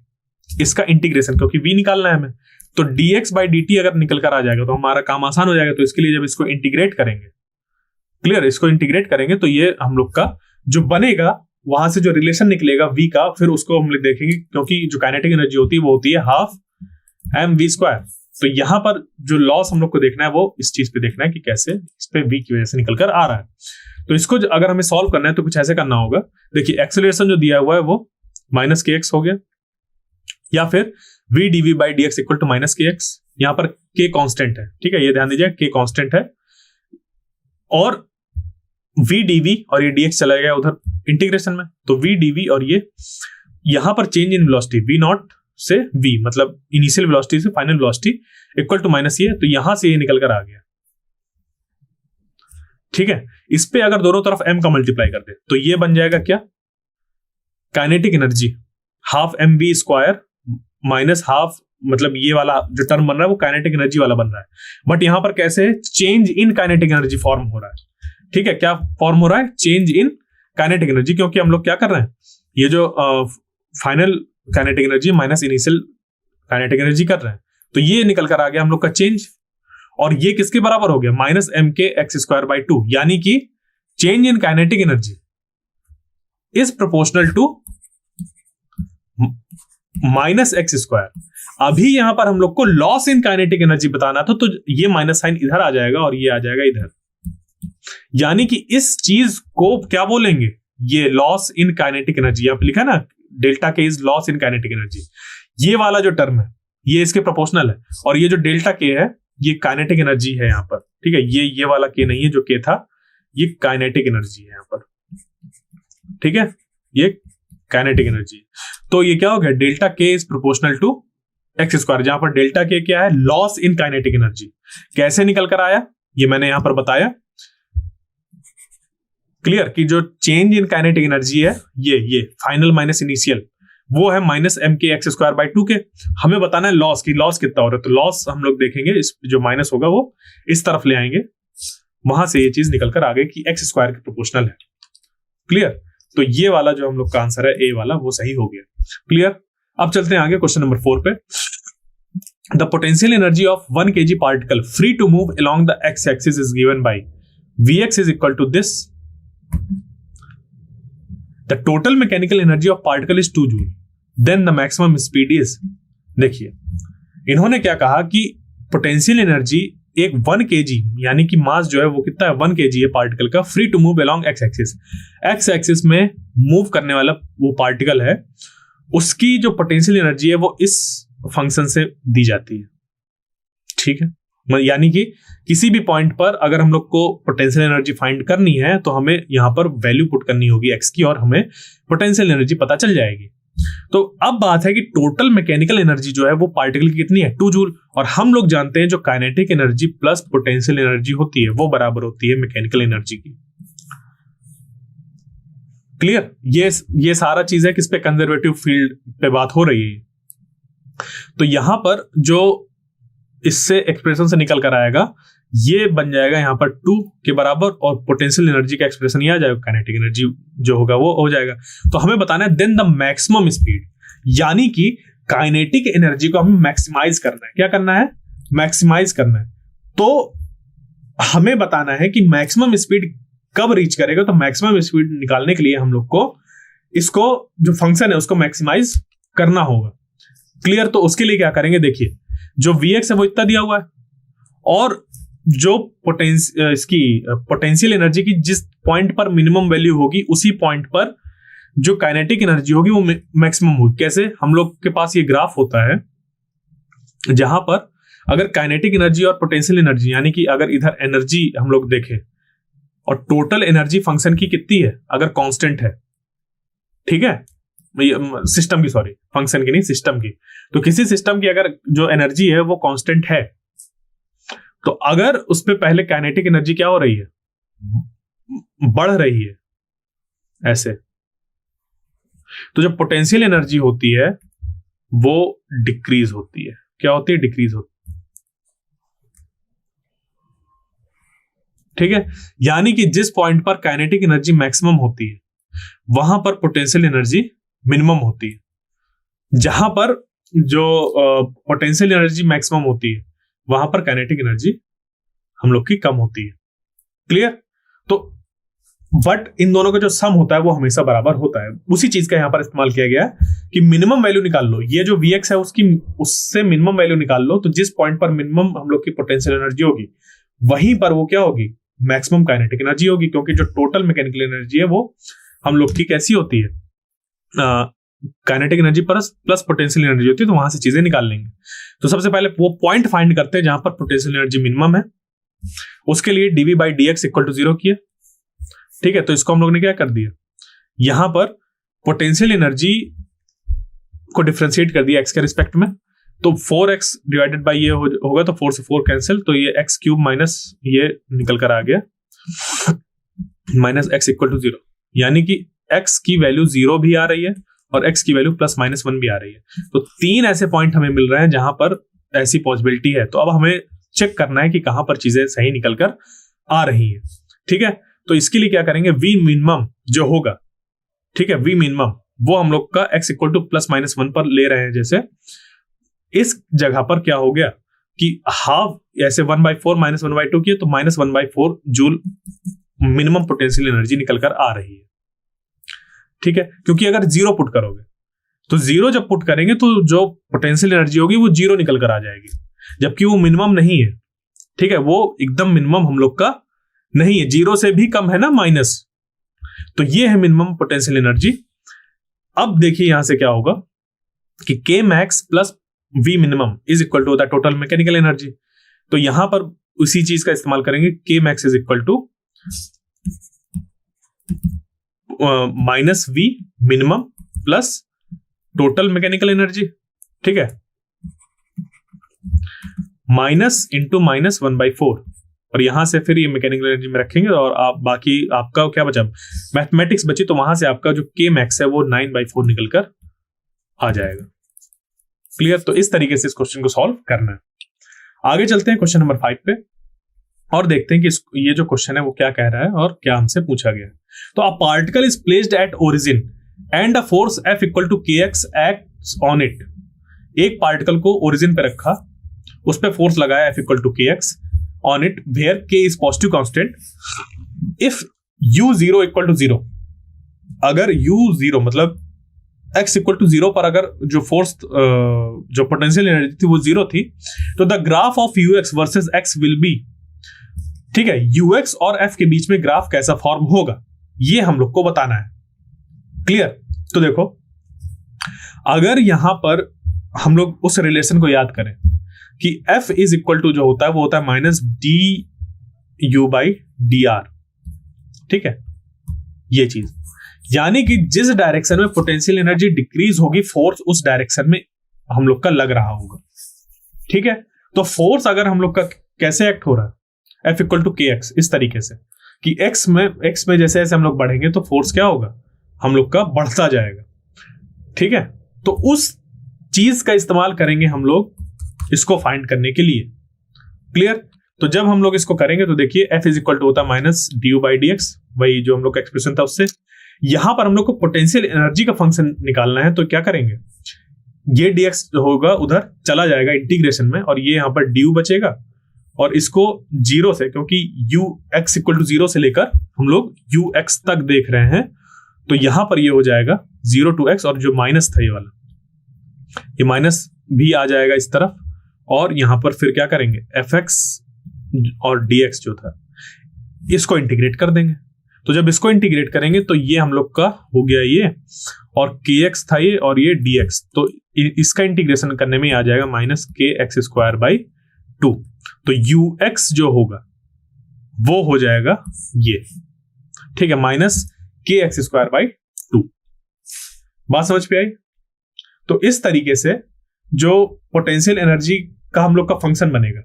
इसका इंटीग्रेशन, क्योंकि v निकालना है हमें। तो dx बाई dt अगर निकल कर आ जाएगा तो हमारा काम आसान हो जाएगा। तो इसके लिए जब इसको इंटीग्रेट करेंगे, क्लियर, इसको इंटीग्रेट करेंगे तो ये हम लोग का जो बनेगा, वहां से जो रिलेशन निकलेगा v का, फिर उसको हम लोग देखेंगे, क्योंकि जो काइनेटिक एनर्जी होती है वो होती है हाफ mv²। तो यहां पर जो लॉस हम लोग को देखना है वो इस चीज पे देखना है कि कैसे इस पे v की वजह से निकल कर आ रहा है। तो इसको अगर हमें सॉल्व करना है तो कुछ ऐसे करना होगा। देखिए, एक्सेलरेशन जो दिया हुआ है वो -kx हो गया, या फिर v dv by dx equal to -kx। यहां पर k कांस्टेंट है, ठीक है, ये ध्यान दीजिए, k कांस्टेंट है, और v dv और ये dx चला गया उधर इंटीग्रेशन में, तो v dv और ये यहां पर चेंज इन वेलोसिटी v0 से v, मतलब इनिशियल वेलोसिटी से final velocity equal to minus ये, तो यहां से ये निकल कर आ गया। ठीक है, इस पे अगर दोनों तरफ m का मल्टीप्लाई कर दे तो ये बन जाएगा क्या, kinetic energy half mv² minus half, मतलब ये वाला जो टर्म बन रहा है वो काइनेटिक एनर्जी वाला बन रहा है। बट यहां पर कैसे है, change in kinetic energy form हो रहा है। ठीक है, क्या फॉर्म हो रहा है, चेंज इन काइनेटिक एनर्जी, क्योंकि हम लोग क्या कर रहे हैं, ये जो final kinetic energy minus initial kinetic energy कर रहे हैं, तो ये निकल कर आ गया हम लोग का चेंज, और ये किसके बराबर हो गया, -mkx²/2, यानी कि change in kinetic energy is proportional to -x²। अभी यहां पर हम लोग को लॉस इन काइनेटिक एनर्जी बताना था, तो ये माइनस साइन इधर आ जाएगा और ये आ जाएगा इधर, यानी कि इस चीज को क्या बोलेंगे, ये लॉस इन काइनेटिक एनर्जी, यहां पे लिखा ना डेल्टा के is loss in kinetic energy, ये वाला जो टर्म है ये इसके प्रोपोर्शनल है, और ये जो डेल्टा के है ये काइनेटिक एनर्जी है यहां पर। ठीक है, ये वाला के नहीं है, जो के था ये काइनेटिक एनर्जी है यहां पर। ठीक है, ये काइनेटिक एनर्जी, तो ये क्या हो गया, डेल्टा के इज प्रोपोर्शनल टू x², जहां पर डेल्टा के क्या है, लॉस इन काइनेटिक एनर्जी। कैसे निकल कर आया ये मैंने यहां पर बताया। क्लियर, कि जो चेंज इन काइनेटिक एनर्जी है ये फाइनल माइनस इनिशियल, वो है -mkx²/2 के। हमें बताना है लॉस की, लॉस कितना हो रहा है, तो लॉस हम लोग देखेंगे, इस जो माइनस होगा वो इस तरफ ले आएंगे, वहां से ये चीज निकल कर आ गई कि x² के प्रोपोर्शनल है। क्लियर, तो ये वाला जो हम लोग का आंसर है ए वाला वो सही हो गया। क्लियर, अब चलते हैं आगे क्वेश्चन नंबर 4 पे। The potential energy of 1 kg particle free to move along the x axis is given by Vx is equal to this, the total mechanical energy of particle is 2 joule, then the maximum speed is. देखिए, इन्होंने क्या कहा कि potential energy एक 1 kg, यानी कि मास जो है वो कितना है, 1 kg है पार्टिकल का, free to move along x axis, x axis में मूव करने वाला वो पार्टिकल है, उसकी जो पोटेंशियल एनर्जी है वो इस फंक्शन से दी जाती है। ठीक है, यानी कि किसी भी पॉइंट पर अगर हम लोग को पोटेंशियल एनर्जी फाइंड करनी है तो हमें यहां पर वैल्यू पुट करनी होगी x की, और हमें पोटेंशियल एनर्जी पता चल जाएगी। तो अब बात है कि टोटल मैकेनिकल एनर्जी जो है वो पार्टिकल की कितनी है, 2 जूल, और हम लोग जानते हैं जो kinetic energy plus potential energy होती है वो बराबर होती है मैकेनिकल एनर्जी की। क्लियर, ये सारा चीज है किस पे, कंजर्वेटिव फील्ड पे बात हो रही है। तो यहां पर जो इससे एक्सप्रेशन से निकल कर आएगा ये बन जाएगा यहाँ पर 2 के बराबर, और पोटेंशियल एनर्जी का एक्सप्रेशन ये आ जाएगा, काइनेटिक एनर्जी जो होगा वो हो जाएगा। तो हमें बताना है देन द मैक्सिमम स्पीड, यानी कि काइनेटिक एनर्जी को हमें मैक्सिमाइज करना है। क्या करना है? मैक्सिमाइज करना है। तो हमें बताना है कि मैक्सिमम स्पीड कब रीच करेगा। तो मैक्सिमम स्पीड निकालने के लिए हम लोग को इसको जो फंक्शन है उसको मैक्सिमाइज करना होगा। क्लियर? तो उसके लिए क्या करेंगे, देखिए जो Vx है वो इतना दिया हुआ है, और जो पोटेंशियल एनर्जी की जिस पॉइंट पर मिनिमम वैल्यू होगी उसी पॉइंट पर जो काइनेटिक एनर्जी होगी वो मैक्सिमम होगी। कैसे? हम लोग के पास ये ग्राफ होता है जहां पर अगर काइनेटिक एनर्जी और पोटेंशियल एनर्जी, यानी कि अगर इधर एनर्जी हम लोग देखें और टोटल एनर्जी फंक्शन की कितनी है, अगर कांस्टेंट है, ठीक है, सिस्टम की, सॉरी फंक्शन की नहीं, सिस्टम की। तो किसी सिस्टम की अगर जो एनर्जी है वो कांस्टेंट है, तो अगर उस पे पहले काइनेटिक एनर्जी क्या हो रही है, बढ़ रही है ऐसे, तो जो पोटेंशियल एनर्जी होती है वो डिक्रीज होती है। क्या होती है? डिक्रीज होती है। ठीक है, यानी कि जिस पॉइंट पर काइनेटिक एनर्जी मैक्सिमम होती है वहां पर पोटेंशियल एनर्जी मिनिमम होती है। जहां पर जो पोटेंशियल एनर्जी मैक्सिमम होती है वहां पर काइनेटिक एनर्जी हम लोग की कम होती है। क्लियर? तो बट इन दोनों का जो सम होता है वो हमेशा बराबर होता है। उसी चीज का यहां पर इस्तेमाल किया गया है कि मिनिमम वैल्यू निकाल लो, ये जो Vx है उससे मिनिमम वैल्यू निकाल लो। तो जिस पॉइंट पर मिनिमम हम लोग की पोटेंशियल एनर्जी होगी वहीं पर वो क्या होगी, मैक्सिमम काइनेटिक एनर्जी होगी, क्योंकि जो टोटल मैकेनिकल एनर्जी है वो हम लोग की कैसी होती है, kinetic energy plus potential energy होती है। तो वहां से चीजें निकाल लेंगे। तो सबसे पहले वो पॉइंट फाइंड करते हैं जहां पर पोटेंशियल एनर्जी मिनिमम है। उसके लिए dv by dx equal to 0 किया। ठीक है, तो इसको हम लोग ने क्या कर दिया, यहां पर पोटेंशियल एनर्जी को डिफरेंशिएट कर दिया x के रिस्पेक्ट में। तो 4x डिवाइडेड बाई ये होगा, तो 4 से 4 कैंसिल, तो ये x क्यूब माइनस ये निकल कर आ गया, माइनस x इक्वल टू 0, यानी कि x की वैल्यू 0 भी आ रही है और x की वैल्यू प्लस माइनस 1 भी आ रही है। तो 3 ऐसे पॉइंट हमें मिल रहे हैं जहां पर ऐसी पॉसिबिलिटी है। तो अब हमें चेक करना है कि कहां पर चीजें सही निकल कर आ रही है। ठीक है, तो इसके लिए क्या करेंगे, v मिनिमम जो होगा, ठीक है, v मिनिमम वो हम लोग का x equal two plus minus 1 पर ले रहे हैं। जैसे इस जगह पर क्या हो गया कि हाफ ऐसे 1/4 माइनस 1/2 किया, तो minus 1/4 joule minimum potential energy निकल कर आ रही है। ठीक है, क्योंकि अगर 0 पुट करोगे तो 0 जब पुट करेंगे तो जो पोटेंशियल एनर्जी होगी वो 0 निकल कर आ जाएगी, जबकि वो मिनिमम नहीं है। ठीक है, वो एकदम मिनिमम हम लोग का नहीं है, 0 से भी कम है ना, माइनस। तो ये है मिनिमम पोटेंशियल एनर्जी। अब देखिए यहां से क्या होगा कि k max plus v minimum is equal to होता है टोटल मैकेनिकल एनर्जी। तो यहां पर उसी चीज का इस्तेमाल करेंगे, k max is equal to minus v minimum plus total mechanical energy. ठीक है, माइनस इंटू माइनस 1/4, और यहां से फिर ये मैकेनिकल एनर्जी में रखेंगे, और आप बाकी आपका क्या बचा, मैथमेटिक्स बची, तो वहां से आपका जो k max है वो 9/4 निकल कर आ जाएगा। क्लियर? तो इस तरीके से इस क्वेश्चन को सॉल्व करना है। आगे चलते हैं क्वेश्चन नंबर 5 पे और देखते हैं कि ये जो क्वेश्चन है वो क्या कह रहा है और क्या हमसे पूछा गया है। तो a particle is placed at origin and a force F equal to kx acts on it. एक पार्टिकल को ओरिजिन पे रखा, उस पे फोर्स लगाया F equal to kx on it where k is positive constant. If u0 equal to 0, अगर u0 मतलब x equal to 0 पर अगर जो फोर्स जो पोटेंशियल एनर्जी थी वो 0 थी, तो the graph of ux versus x will be. ठीक है, ux और f के बीच में ग्राफ कैसा फॉर्म होगा ये हम लोग को बताना है। क्लियर? तो देखो, अगर यहां पर हम लोग उस रिलेशन को याद करें कि f इज इक्वल टू जो होता है वो होता है माइनस du बाई dr। ठीक है, ये चीज, यानी कि जिस डायरेक्शन में पोटेंशियल एनर्जी डिक्रीज होगी, फोर्स उस डायरेक्शन में हम लोग का लग रहा होगा। ठीक है, तो फोर्स अगर हम लोग का कैसे एक्ट हो रहा है, F इक्वल टू kx, इस तरीके से कि x में जैसे जैसे हम लोग बढ़ेंगे तो फोर्स क्या होगा, हम लोग का बढ़ता जाएगा। ठीक है, तो उस चीज का इस्तेमाल करेंगे हम लोग इसको फाइंड करने के लिए। क्लियर? तो जब हम लोग इसको करेंगे तो देखिए f इज इक्वल टू होता है माइनस du/dx, वही जो हम लोग का एक्सप्रेशन था उससे। यहां पर हम लोग को पोटेंशियल एनर्जी का फंक्शन निकालना है, तो क्या करेंगे, ये dx जो होगा उधर चला जाएगा इंटीग्रेशन में, और ये यहाँ पर du बचेगा, और इसको 0 से, क्योंकि ux इक्वल टू 0 से लेकर हम लोग ux तक देख रहे हैं, तो यहां पर ये हो जाएगा 0 to x, और जो माइनस था ये वाला, ये माइनस भी आ जाएगा इस तरफ, और यहां पर फिर क्या करेंगे, fx और dx जो था इसको इंटीग्रेट कर देंगे। तो जब इसको इंटीग्रेट करेंगे तो ये हम लोग का हो गया ये, और kx था ये, और ये dx, तो इसका इंटीग्रेशन करने में आ जाएगा माइनस kx²/2। तो ux जो होगा वो हो जाएगा ये, ठीक है, माइनस kx²/2। बात समझ पे आई? तो इस तरीके से जो पोटेंशियल एनर्जी का हम लोग का फंक्शन बनेगा,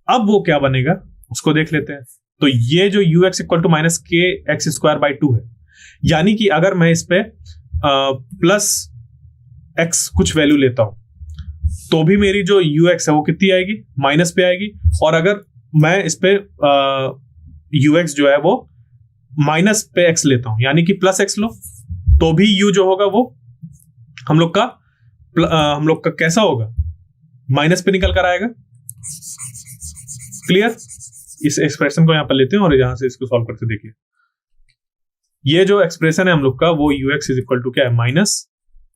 अब वो क्या बनेगा उसको देख लेते हैं। तो ये जो ux equal to minus kx²/2 है, यानी कि अगर मैं इस पे प्लस x कुछ वैल्यू लेता हूं तो भी मेरी जो ux है वो कितनी आएगी, माइनस पे आएगी। और अगर मैं इस पे ux जो है वो माइनस पे x लेता हूं, यानी कि प्लस x लो, तो भी u जो होगा वो हम लोग का कैसा होगा, माइनस पे निकल कर आएगा। क्लियर? इस एक्सप्रेशन को यहां पर लेते हैं और यहां से इसको सॉल्व करके देखिए। ये जो एक्सप्रेशन है हम लोग का, वो ux इज इक्वल टू क्या है, माइनस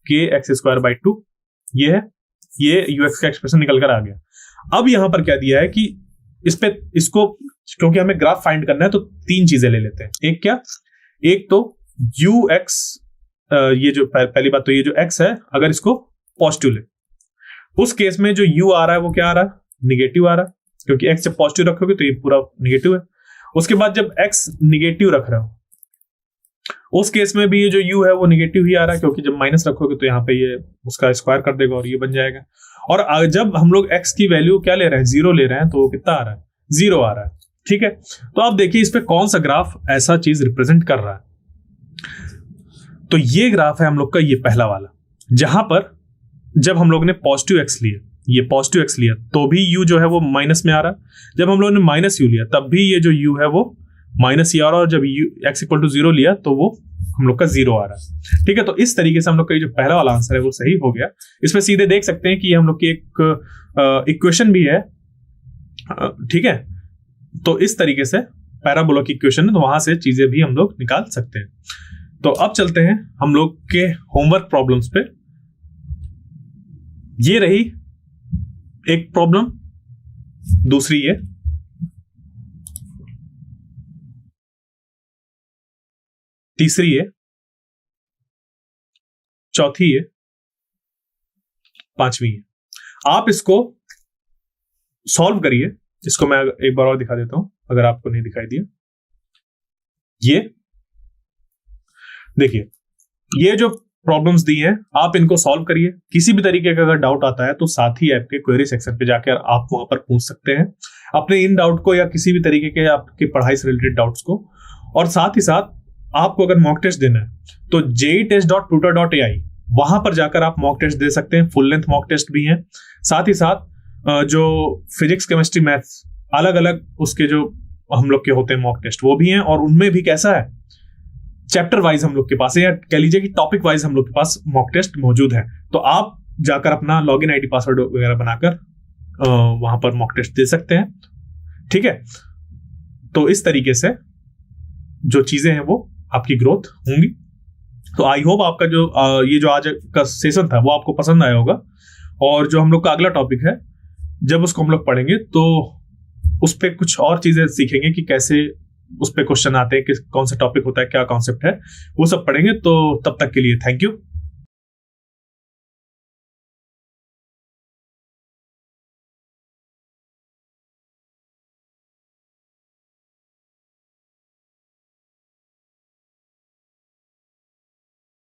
kx²/2 ये है, ये ux का एक्सप्रेशन निकल कर आ गया। अब यहां पर क्या दिया है कि इसको क्योंकि हमें ग्राफ फाइंड करना है तो 3 चीजें ले लेते हैं। एक क्या, एक तो ux, ये जो पहली बात तो ये जो x है अगर इसको पॉजिटिव ले, उस केस में जो u आ रहा है वो क्या आ रहा है, निगेटिव आ रहा है, क्योंकि x जब पॉजिटिव रखोगे तो ये पूरा निगेटिव है। उसके बाद जब x निगेटिव रख रहे हो उस केस में भी ये जो u है वो निगेटिव ही आ रहा है, क्योंकि जब माइनस रखोगे तो यहाँ पे ये उसका स्क्वायर कर देगा और ये बन जाएगा। और जब हम लोग x की वैल्यू क्या ले रहे हैं, 0 ले रहे हैं, तो वो कितना आ रहा है, 0 आ रहा है। ठीक है, तो आप देखिए इस पे कौन सा ग्राफ ऐसा चीज रिप्रेजेंट कर रहा है। तो ये ग्राफ है हम लोग का ये पहला वाला, जहां पर जब हम लोग ने पॉजिटिव x लिया, ये पॉजिटिव x लिया, तो भी u जो है वो माइनस में आ रहा है। जब हम लोग ने माइनस u लिया तब भी ये जो u है वो माइनस ही आ रहा है, और जब x इक्वल टू 0 लिया तो वो हम लोग का 0 आ रहा है। ठीक है, तो इस तरीके से हम लोग का जो पहला वाला आंसर है वो सही हो गया। इसमें सीधे देख सकते हैं कि ये हम लोग की एक इक्वेशन भी है। ठीक है, तो इस तरीके से पैराबोलिक इक्वेशन है, तो वहां से चीजें भी हम लोग निकाल सकते हैं। तो अब चलते हैं हम लोग के होमवर्क प्रॉब्लम्स पे। ये रही एक प्रॉब्लम, दूसरी ये, तीसरी ये, चौथी ये, पांचवी ये। आप इसको सॉल्व करिए। इसको मैं एक बार और दिखा देता हूं अगर आपको नहीं दिखाई दिया। ये देखिए, ये जो प्रॉब्लम्स दी हैं आप इनको सॉल्व करिए। किसी भी तरीके का अगर डाउट आता है तो साथ ही ऐप के क्वेरी सेक्शन पे जाकर आप वहां पर पूछ सकते हैं अपने इन डाउट को, या किसी भी तरीके के आपकी पढ़ाई से रिलेटेड डाउट्स को। और साथ ही साथ आपको अगर मॉक टेस्ट देना है तो jeitest.tutor.ai वहां पर जाकर आप मॉक टेस्ट दे सकते हैं। फुल लेंथ मॉक टेस्ट भी हैं। साथ ही साथ जो फिजिक्स, केमिस्ट्री, मैथ्स अलग अलग उसके जो हम लोग के होते हैं मॉक टेस्ट वो भी हैं, और उनमें भी कैसा है, चैप्टर वाइज हम लोग के पास है, या कह लीजिए कि टॉपिक वाइज हम लोग के पास मॉक टेस्ट मौजूद है। तो आप जाकर अपना लॉगिन आईडी पासवर्ड वगैरह बनाकर वहां पर मॉक टेस्ट दे सकते हैं। ठीक है, तो इस तरीके से जो चीजें हैं वो आपकी ग्रोथ होंगी। तो आई होप आपका जो ये जो आज का सेशन था वो आपको पसंद आया होगा। और जो हम लोग का अगला टॉपिक है, जब उसको हम लोग पढ़ेंगे तो उस पर कुछ और चीजें सीखेंगे कि कैसे उस पर क्वेश्चन आते हैं, कि कौन सा टॉपिक होता है, क्या कॉन्सेप्ट है, वो सब पढ़ेंगे। तो तब तक के लिए थैंक यू।